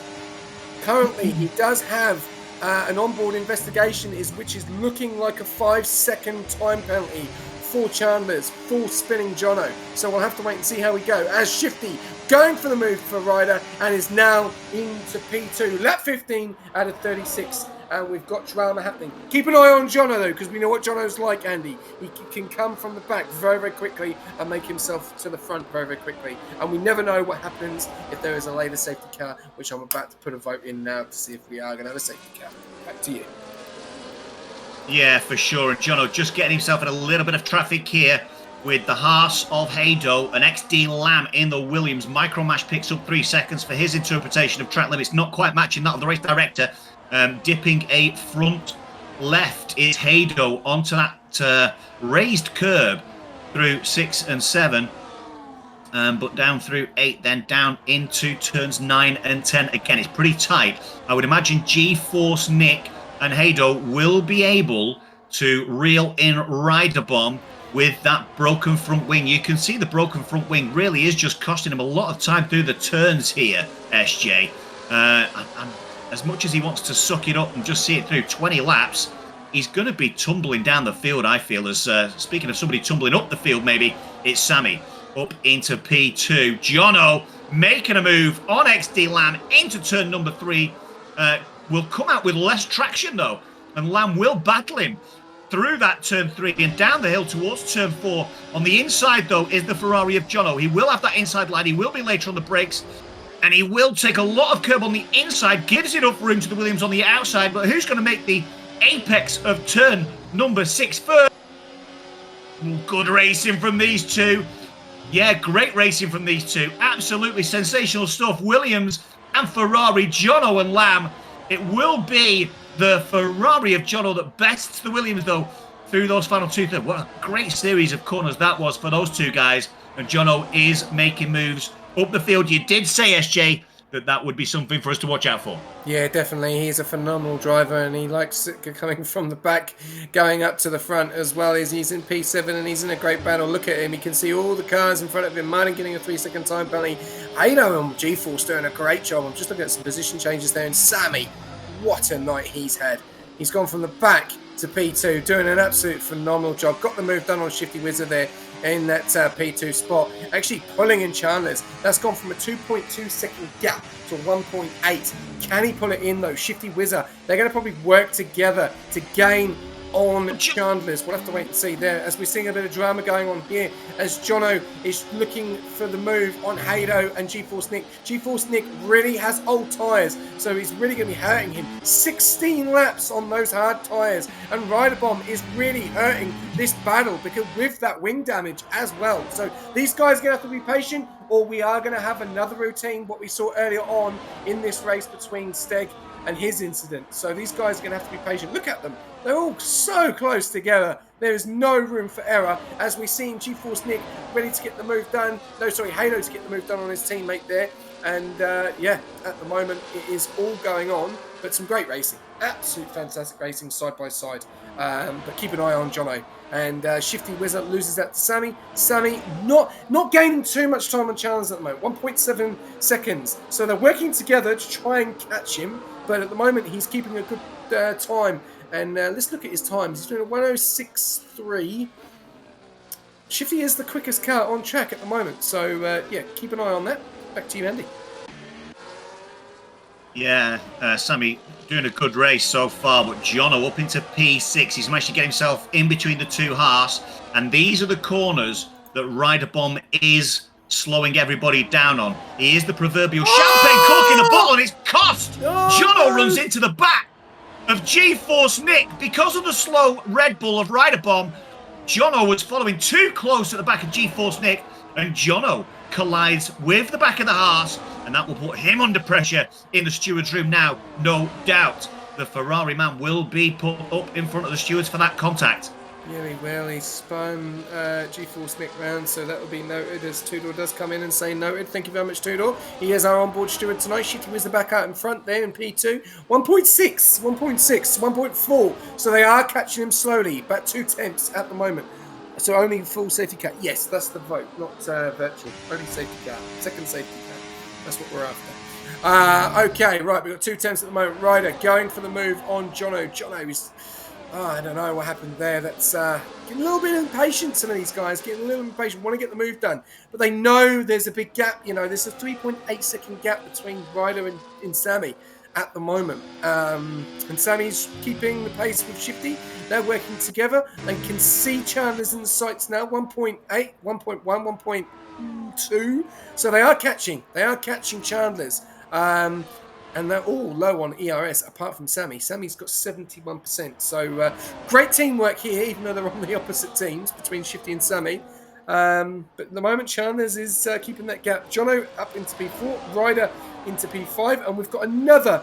currently he does have an onboard investigation which is looking like a 5-second time penalty for Chandler's, for spinning Jono. So we'll have to wait and see how we go. As Shifty going for the move for Ryder and is now into P2. Lap 15 out of 36. And we've got drama happening. Keep an eye on Jono though, because we know what Jono's like, Andy. He can come from the back very, very quickly and make himself to the front very, very quickly. And we never know what happens if there is a later safety car, which I'm about to put a vote in now to see if we are going to have a safety car. Back to you. Yeah, for sure. And Jono just getting himself in a little bit of traffic here with the Haas of Haydo and XD Lamb in the Williams. Micromash picks up 3 seconds for his interpretation of track limits, not quite matching that of the race director. Dipping a front left is Haydo onto that raised curb through 6 and 7, but down through 8, then down into turns 9 and 10. Again, it's pretty tight. I would imagine G-Force Nick and Haydo will be able to reel in Ryder Bomb with that broken front wing. You can see the broken front wing really is just costing him a lot of time through the turns here, SJ. As much as he wants to suck it up and just see it through 20 laps, he's going to be tumbling down the field, I feel. As speaking of somebody tumbling up the field, maybe it's Sammy up into P2. Jono making a move on XD Lamb into turn number 3. Will come out with less traction, though, and Lamb will battle him through that turn 3 and down the hill towards turn 4. On the inside, though, is the Ferrari of Jono. He will have that inside line. He will be later on the brakes. And he will take a lot of curb on the inside, gives enough room to the Williams on the outside. But who's going to make the apex of turn number 6 first? Good racing from these two. Yeah, great racing from these two. Absolutely sensational stuff. Williams and Ferrari, Jono and Lamb. It will be the Ferrari of Jono that bests the Williams, though, through those final 2/3. What a great series of corners that was for those two guys. And Jono is making moves up the field. You did say, SJ, that would be something for us to watch out for. Yeah, definitely. He's a phenomenal driver, and he likes it coming from the back, going up to the front as well. He's in P7, and he's in a great battle. Look at him. He can see all the cars in front of him. Martin getting a 3-second time penalty. Haydo and G-Force doing a great job. I'm just looking at some position changes there. And Sammy, what a night he's had. He's gone from the back to P2, doing an absolute phenomenal job. Got the move done on Shifty Wizard there in that P2 spot, actually pulling in Chandler's. That's gone from a 2.2 second gap to 1.8. Can he pull it in though? Shifty Wizard, they're going to probably work together to gain on Chandler's. We'll have to wait and see there as we're seeing a bit of drama going on here as Jono is looking for the move on Haydo and G-Force Nick. G-Force Nick really has old tyres, so he's really going to be hurting him. 16 laps on those hard tyres, and Ryder Bomb is really hurting this battle because with that wing damage as well. So these guys are going to have to be patient, or we are going to have another routine, what we saw earlier on in this race between Steg and his incident. So these guys are going to have to be patient. Look at them. They're all so close together. There is no room for error as we're seeing G-Force Nick ready to get the move done. No, sorry, Haydo to get the move done on his teammate there. And yeah, at the moment it is all going on, but some great racing. Absolute fantastic racing side by side. But keep an eye on Jono. And Shifty Wizard loses that to Sammy. Sammy not gaining too much time on challenge at the moment. 1.7 seconds. So they're working together to try and catch him. But at the moment he's keeping a good time. And let's look at his times. He's doing a 106.3. Shifty is the quickest car on track at the moment. So yeah, keep an eye on that. Back to you, Andy. Yeah, Sammy doing a good race so far, but Jono up into P6. He's managed to get himself in between the two halves, and these are the corners that Rider Bomb is slowing everybody down on. He is the proverbial champagne cork in a bottle, and it's cost! Jono runs into the back of G-Force Nick because of the slow Red Bull of Rider Bomb. Jono was following too close at the back of G-Force Nick, and Jono collides with the back of the Haas, and that will put him under pressure in the steward's room now, no doubt. The Ferrari man will be put up in front of the stewards for that contact. Yeah, he will. He spun G-Force Nick round, so that will be noted as Tudor does come in and say noted. Thank you very much, Tudor. He is our onboard steward tonight. Shifty was the back out in front there in P2. 1.6, 1.6, 1.4. So they are catching him slowly. About 2 tenths at the moment. So only full safety car. Yes, that's the vote, not virtual. Only safety car. Second safety car. That's what we're after. Okay, right. We've got 2 tenths at the moment. Ryder going for the move on Jono. Jono is... I don't know what happened there. That's getting a little bit impatient, some of these guys. Getting a little impatient, want to get the move done. But they know there's a big gap. You know, there's a 3.8 second gap between Ryder and Sammy at the moment. And Sammy's keeping the pace with Shifty. They're working together. They can see Chandler's in the sights now. 1.8, 1.1, 1.2. So they are catching. They are catching Chandler's. And they're all low on ERS, apart from Sammy. Sammy's got 71%. So great teamwork here, even though they're on the opposite teams between Shifty and Sammy. But at the moment, Chandler's is keeping that gap. Jono up into P4, Ryder into P5, and we've got another.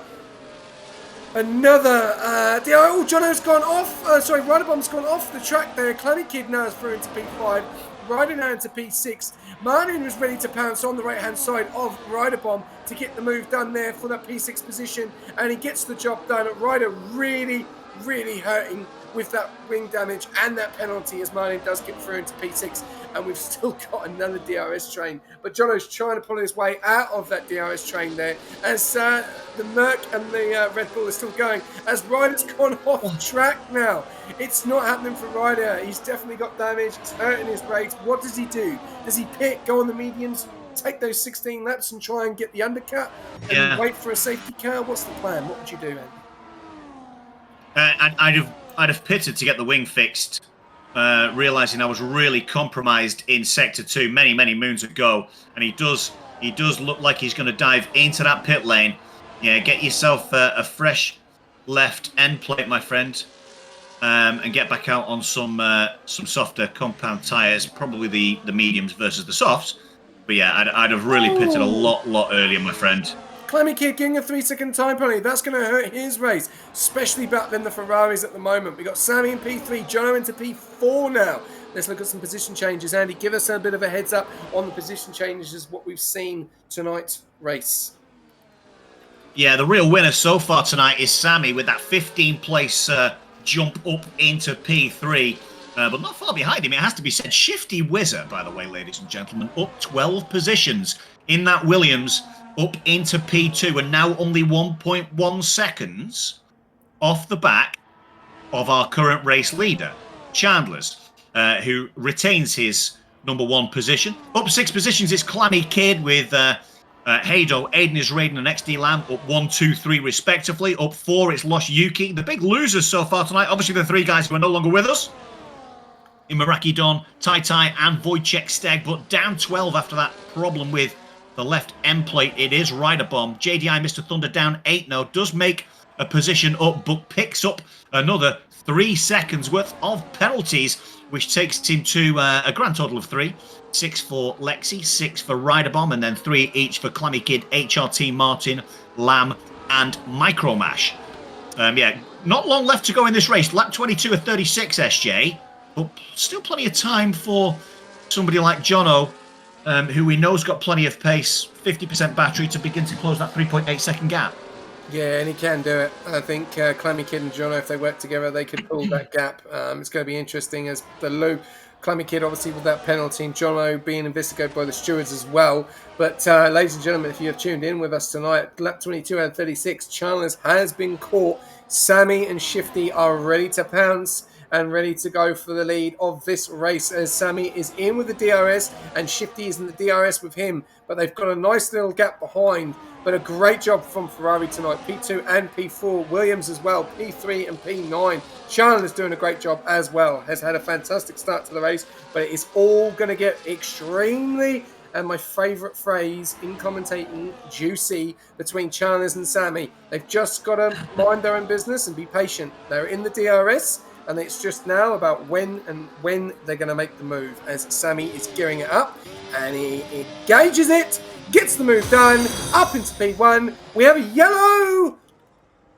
Jono's gone off. Ryder Bomb's gone off the track there. Clanny Kid now is through into P5. Ryder now into P6. Martin was ready to pounce on the right-hand side of Rider Bomb to get the move done there for that P6 position, and he gets the job done. Ryder really, really hurting with that wing damage and that penalty as Martin does get through into P6, and we've still got another DRS train. But Jono's trying to pull his way out of that DRS train there as the Merc and the Red Bull are still going, as Ryder's gone off track now. It's not happening for Ryder. He's definitely got damage. It's hurting his race. What does he do? Does he pit, go on the mediums, take those 16 laps and try and get the undercut and wait for a safety car? What's the plan? What would you do, Andy? I'd have pitted to get the wing fixed, realizing I was really compromised in Sector 2 many moons ago, and he does look like he's going to dive into that pit lane. Yeah, get yourself a fresh left end plate, my friend, and get back out on some softer compound tyres, probably the mediums versus the softs. But yeah, I'd have really pitted a lot earlier, my friend. Clemmy Kid getting a 3-second time penalty. That's going to hurt his race, especially back then the Ferraris at the moment. We've got Sammy in P3, Jono into P4 now. Let's look at some position changes. Andy, give us a bit of a heads up on the position changes, what we've seen tonight's race. Yeah, the real winner so far tonight is Sammy with that 15th place jump up into P3. But not far behind him, it has to be said. Shifty Whizzer, by the way, ladies and gentlemen, up 12 positions in that Williams, up into P2, and now only 1.1 seconds off the back of our current race leader, Chandler's, who retains his number 1 position. Up 6 positions is Clammy Kid with Hado, Aiden is Raiden, and XD Lamb up 1, 2, 3 respectively. Up 4, it's Lost Yuki. The big losers so far tonight, obviously the 3 guys who are no longer with us, in Meraki Don, Tai Tai, and Wojciech Steg, but down 12 after that problem with the left end plate. It is Rider Bomb. JDI Mr. Thunder down 8 now, does make a position up, but picks up another 3 seconds worth of penalties, which takes him to a grand total of 3. 6 for Lexi, 6 for Rider Bomb, and then 3 each for Clammy Kid, HRT Martin, Lamb, and Micromash. Yeah, not long left to go in this race. Lap 22 of 36, SJ. But still plenty of time for somebody like Jono, who we know's got plenty of pace, 50% battery, to begin to close that 3.8 second gap. Yeah, and he can do it. I think Clammy Kid and Jono, if they work together, they could pull that gap. It's going to be interesting as the low Clammy Kid, obviously, with that penalty, and Jono being investigated by the stewards as well. But, ladies and gentlemen, if you have tuned in with us tonight, lap 22 out of 36, Chandler's has been caught. Sammy and Shifty are ready to pounce. and ready to go for the lead of this race, as Sammy is in with the DRS and Shifty is in the DRS with him, but they've got a nice little gap behind. But a great job from Ferrari tonight, P2 and P4, Williams as well, P3 and P9. Chandler's doing a great job as well, has had a fantastic start to the race, but it is all going to get extremely, and my favourite phrase in commentating, juicy between Chandler's and Sammy. They've just got to mind their own business and be patient. They're in the DRS, and it's just now about when they're going to make the move, as Sammy is gearing it up, and he engages it, gets the move done, up into P1. We have a yellow.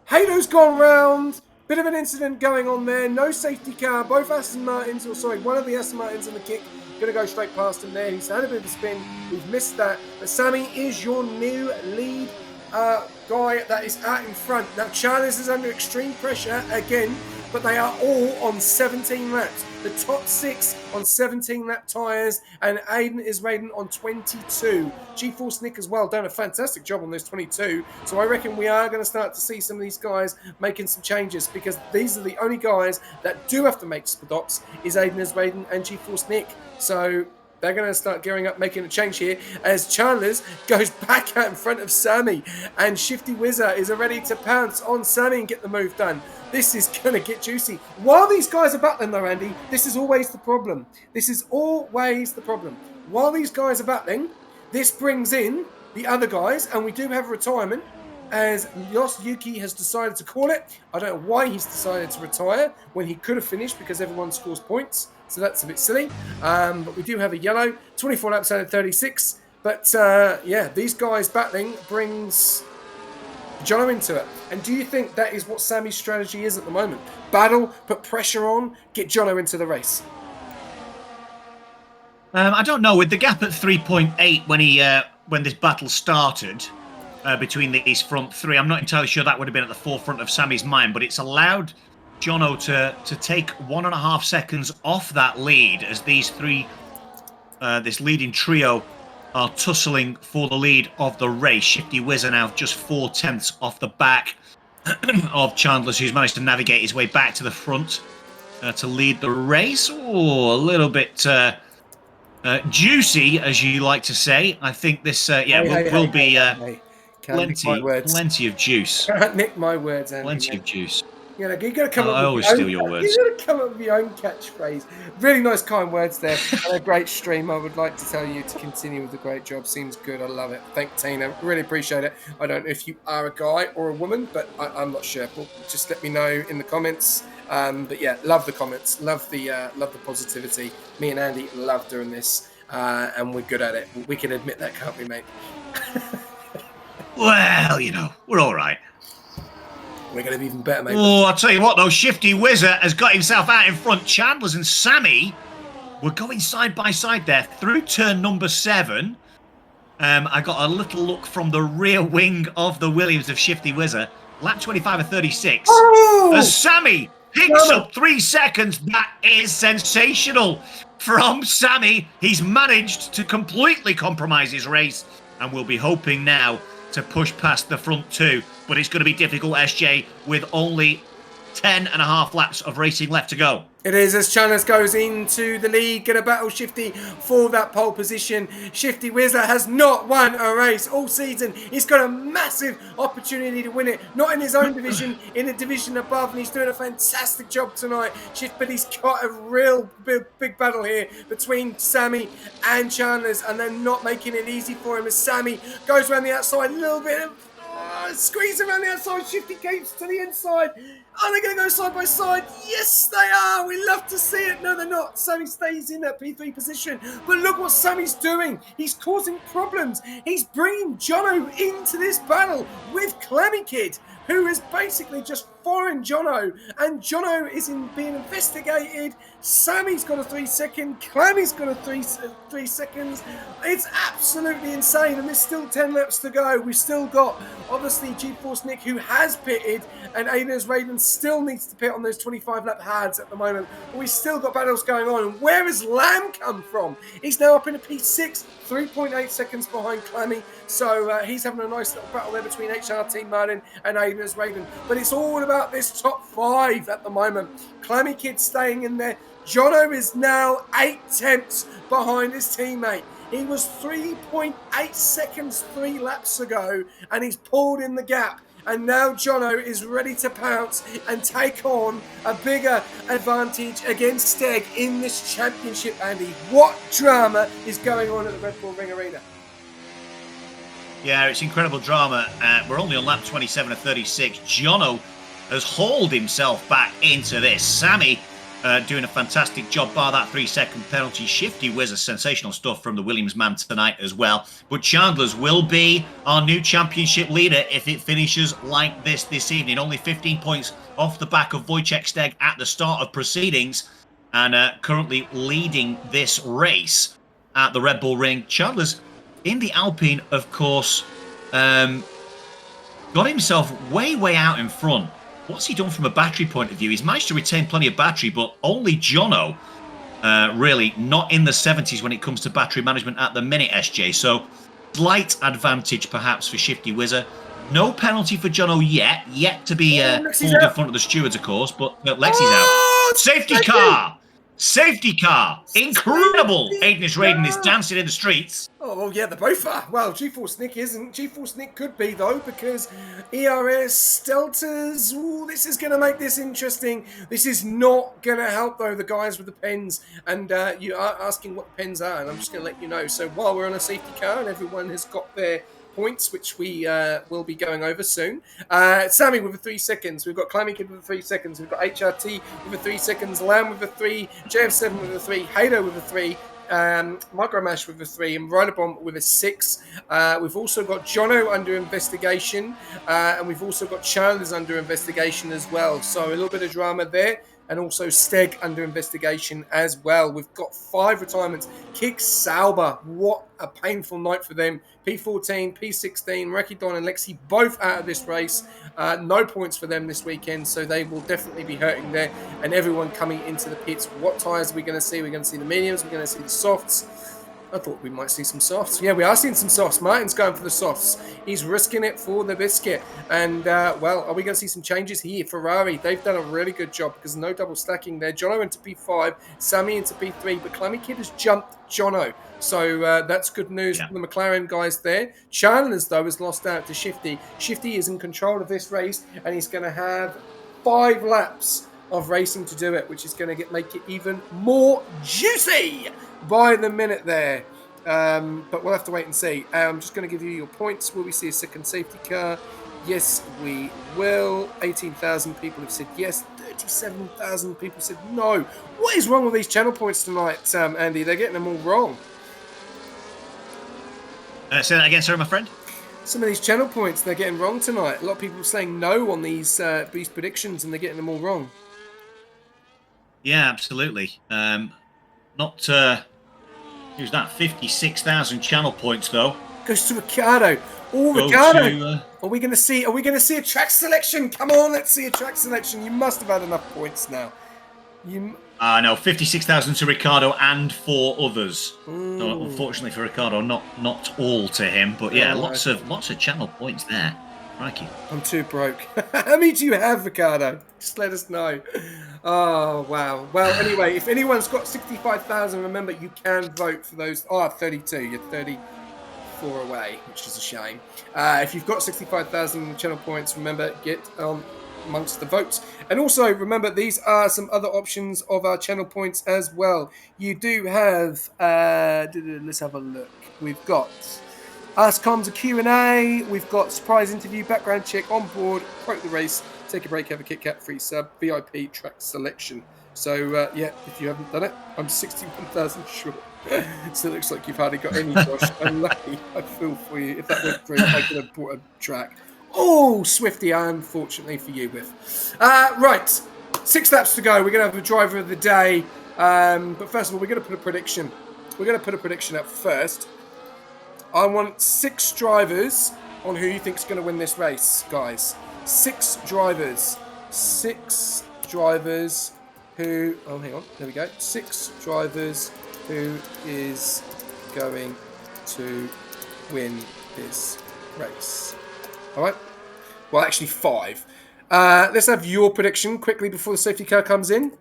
Halo's gone round. Bit of an incident going on there. No safety car. Both Aston Martins, one of the Aston Martins in the kick, going to go straight past him there. He's had a bit of a spin. We've missed that. But Sammy is your new lead guy that is out in front. Now, Charles is under extreme pressure again, but they are all on 17 laps. The top 6 on 17 lap tyres, and Aiden is rating on 22. G-Force Nick as well done a fantastic job on those 22. So I reckon we are going to start to see some of these guys making some changes, because these are the only guys that do have to make stops, is Aiden is rating and G-Force Nick. So they're going to start gearing up, making a change here, as Chandler's goes back out in front of Sammy, and Shifty Whizzer is ready to pounce on Sammy and get the move done. This is going to get juicy. While these guys are battling though, Andy, this is always the problem. While these guys are battling, this brings in the other guys, and we do have a retirement, as Yoss Yuki has decided to call it. I don't know why he's decided to retire when he could have finished, because everyone scores points. So that's a bit silly. But we do have a yellow. 24 laps out of 36. But yeah, these guys battling brings Jono into it. And do you think that is what Sammy's strategy is at the moment? Battle, put pressure on, get Jono into the race. I don't know. With the gap at 3.8 when this battle started between these front three, I'm not entirely sure that would have been at the forefront of Sammy's mind, but it's allowed Jono to take 1.5 seconds off that lead, as these three, this leading trio, are tussling for the lead of the race. Shifty Whizzer now just 0.4 off the back of Chandler's, who's managed to navigate his way back to the front to lead the race. Oh, a little bit juicy, as you like to say. I think this, will be plenty of juice. Can't nick my words, Andy. Plenty of juice. You got to come up. I always steal your words. You got to come up with your own catchphrase. Really nice, kind words there. And a great stream. I would like to tell you to continue with the great job. Seems good. I love it. Thank Tina. Really appreciate it. I don't know if you are a guy or a woman, but I'm not sure. Well, just let me know in the comments. But yeah, love the comments. Love the positivity. Me and Andy love doing this, and we're good at it. We can admit that, can't we, mate? Well, we're all right. We're going to be even better, mate. Oh, I'll tell you what, though. Shifty Whizzer has got himself out in front. Chandler's and Sammy were going side by side there through turn number 7. I got a little look from the rear wing of the Williams of Shifty Whizzer. Lap 25 of 36. Oh! As Sammy picks up 3 seconds. That is sensational from Sammy. He's managed to completely compromise his race, and we'll be hoping now to push past the front two. But it's going to be difficult, SJ, with only 10.5 laps of racing left to go. It is, as Chandler goes into the lead, going to battle Shifty for that pole position. Shifty Whizzer has not won a race all season. He's got a massive opportunity to win it, not in his own division, in a division above, and he's doing a fantastic job tonight. But he's got a real big battle here between Sammy and Chandler's, and they're not making it easy for him, as Sammy goes around the outside, a little bit of squeeze around the outside. Shifty keeps to the inside. Are they going to go side by side? Yes, they are. We love to see it. No, they're not. Sammy stays in that P3 position. But look what Sammy's doing. He's causing problems. He's bringing Jono into this battle with Clammy Kid, who is basically just foreign Jono. And Jono is being investigated. Sammy's got a 3-second. Clammy's got a 3 seconds. It's absolutely insane. And there's still 10 laps to go. We've still got, obviously, G-Force Nick, who has pitted, and Aiden's Raven still needs to pit on those 25-lap hards at the moment. But we've still got battles going on. And where has Lamb come from? He's now up in a P6, 3.8 seconds behind Clammy. So he's having a nice little battle there between HR Team Martin and Aiden. Raiders, but it's all about this top 5 at the moment. Clammy Kid staying in there. Jono is now 8 tenths behind his teammate. He was 3.8 seconds 3 laps ago, and he's pulled in the gap. And now Jono is ready to pounce and take on a bigger advantage against Steg in this championship, Andy. What drama is going on at the Red Bull Ring Arena? Yeah, it's incredible drama. We're only on lap 27 of 36. Jono has hauled himself back into this. Sammy doing a fantastic job, bar that 3-second penalty. Shifty Wizz, sensational stuff from the Williams man tonight as well. But Chandler's will be our new championship leader if it finishes like this evening. Only 15 points off the back of Wojciech Steg at the start of proceedings, and currently leading this race at the Red Bull Ring. Chandler's in the Alpine, of course, got himself way out in front. What's he done from a battery point of view? He's managed to retain plenty of battery, but only Jono really not in the 70s when it comes to battery management at the minute, SJ. So slight advantage perhaps for Shifty Wizard. No penalty for Jono yet to be pulled in front of the stewards, of course, but Lexi's out. Safety car! Safety car! Incredible! Aiden Raiden is dancing in the streets. Oh, well, yeah, they both are. Well, G-Force Nick isn't. G-Force Nick could be, though, because ERS, Deltas, ooh, this is going to make this interesting. This is not going to help, though, the guys with the pens. And you are asking what the pens are, and I'm just going to let you know. So while we're on a safety car and everyone has got their points, which we will be going over soon. Sammy with a 3 seconds. We've got Climbing Kid with a 3 seconds. We've got HRT with a 3 seconds. Lamb with a 3. JF7 with a 3. Hato with a 3. Micromash with a 3 and Riderbomb with a 6. We've also got Jono under investigation, and we've also got Chandler's under investigation as well. So a little bit of drama there. And also Steg under investigation as well. We've got 5 retirements. Kick Sauber, what a painful night for them. P14, P16, Reki Don and Lexi both out of this race. No points for them this weekend, so they will definitely be hurting there. And everyone coming into the pits. What tyres are we going to see? We're going to see the mediums, we're going to see the softs. I thought we might see some softs. Yeah, we are seeing some softs. Martin's going for the softs. He's risking it for the biscuit. And, well, are we going to see some changes here? Ferrari, they've done a really good job because no double stacking there. Jono into P5, Sammy into P3, but Clammy Kid has jumped Jono. So that's good news for the McLaren guys there. Chandler's, though, has lost out to Shifty. Shifty is in control of this race, and he's going to have 5 laps of racing to do it, which is going to make it even more juicy by the minute there. But we'll have to wait and see. I'm just going to give you your points. Will we see a second safety car? Yes, we will. 18,000 people have said yes. 37,000 people said no. What is wrong with these channel points tonight, Andy? They're getting them all wrong. Say that again, sorry, my friend. Some of these channel points they're getting wrong tonight. A lot of people are saying no on these predictions, and they're getting them all wrong. Yeah, absolutely. Not who's that? 56,000 channel points though. Goes to Ricardo. Oh, Ricardo! Are we going to see a track selection? Come on, let's see a track selection. You must have had enough points now. No, 56,000 to Ricardo and 4 others. So unfortunately for Ricardo, not all to him, but yeah, lots of channel points there. Crikey. I'm too broke. How many do you have, Ricardo? Just let us know. Oh, wow. Well, anyway, if anyone's got 65,000, remember, you can vote for those. 32. You're 34 away, which is a shame. If you've got 65,000 channel points, remember, get amongst the votes. And also, remember, these are some other options of our channel points as well. You do have... let's have a look. We've got... Ask Comms a Q&A. We've got surprise interview, background check, on board, quote the race, take a break, have a Kit Kat, free sub, VIP track selection. So, yeah, if you haven't done it, I'm 61,000 short. Still looks like you've hardly got any, Josh. Unlucky. I feel for you. If that went through, I could have bought a track. Oh, Swifty, unfortunately for you with. Right, 6 laps to go. We're going to have the driver of the day. But first of all, we're going to put a prediction. We're going to put a prediction up first. I want 6 drivers on who you think is going to win this race, guys. 6 drivers. 6 drivers who... Oh, hang on. There we go. 6 drivers who is going to win this race. All right? Well, actually 5. Let's have your prediction quickly before the safety car comes in.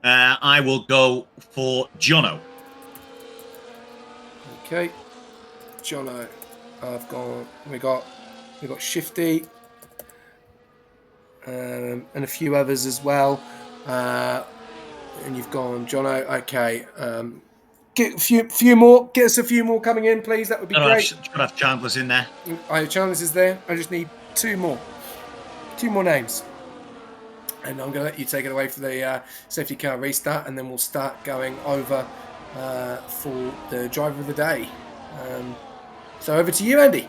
I will go for Jono. Okay, Jono. We got Shifty, and a few others as well. And you've gone Jono. Okay. Get a few more. Get us a few more coming in, please. That would be great. Should have Chandler's in there. Chandler's is there. I just need 2 more. 2 more names. And I'm going to let you take it away for the safety car restart, and then we'll start going over for the driver of the day. So over to you, Andy.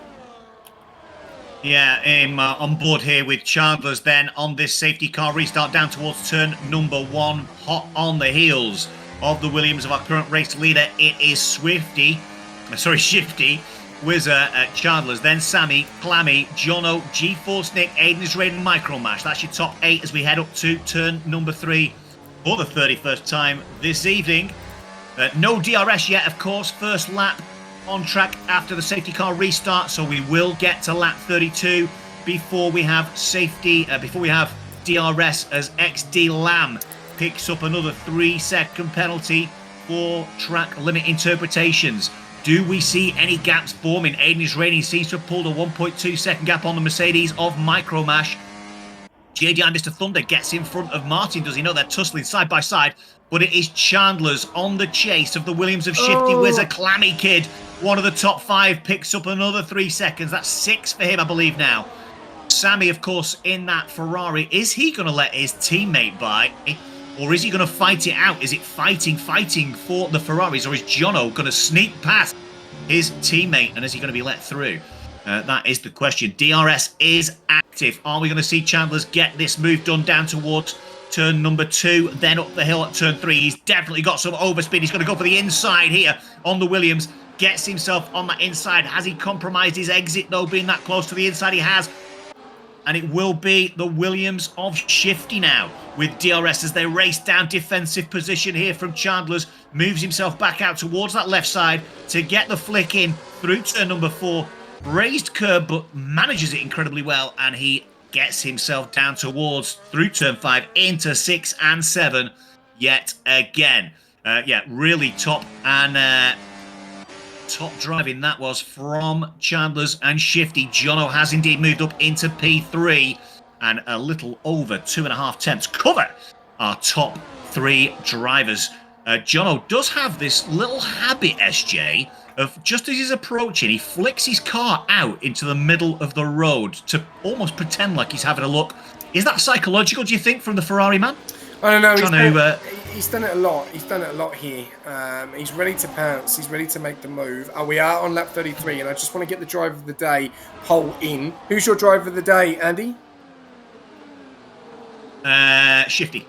Yeah, I'm on board here with Chandler's then on this safety car restart down towards turn number 1, hot on the heels of the Williams of our current race leader. It is Shifty, Whizzer at Chandler's, then Sammy, Clammy, Jono, G-Force Nick, Aiden is raiding Micromash. That's your top 8 as we head up to turn number 3 for the 31st time this evening. No DRS yet, of course. First lap on track after the safety car restart, so we will get to lap 32 before we have DRS as XD Lamb picks up another 3-second penalty for track limit interpretations. Do we see any gaps forming? Aiden is raining seems to have pulled a 1.2 second gap on the Mercedes of Micromash. JDI Mr. Thunder gets in front of Martin. Does he know they're tussling side by side? But it is Chandler's on the chase of the Williams of Shifty Whizzer. Clammy Kid, one of the top 5, picks up another 3 seconds. That's 6 for him, I believe, now. Sammy, of course, in that Ferrari. Is he going to let his teammate by? Or is he going to fight it out? Is it fighting for the Ferraris? Or is Jono going to sneak past his teammate? And is he going to be let through? That is the question. DRS is active. Are we going to see Chandler's get this move done down towards turn number 2, then up the hill at turn 3? He's definitely got some overspeed. He's going to go for the inside here on the Williams. Gets himself on that inside. Has he compromised his exit, though, being that close to the inside? He has. And it will be the Williams of Shifty now with DRS as they race down defensive position here from Chandler's. Moves himself back out towards that left side to get the flick in through turn number 4. Raised curb, but manages it incredibly well. And he gets himself down towards through turn 5 into 6 and 7 yet again. Really top and top driving that was from Chandler's and Shifty. Jono has indeed moved up into P3 and a little over 2.5 tenths cover our top 3 drivers. Jono does have this little habit, SJ, of just as he's approaching, he flicks his car out into the middle of the road to almost pretend like he's having a look. Is that psychological, do you think, from the Ferrari man? I don't know. He's done it a lot. He's done it a lot here. He's ready to pounce. He's ready to make the move. We are on lap 33, and I just want to get the driver of the day poll in. Who's your driver of the day, Andy? Shifty.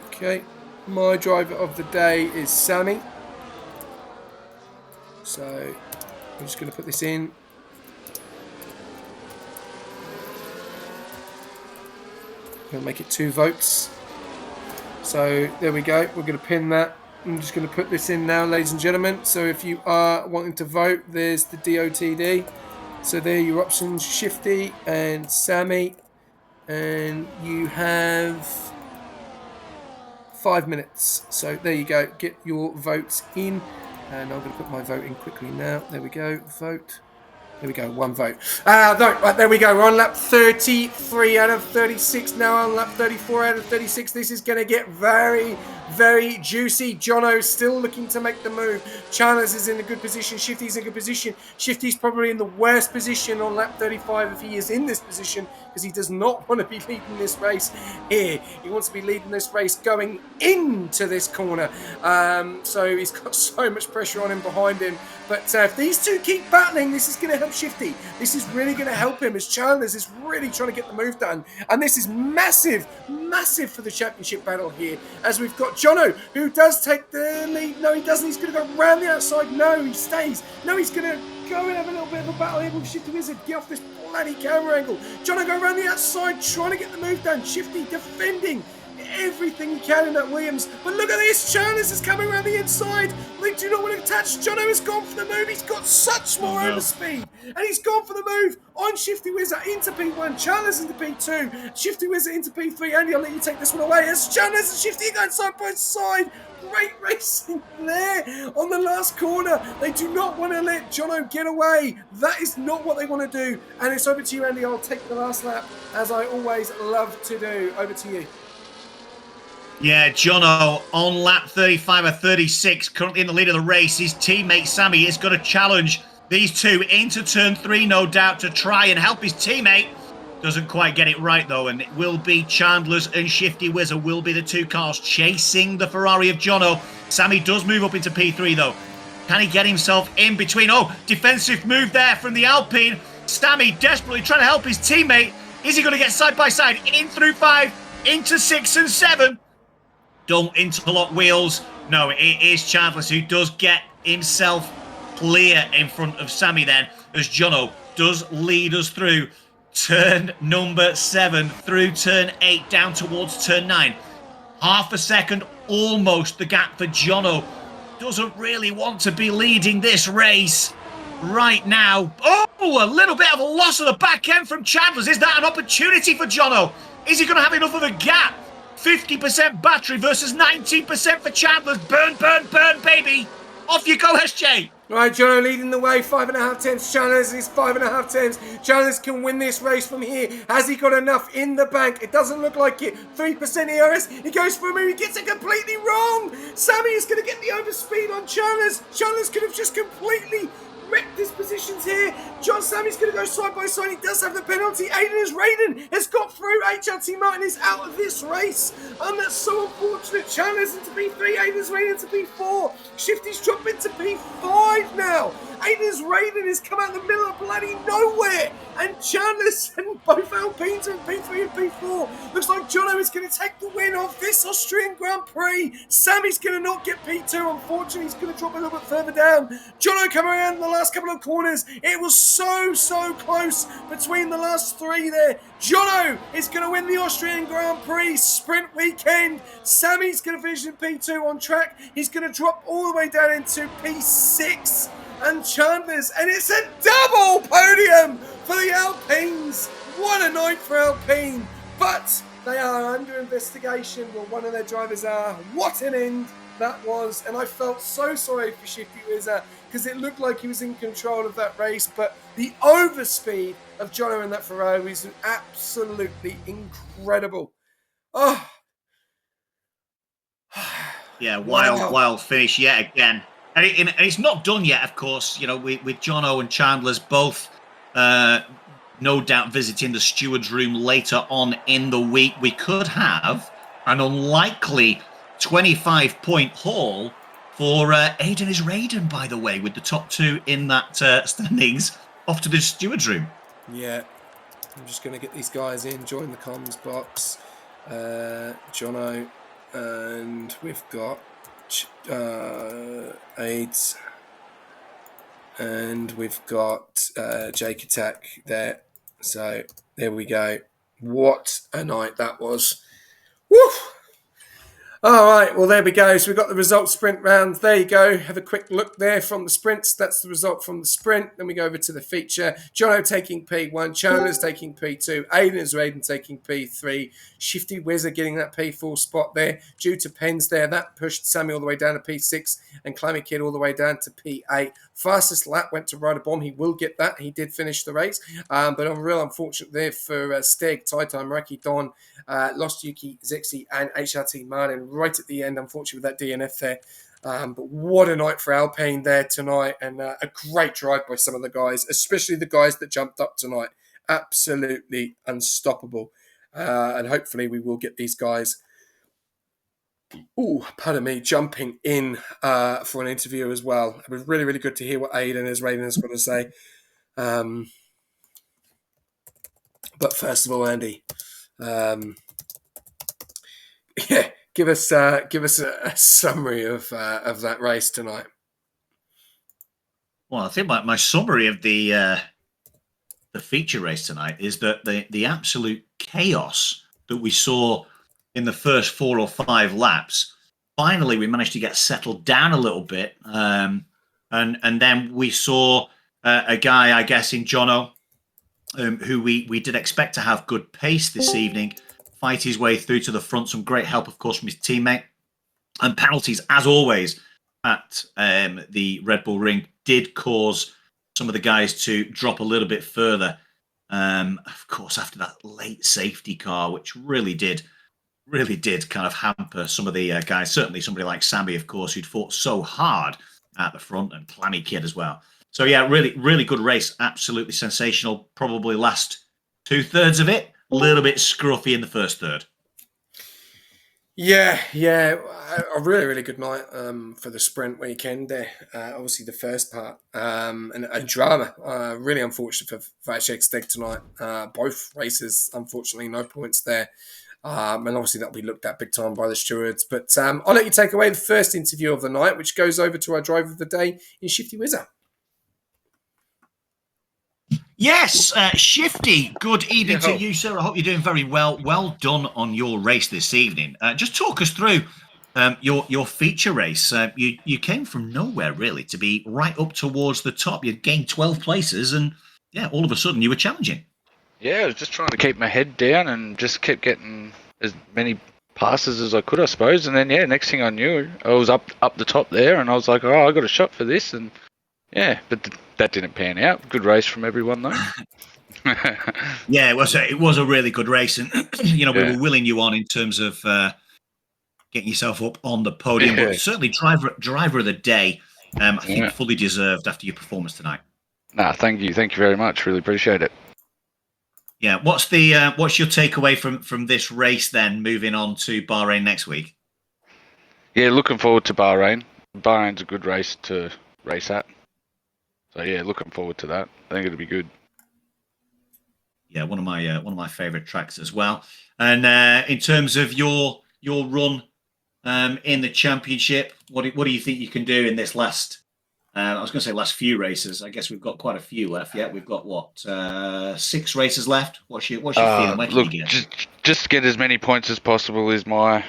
Okay. My driver of the day is Sammy. So I'm just going to put this in. Going to make it 2 votes. So there we go. We're going to pin that. I'm just going to put this in now, ladies and gentlemen. So if you are wanting to vote, there's the DOTD. So there are your options, Shifty and Sammy. And you have 5 minutes. So there you go. Get your votes in. And I'm going to put my vote in quickly now. There we go. Vote. There we go, 1 vote. Right, there we go. We're on lap 33 out of 36. Now on lap 34 out of 36. This is going to get very, very juicy. Jono's still looking to make the move. Chandler's is in a good position. Shifty's in a good position. Shifty's probably in the worst position on lap 35 if he is in this position, because he does not want to be leading this race here. He wants to be leading this race going into this corner. So he's got so much pressure on him behind him. But if these two keep battling, this is going to help Shifty. This is really going to help him as Chandler's is really trying to get the move done. And this is massive, massive for the championship battle here. As we've got Jono, who does take the lead. No, he doesn't. He's going to go around the outside. No, he stays. No, he's going to go and have a little bit of a battle here with Shifty Wizard. Get off this bloody camera angle. Jono go around the outside, trying to get the move done. Shifty defending everything he can in that Williams. But look at this, Chandler's is coming around the inside. They do not want to attach. Jono has gone for the move. He's got such more overspeed. And he's gone for the move on Shifty Wizard into P1. Chandler's into P2. Shifty Wizard into P3. Andy, I'll let you take this one away. As Chandler's and Shifty going side by side. Great racing there on the last corner. They do not want to let Jono get away. That is not what they want to do. And it's over to you, Andy. I'll take the last lap, as I always love to do. Over to you. Yeah, Jono on lap 35 or 36, currently in the lead of the race. His teammate Sammy is going to challenge these two into turn 3, no doubt, to try and help his teammate. Doesn't quite get it right, though, and it will be Chandler's and Shifty Wizard will be the two cars chasing the Ferrari of Jono. Sammy does move up into P3, though. Can he get himself in between? Oh, defensive move there from the Alpine. Sammy desperately trying to help his teammate. Is he going to get side by side? In through 5, into 6 and 7. Don't interlock wheels. No, it is Chandler's who does get himself clear in front of Sammy then, as Jono does lead us through turn number 7 through turn 8 down towards turn 9. Half a second, almost the gap for Jono. Doesn't really want to be leading this race right now. Oh, a little bit of a loss of the back end from Chandler's. Is that an opportunity for Jono? Is he going to have enough of a gap? 50% battery versus 19% for Chandler's. Burn, burn, burn, baby. Off you go, SJ. Right, Jono leading the way, 5.5 tenths. Chandler's is 5.5 tenths. Chandler's can win this race from here. Has he got enough in the bank? It doesn't look like it. 3% ERS. He goes for a move. He gets it completely wrong. Sammy is going to get the overspeed on Chandler's. Chandler's could have just completely wrecked his positions here. John Sammy's going to go side by side. He does have the penalty. Raiden has got through. HRT Martin is out of this race. And that's so unfortunate. Chandler's into P3. Raiden into P4. Shifty's dropped into P5 now. Raiden has come out of the middle of bloody nowhere. And Chandler's and both Alpines are in P3 and P4. Looks like Jono is going to take the win of this Austrian Grand Prix. Sammy's going to not get P2. Unfortunately, he's going to drop a little bit further down. Jono coming around in the last couple of corners. It was so close between the last 3 there. Jono is going to win the Austrian Grand Prix sprint weekend. Sammy's going to finish in P2 on track. He's going to drop all the way down into P6. And Chandler's, and it's a double podium for the Alpines. What a night for Alpine. But they are under investigation. Well, one of their drivers are. What an end that was. And I felt so sorry for Shifty Wizard because it looked like he was in control of that race. But the overspeed of Jono in that Ferrari was absolutely incredible. Oh. Yeah, wild finish yet again. And it's not done yet, of course, you know, with Jono and Chandler's both no doubt visiting the steward's room later on in the week. We could have an unlikely 25-point haul for Aiden is Raiden, by the way, with the top 2 in that standings off to the steward's room. Yeah, I'm just going to get these guys in, join the comms box. Jono, and we've got AIDS, and we've got Jake Attack there. So there we go. What a night that was. Woo! All right, well, there we go. So we've got the result sprint round. There you go. Have a quick look there from the sprints. That's the result from the sprint. Then we go over to the feature. Jono taking P1. Chandler's taking P2. Raiden taking P3. Shifty Wizard getting that P4 spot there. Due to pens there, that pushed Sammy all the way down to P6 and Clammy Kid all the way down to P8. Fastest lap went to Ryder Bomb. He will get that. He did finish the race. But I'm real unfortunate there for Steg, Taito, Maraki, Don, Lost Yuki, Zexi, and HRT Martin right at the end, unfortunately, with that DNF there. But what a night for Alpine there tonight, and a great drive by some of the guys, especially the guys that jumped up tonight. Absolutely unstoppable. And hopefully we will get these guys, jumping in for an interview as well. It was really, really good to hear what Raiden has got to say. But first of all, Andy, give us a summary of that race tonight. Well, I think my summary of the feature race tonight is that the absolute chaos that we saw in the first 4 or 5 laps. Finally, we managed to get settled down a little bit, and then we saw a guy, I guess, in Jono, who we did expect to have good pace this evening, fight his way through to the front. Some great help, of course, from his teammate. And penalties, as always, at the Red Bull Ring did cause some of the guys to drop a little bit further. Of course, after that late safety car, which really did kind of hamper some of the guys. Certainly somebody like Sammy, of course, who'd fought so hard at the front, and Clammy Kid as well. So yeah, really good race. Absolutely sensational. Probably last 2/3 of it. A little bit scruffy in the first third. Yeah, a really good night for the sprint weekend there. Obviously, the first part and a drama. Really unfortunate for Vacek Steg tonight. Both races, unfortunately, no points there. And obviously that'll be looked at big time by the stewards. But I'll let you take away the first interview of the night, which goes over to our driver of the day in Shifty Wizard. Yes, Shifty, good evening to you, sir. I hope you're doing very well. Well done on your race this evening. Just talk us through your feature race. You came from nowhere, really, to be right up towards the top. You gained 12 places, and yeah, all of a sudden you were challenging. Yeah, I was just trying to keep my head down and just kept getting as many passes as I could, I suppose. And then, yeah, next thing I knew, I was up the top there, and I was like, oh, I got a shot for this. And yeah, but that didn't pan out. Good race from everyone, though. Yeah, it was a really good race, and we were willing you on in terms of getting yourself up on the podium. But certainly, driver of the day, I think fully deserved after your performance tonight. Nah, thank you very much. Really appreciate it. Yeah, what's your takeaway from this race then? Moving on to Bahrain next week. Yeah, looking forward to Bahrain. Bahrain's a good race to race at. So yeah, looking forward to that. I think it'll be good. Yeah, one of my favourite tracks as well. And in terms of your run in the championship, what do you think you can do in this last? I was going to say last few races. I guess we've got quite a few left. Yeah, we've got 6 races left. What's your feeling? Where can you get? Just get as many points as possible is my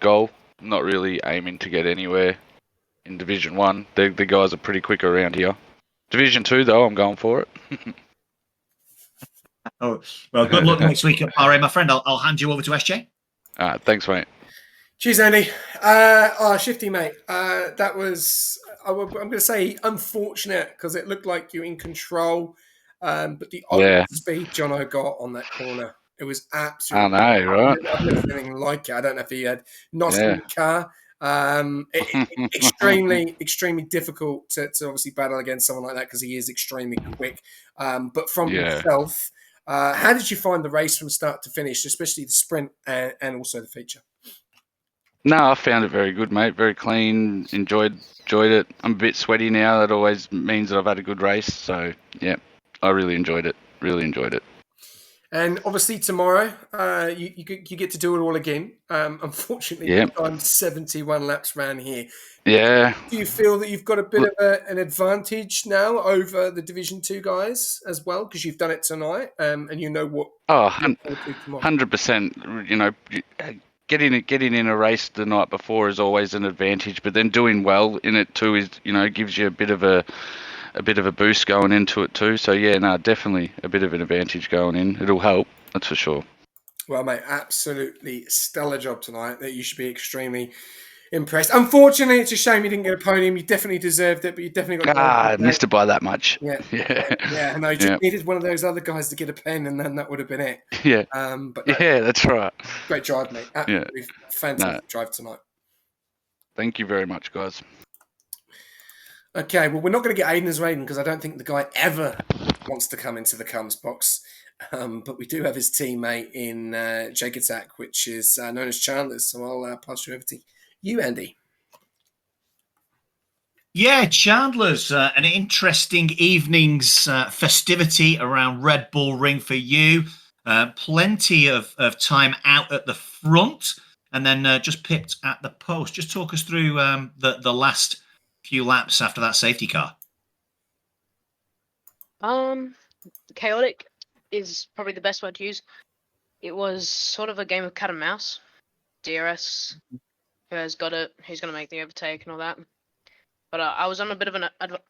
goal. I'm not really aiming to get anywhere in Division 1. The guys are pretty quick around here. Division 2, though, I'm going for it. Oh, well, good luck next week at Bahrain, my friend. I'll hand you over to SJ. Thanks, mate. Cheers, Andy. Shifty, mate. That was, I'm going to say, unfortunate because it looked like you're in control. But the speed Jono got on that corner, it was absolutely. I know, right? I've never seen anything like it. I don't know if he had NOS in the car. Extremely difficult to obviously battle against someone like that because he is extremely quick. But from himself, how did you find the race from start to finish, especially the sprint and also the feature? No, I found it very good, mate. Very clean. Enjoyed it. I'm a bit sweaty now. That always means that I've had a good race. So yeah, I really enjoyed it. And obviously tomorrow, you get to do it all again. Unfortunately, I'm 71 laps around here. Yeah. Do you feel that you've got a bit of an advantage now over the Division 2 guys as well because you've done it tonight and you know what? Oh, 100%. You know, getting in a race the night before is always an advantage, but then doing well in it too is, gives you a bit of a boost going into it too. So yeah, no, definitely a bit of an advantage going in. It'll help, that's for sure. Well, mate, absolutely stellar job tonight. That you should be extremely impressed. Unfortunately, it's a shame you didn't get a podium. You definitely deserved it, but you definitely got. I missed it by that much. Yeah. No, you just needed one of those other guys to get a pen, and then that would have been it. Yeah. But that's right. Great drive, mate. Absolutely fantastic drive tonight. Thank you very much, guys. Okay, well, we're not going to get Aiden as Aiden because I don't think the guy ever wants to come into the Cums box. But we do have his teammate in Jake Attack, which is known as Chandler's. So I'll pass you over to you, Andy. Yeah, Chandler's an interesting evening's festivity around Red Bull Ring for you. Plenty of time out at the front and then just pipped at the post. Just talk us through the last few laps after that safety car. Chaotic is probably the best word to use. It was sort of a game of cat and mouse. DRS, who has got it, who's going to make the overtake and all that. But I was on a bit of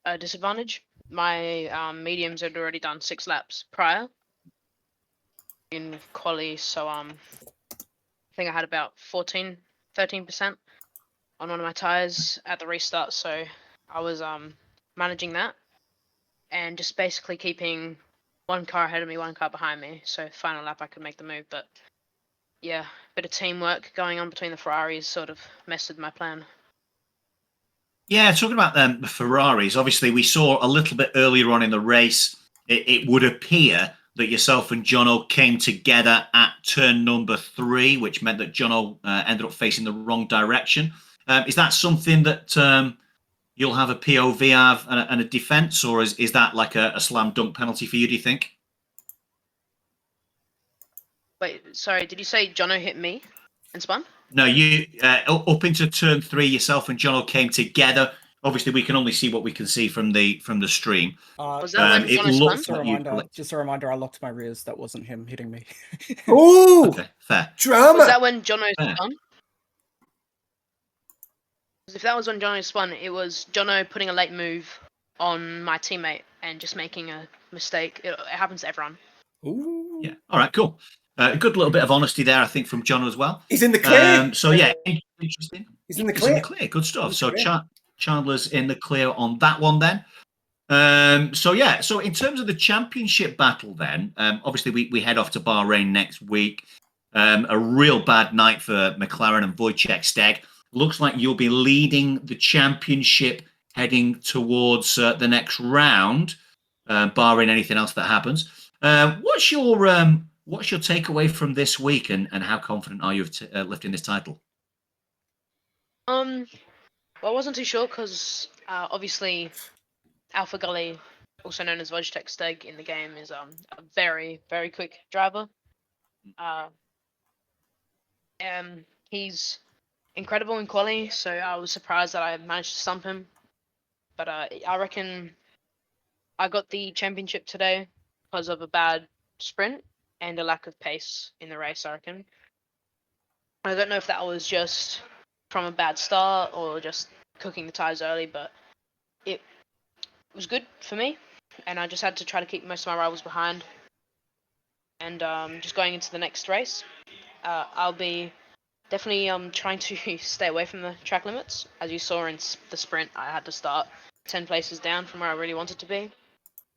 a disadvantage. My mediums had already done 6 laps prior in quali, so I think I had about 13% on one of my tires at the restart. So I was managing that and just basically keeping one car ahead of me, one car behind me. So final lap I could make the move, but yeah, bit of teamwork going on between the Ferraris sort of messed with my plan. Yeah, talking about the Ferraris, obviously we saw a little bit earlier on in the race, it would appear that yourself and Jono came together at turn number 3, which meant that Jono ended up facing the wrong direction. Is that something that you'll have a POV of and a defence, or is that like a slam dunk penalty for you, do you think? Wait, sorry, did you say Jono hit me and spun? No, you up into turn 3, yourself and Jono came together. Obviously, we can only see what we can see from the stream. Was that when it Jono looks spun? like Just a reminder, I locked my rears. That wasn't him hitting me. Ooh, Okay, fair. drama. Was that when Jono Fair. spun? 'Cause if that was when Jono spun, it was Jono putting a late move on my teammate and just making a mistake. It happens to everyone. Ooh. Yeah. All right. Cool. A good little bit of honesty there, I think, from John as well. He's in the clear. So yeah, interesting. He's in the He's clear. in the clear. Good stuff. So clear. Chandler's in the clear on that one then. So yeah. So in terms of the championship battle, then obviously we head off to Bahrain next week. A real bad night for McLaren and Wojciech Steg. Looks like you'll be leading the championship heading towards the next round, barring anything else that happens. What's your takeaway from this week, and how confident are you of lifting this title? Well, I wasn't too sure because obviously Alpha Gully, also known as Wojciech Steg in the game, is a very, very quick driver. He's incredible in quali, so I was surprised that I managed to stump him. But I reckon I got the championship today because of a bad sprint and a lack of pace in the race, I reckon. I don't know if that was just from a bad start or just cooking the tires early, but it was good for me, and I just had to try to keep most of my rivals behind. And just going into the next race, I'll be definitely trying to stay away from the track limits. As you saw in the sprint, I had to start 10 places down from where I really wanted to be.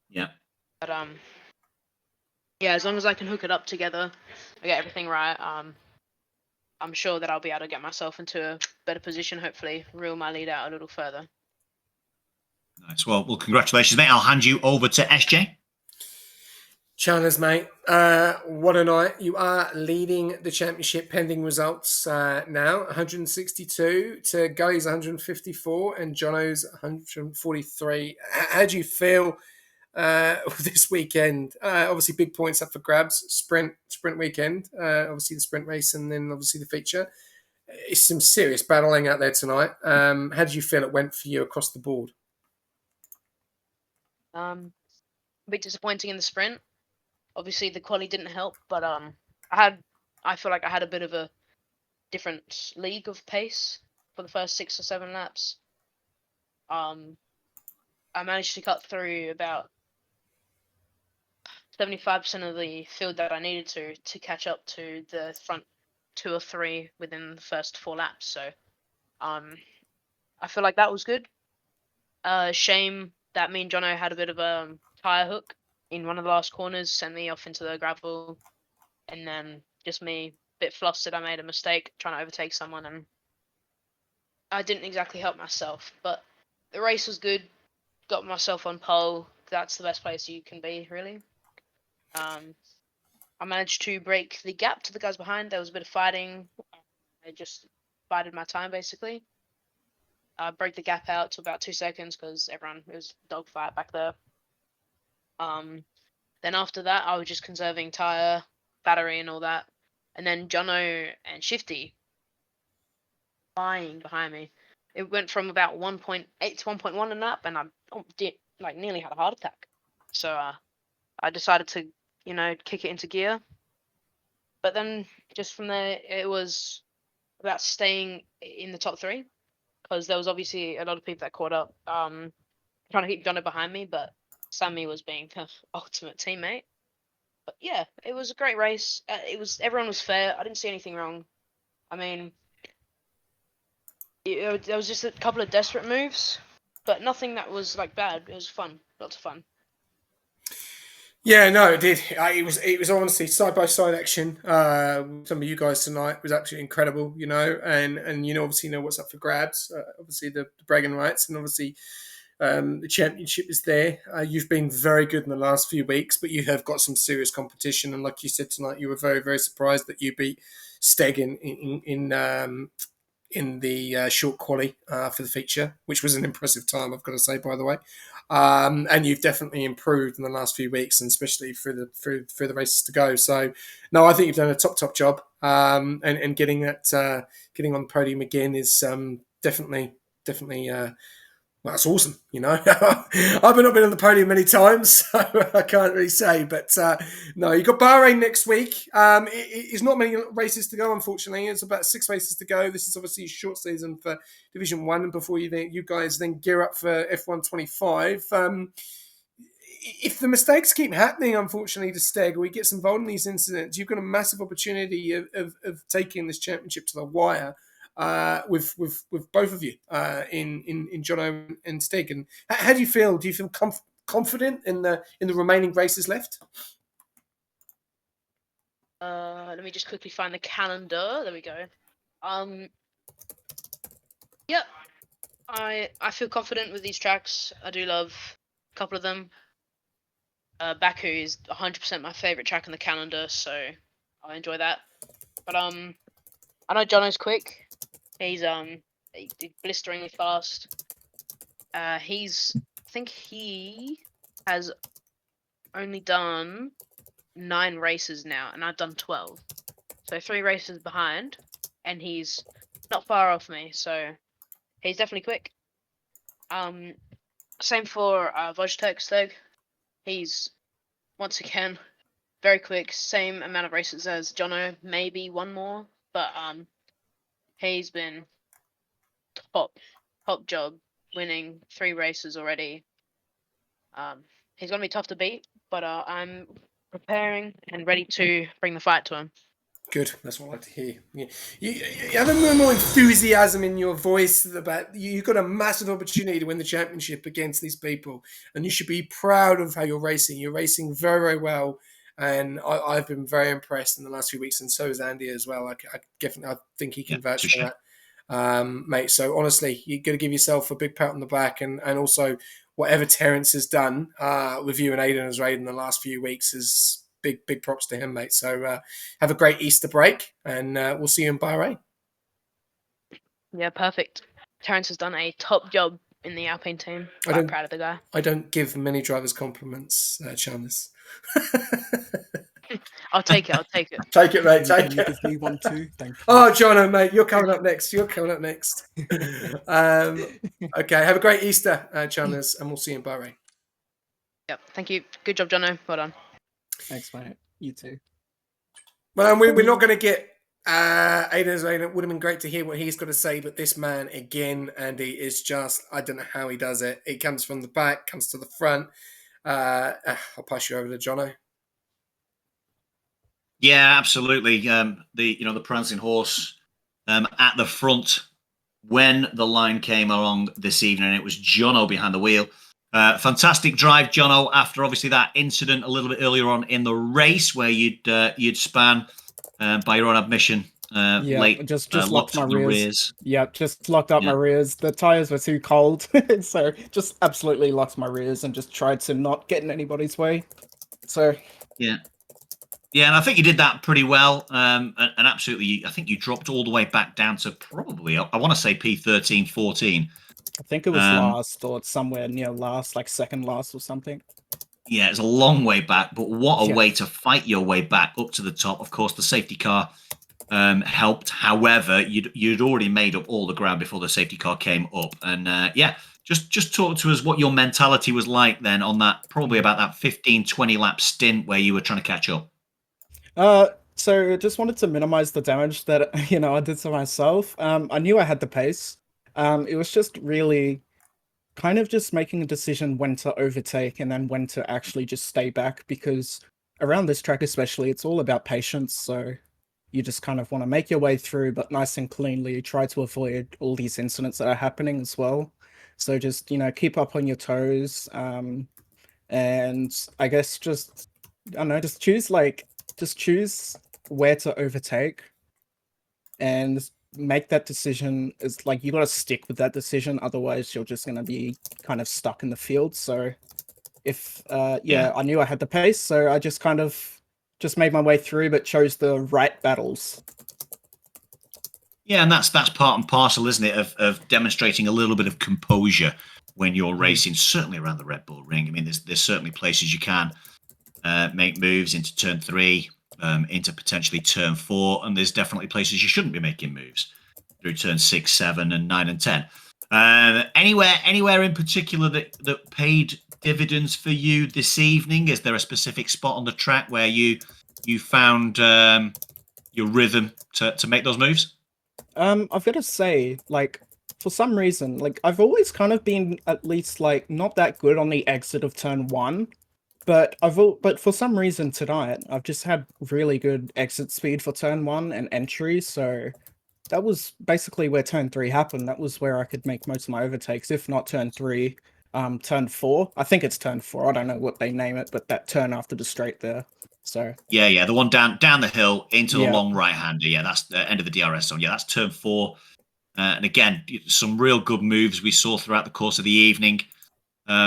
Yeah. But yeah, as long as I can hook it up together, I get everything right. I'm sure that I'll be able to get myself into a better position. Hopefully, reel my lead out a little further. Nice. Well, congratulations, mate. I'll hand you over to SJ. Chandler's, mate. What a night. You are leading the championship pending results now. 162 to Gully's 154 and Jono's 143. How do you feel this weekend? Obviously, big points up for grabs. Sprint weekend. Obviously, the sprint race and then obviously the feature. It's some serious battling out there tonight. How did you feel it went for you across the board? A bit disappointing in the sprint. Obviously, the quali didn't help, but I feel like I had a bit of a different league of pace for the first 6 or 7 laps. I managed to cut through about 75% of the field that I needed to catch up to the front 2 or 3 within the first 4 laps. So, I feel like that was good. Shame that me and Jono had a bit of a tire hook in one of the last corners, sent me off into the gravel, and then just me, a bit flustered, I made a mistake trying to overtake someone, and I didn't exactly help myself. But the race was good, got myself on pole. That's the best place you can be, really. I managed to break the gap to the guys behind. There was a bit of fighting. I just bided my time, basically. I broke the gap out to about 2 seconds because it was dogfight back there. Then after that, I was just conserving tire, battery, and all that. And then Jono and Shifty flying behind me. It went from about 1.8 to 1.1 a lap, and I nearly had a heart attack. So I decided to, kick it into gear. But then just from there, it was about staying in the top 3 because there was obviously a lot of people that caught up. Trying to keep Jono behind me, but Sammy was being the ultimate teammate. But yeah, it was a great race. Everyone was fair. I didn't see anything wrong. I mean, there was just a couple of desperate moves, but nothing that was like bad. It was fun, lots of fun. Yeah, no, it did. It was honestly side by side action. Some of you guys tonight was absolutely incredible, and obviously what's up for grabs. Obviously the bragging rights, and obviously the championship is there. You've been very good in the last few weeks, but you have got some serious competition. And like you said tonight, you were very, very surprised that you beat Steg in the short quali for the feature, which was an impressive time, I've got to say, by the way. And you've definitely improved in the last few weeks, and especially through the races to go. So, no, I think you've done a top job. And getting on the podium again is definitely. Well, that's awesome, I've not been on the podium many times, so I can't really say. But no, you've got Bahrain next week. It's not many races to go, unfortunately. It's about 6 races to go. This is obviously a short season for Division 1, and before you guys then gear up for F125. If the mistakes keep happening, unfortunately, to Steg, or we get involved in these incidents, you've got a massive opportunity of taking this championship to the wire. With both of you in Jono and Stig. And how do you feel? Do you feel confident in the remaining races left? Let me just quickly find the calendar. There we go. Yep. I feel confident with these tracks. I do love a couple of them. Baku is 100% my favorite track on the calendar, so I enjoy that. But I know Jono's quick. He's blisteringly fast. I think he has only done 9 races now, and I've done 12. So 3 races behind, and he's not far off me. So he's definitely quick. Same for Wojtek Steg. He's once again very quick. Same amount of races as Jono, maybe one more, but he's been top job, winning 3 races already. He's gonna be tough to beat, but I'm preparing and ready to bring the fight to him. Good, that's what I like to hear. You have a more enthusiasm in your voice about you've got a massive opportunity to win the championship against these people, and you should be proud of how you're racing. You're racing very, very well, and I've been very impressed in the last few weeks, and so is Andy as well. I think he can vouch for that, mate. So honestly, you've got to give yourself a big pat on the back, and also whatever Terence has done with you and Aidan as raid in the last few weeks is big props to him, mate. So have a great Easter break, and we'll see you in Bahrain. Yeah, perfect. Terence has done a top job in the Alpine team. I'm proud of the guy. I don't give many drivers compliments, Chalmers. I'll take it. Take it, mate. Take it. Give me one too. Thank you. Oh, Jono, mate, you're coming up next. Okay, have a great Easter, Chalmers, and we'll see you in Bahrain. Yep. Thank you. Good job, Jono. Well done. Thanks, mate. You too. Well, we're not going to get Aidan's Aidan. It would have been great to hear what he's got to say, but this man, again, Andy, is just, I don't know how he does it. He comes from the back, comes to the front. I'll pass you over to Jono. Yeah, absolutely. The prancing horse at the front when the line came along this evening. It was Jono behind the wheel. Fantastic drive, Jono. After obviously that incident a little bit earlier on in the race where you'd span by your own admission. Late, just locked my rears. Yeah, just locked up Yeah. my rears. The tires were too cold, so just absolutely locked my rears and just tried to not get in anybody's way. So yeah, and I think you did that pretty well. And absolutely, I think you dropped all the way back down to probably, I want to say P13, 14. I think it was last or somewhere near last, like second last or something. Yeah, it's a long way back, but what a way to fight your way back up to the top. Of course, the safety car helped. However, you'd already made up all the ground before the safety car came up. And just talk to us what your mentality was like then on that, probably about that 15, 20 lap stint where you were trying to catch up. So just wanted to minimize the damage that I did to myself. I knew I had the pace. It was just really kind of just making a decision when to overtake and then when to actually just stay back, because around this track especially, it's all about patience. So you just kind of want to make your way through, but nice and cleanly. Try to avoid all these incidents that are happening as well. So just keep up on your toes. And I guess just I don't know, just choose where to overtake and make that decision. Is like you got to stick with that decision, otherwise you're just going to be kind of stuck in the field. So if Yeah. I knew I had the pace, so I just kind of just made my way through, but chose the right battles. Yeah, and that's part and parcel, isn't it, of demonstrating a little bit of composure when you're racing, certainly around the Red Bull Ring. I mean, there's certainly places you can make moves into turn 3, into potentially turn 4, and there's definitely places you shouldn't be making moves through turn 6, 7, and 9 and 10. Anywhere in particular that paid dividends for you this evening? Is there a specific spot on the track where you found your rhythm to make those moves? I've got to say, like, for some reason, like, I've always kind of been at least, like, not that good on the exit of turn 1, but but for some reason tonight, I've just had really good exit speed for turn 1 and entry, so that was basically where turn 3 happened. That was where I could make most of my overtakes, if not turn 3, turn 4. I think it's turn 4, I don't know what they name it, but that turn after the straight there, so... Yeah, the one down the hill into the Yeah. long right-hander. Yeah, that's the end of the DRS zone. Yeah, that's turn 4. And again, some real good moves we saw throughout the course of the evening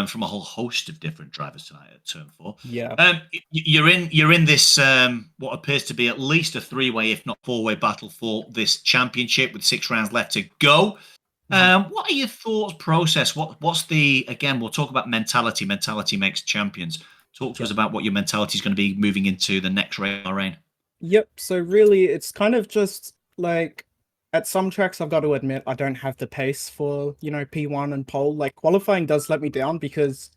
from a whole host of different drivers tonight at turn 4. Yeah. You're in this what appears to be at least a 3-way, if not 4-way battle for this championship with 6 rounds left to go. What are your thoughts process? What's the, again, we'll talk about mentality. Mentality makes champions. Talk to us about what your mentality is going to be moving into the next rain. Yep, so really it's kind of just like at some tracks I've got to admit I don't have the pace for, P1 and pole. Like qualifying does let me down because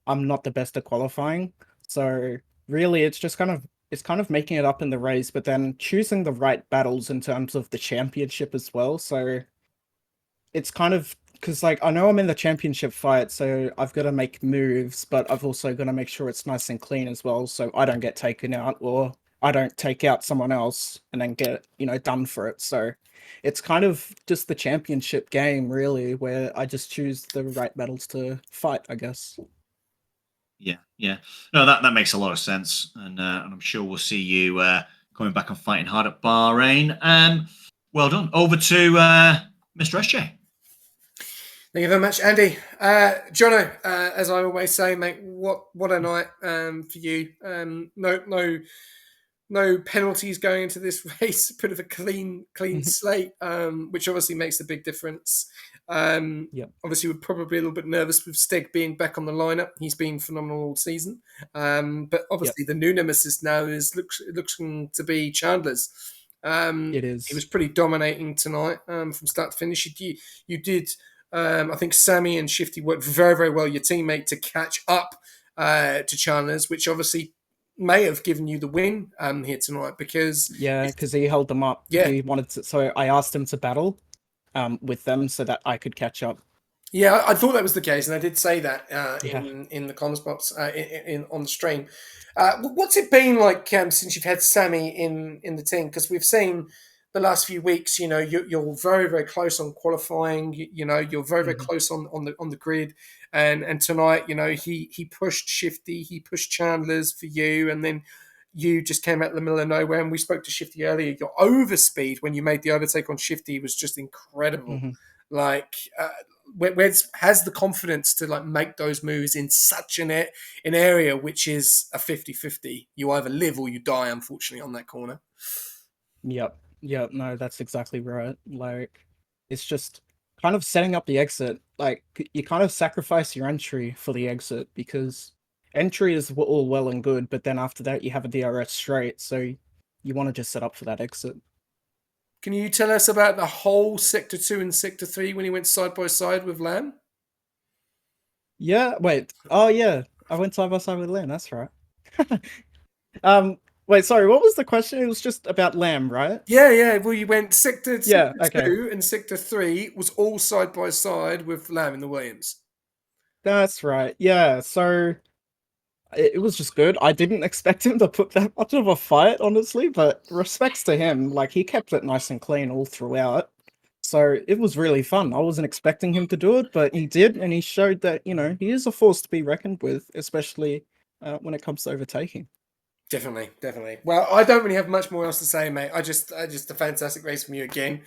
I'm not the best at qualifying. So really it's just kind of making it up in the race, but then choosing the right battles in terms of the championship as well. So it's kind of because like I know I'm in the championship fight, so I've got to make moves, but I've also got to make sure it's nice and clean as well, so I don't get taken out or I don't take out someone else and then get done for it. So it's kind of just the championship game, really, where I just choose the right battles to fight, I guess. Yeah. No, that makes a lot of sense, and I'm sure we'll see you coming back and fighting hard at Bahrain. Well done. Over to Mr. SJ. Thank you very much, Andy. Jono, as I always say, mate, what a night for you. No penalties going into this race. Bit of a clean slate, which obviously makes a big difference. Obviously, we're probably a little bit nervous with Steg being back on the lineup. He's been phenomenal all season. But obviously, the new nemesis now looking to be Chandler's. It is. He was pretty dominating tonight from start to finish. You did. I think Sammy and Shifty worked very, very well, your teammate, to catch up to Chandler's, which obviously may have given you the win here tonight because he held them up. He wanted to, so I asked him to battle with them so that I could catch up. Yeah, I thought that was the case, and I did say that in the comms box on the stream. What's it been like since you've had Sammy in the team? Because we've seen the last few weeks, you're very, very close on qualifying. You're very, very close on the grid, and tonight, he pushed Shifty, he pushed Chandler's for you, and then you just came out of the middle of nowhere. And we spoke to Shifty earlier. Your overspeed when you made the overtake on Shifty was just incredible. Like, where has the confidence to like make those moves in such an area which is a 50-50? You either live or you die, unfortunately, on that corner. Yep, no, that's exactly right. Like, it's just kind of setting up the exit. Like, you kind of sacrifice your entry for the exit because entry is all well and good, but then after that you have a DRS straight, so you want to just set up for that exit. Can you tell us about the whole Sector 2 and Sector 3 when he went side by side with Lamb? Yeah, wait. Oh, yeah. I went side by side with Lamb, that's right. Wait, sorry, what was the question? It was just about Lamb, right? Yeah. Well, you went sector Yeah, okay. 2 and sector 3 was all side by side with Lamb in the Williams. That's right. Yeah, so it was just good. I didn't expect him to put that much of a fight, honestly, but respects to him. Like, he kept it nice and clean all throughout. So it was really fun. I wasn't expecting him to do it, but he did, and he showed that, he is a force to be reckoned with, especially when it comes to overtaking. Definitely. Well, I don't really have much more else to say, mate. I just a fantastic race from you again,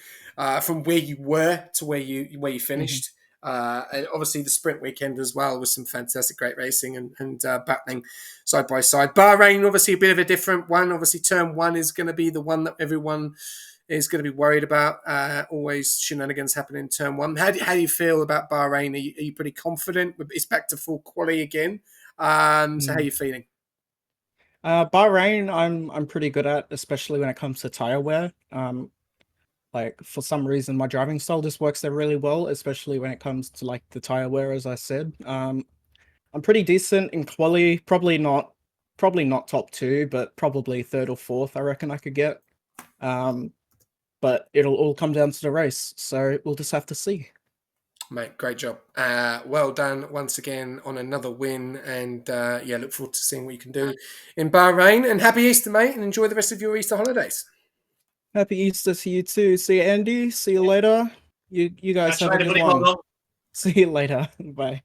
from where you were to where you finished, and obviously the sprint weekend as well was some fantastic, great racing and battling side by side. Bahrain, obviously a bit of a different one. Obviously, turn 1 is going to be the one that everyone is going to be worried about. Always shenanigans happen in turn 1. How do you feel about Bahrain? Are you pretty confident? It's back to full quali again. So how are you feeling? Bahrain, I'm pretty good at, especially when it comes to tire wear. Like, for some reason, my driving style just works there really well, especially when it comes to like the tire wear, as I said. I'm pretty decent in quali, probably not top 2, but probably 3rd or 4th. I reckon I could get. But it'll all come down to the race, so we'll just have to see. Mate, great job. Well done once again on another win. And look forward to seeing what you can do in Bahrain. And happy Easter, mate, and enjoy the rest of your Easter holidays. Happy Easter to you too. See you, Andy. See you later. You guys have a good one. See you later. Bye.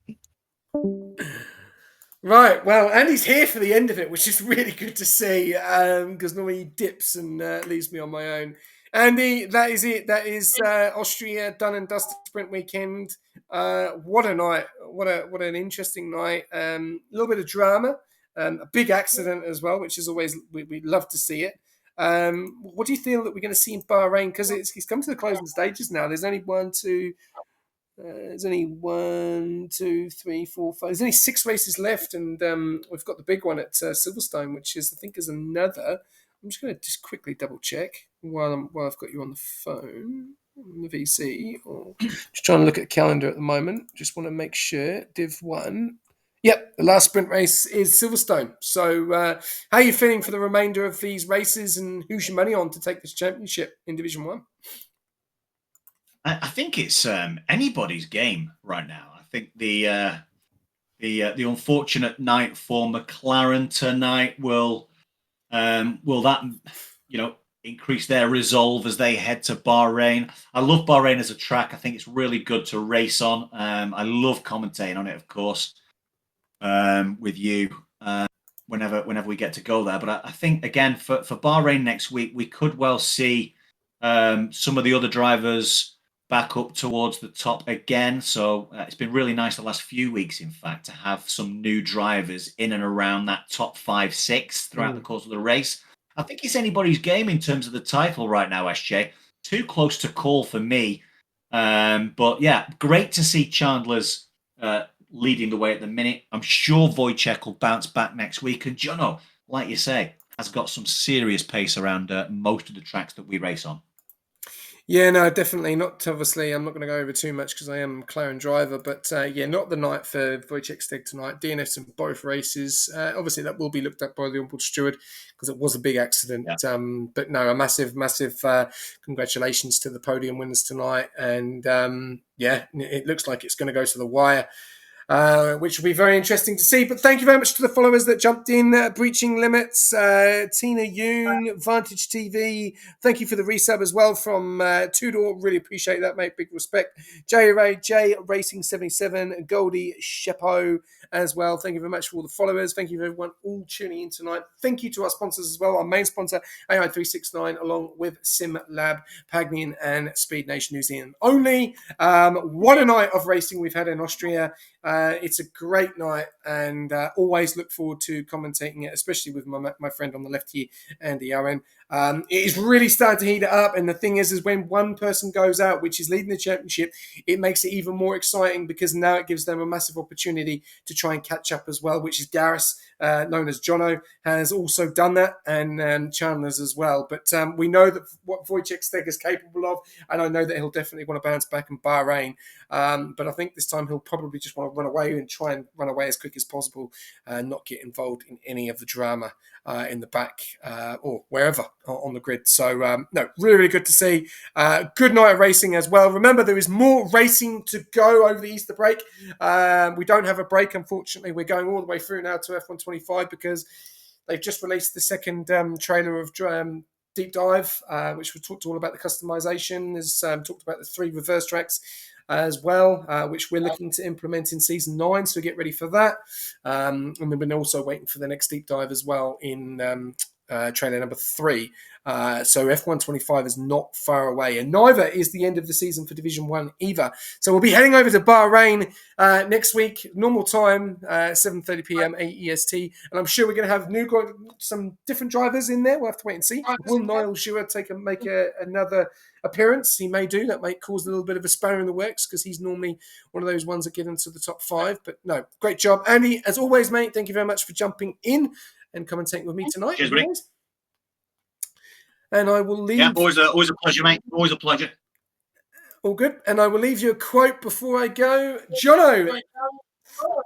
Right, well, Andy's here for the end of it, which is really good to see, because normally he dips and leaves me on my own. Andy, that is it. That is Austria done and dusted sprint weekend. What a night! What an interesting night. A little bit of drama, a big accident as well, which is always we love to see it. What do you feel that we're going to see in Bahrain? Because it's come to the closing stages now. There's only there's only 1, 2, 3, 4, 5. There's only 6 races left, and we've got the big one at Silverstone, which is I think is another. I'm just going to just quickly double check while I've got you on the phone, on the VC, or just trying to look at the calendar at the moment. Just want to make sure. Div 1. Yep, the last sprint race is Silverstone. So, how are you feeling for the remainder of these races, and who's your money on to take this championship in Division 1? I think it's anybody's game right now. I think the unfortunate night for McLaren tonight will that increase their resolve as they head to Bahrain. I love Bahrain as a track. I think it's really good to race on. I love commentating on it, of course, with you whenever we get to go there. But I think again for Bahrain next week, we could well see some of the other drivers back up towards the top again. So it's been really nice the last few weeks, in fact, to have some new drivers in and around that top 5, 6 throughout the course of the race. I think it's anybody's game in terms of the title right now, SJ. Too close to call for me. But yeah, great to see Chandler's leading the way at the minute. I'm sure Wojciech will bounce back next week. And Jono, like you say, has got some serious pace around most of the tracks that we race on. Yeah, no, definitely not. Obviously, I'm not going to go over too much because I am a McLaren driver, but not the night for Wojciech Steg tonight. DNFs in both races. Obviously, that will be looked at by the onboard steward because it was a big accident. Yeah. But no, a massive congratulations to the podium winners tonight. And it looks like it's going to go to the wire. Which will be very interesting to see. But thank you very much to the followers that jumped in. Breaching Limits, Tina Yoon, Vantage TV. Thank you for the resub as well from Tudor. Really appreciate that, mate. Big respect. J Racing 77, Goldie Shepo as well. Thank you very much for all the followers. Thank you for everyone all tuning in tonight. Thank you to our sponsors as well. Our main sponsor, AI369, along with SimLab, Pagnian, and Speed Nation New Zealand only. What a night of racing we've had in Austria. It's a great night, and always look forward to commentating it, especially with my friend on the left here, Andy Owen. It is really starting to heat it up, and the thing is when one person goes out, which is leading the championship, it makes it even more exciting because now it gives them a massive opportunity to try and catch up as well, which is Garris, known as Jono, has also done that, and Chandler's as well. But we know that what Wojciech Steg is capable of, and I know that he'll definitely want to bounce back in Bahrain. But I think this time he'll probably just want to run away and try and run away as quick as possible and not get involved in any of the drama in the back or wherever on the grid. So, no, really, really good to see. Good night of racing as well. Remember, there is more racing to go over the Easter break. We don't have a break, unfortunately. We're going all the way through now to F125 because they've just released the second trailer of Deep Dive, which we talked all about the customization. Has talked about the 3 reverse tracks as well, which we're looking to implement in season 9. So get ready for that. And we've been also waiting for the next deep dive as well in trailer number 3. So F125 is not far away, and neither is the end of the season for Division 1 either. So we'll be heading over to Bahrain next week, normal time, 7:30 p.m. AEST, and I'm sure we're going to have some different drivers in there. We'll have to wait and see. Will Niall Shearer make another appearance? He may do. That might cause a little bit of a spanner in the works because he's normally one of those ones that get into the top 5. But no, great job, Andy. As always, mate, thank you very much for jumping in and commentating with me tonight. Cheers, buddy. And I will leave. Yeah, always a pleasure, mate. Always a pleasure. All good. And I will leave you a quote before I go. Jono,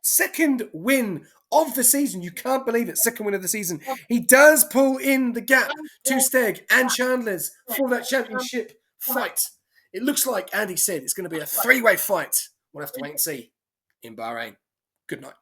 second win of the season. You can't believe it. Second win of the season. He does pull in the gap to Steg and Chandler's for that championship fight. It looks like Andy said it's going to be a 3-way fight. We'll have to wait and see in Bahrain. Good night.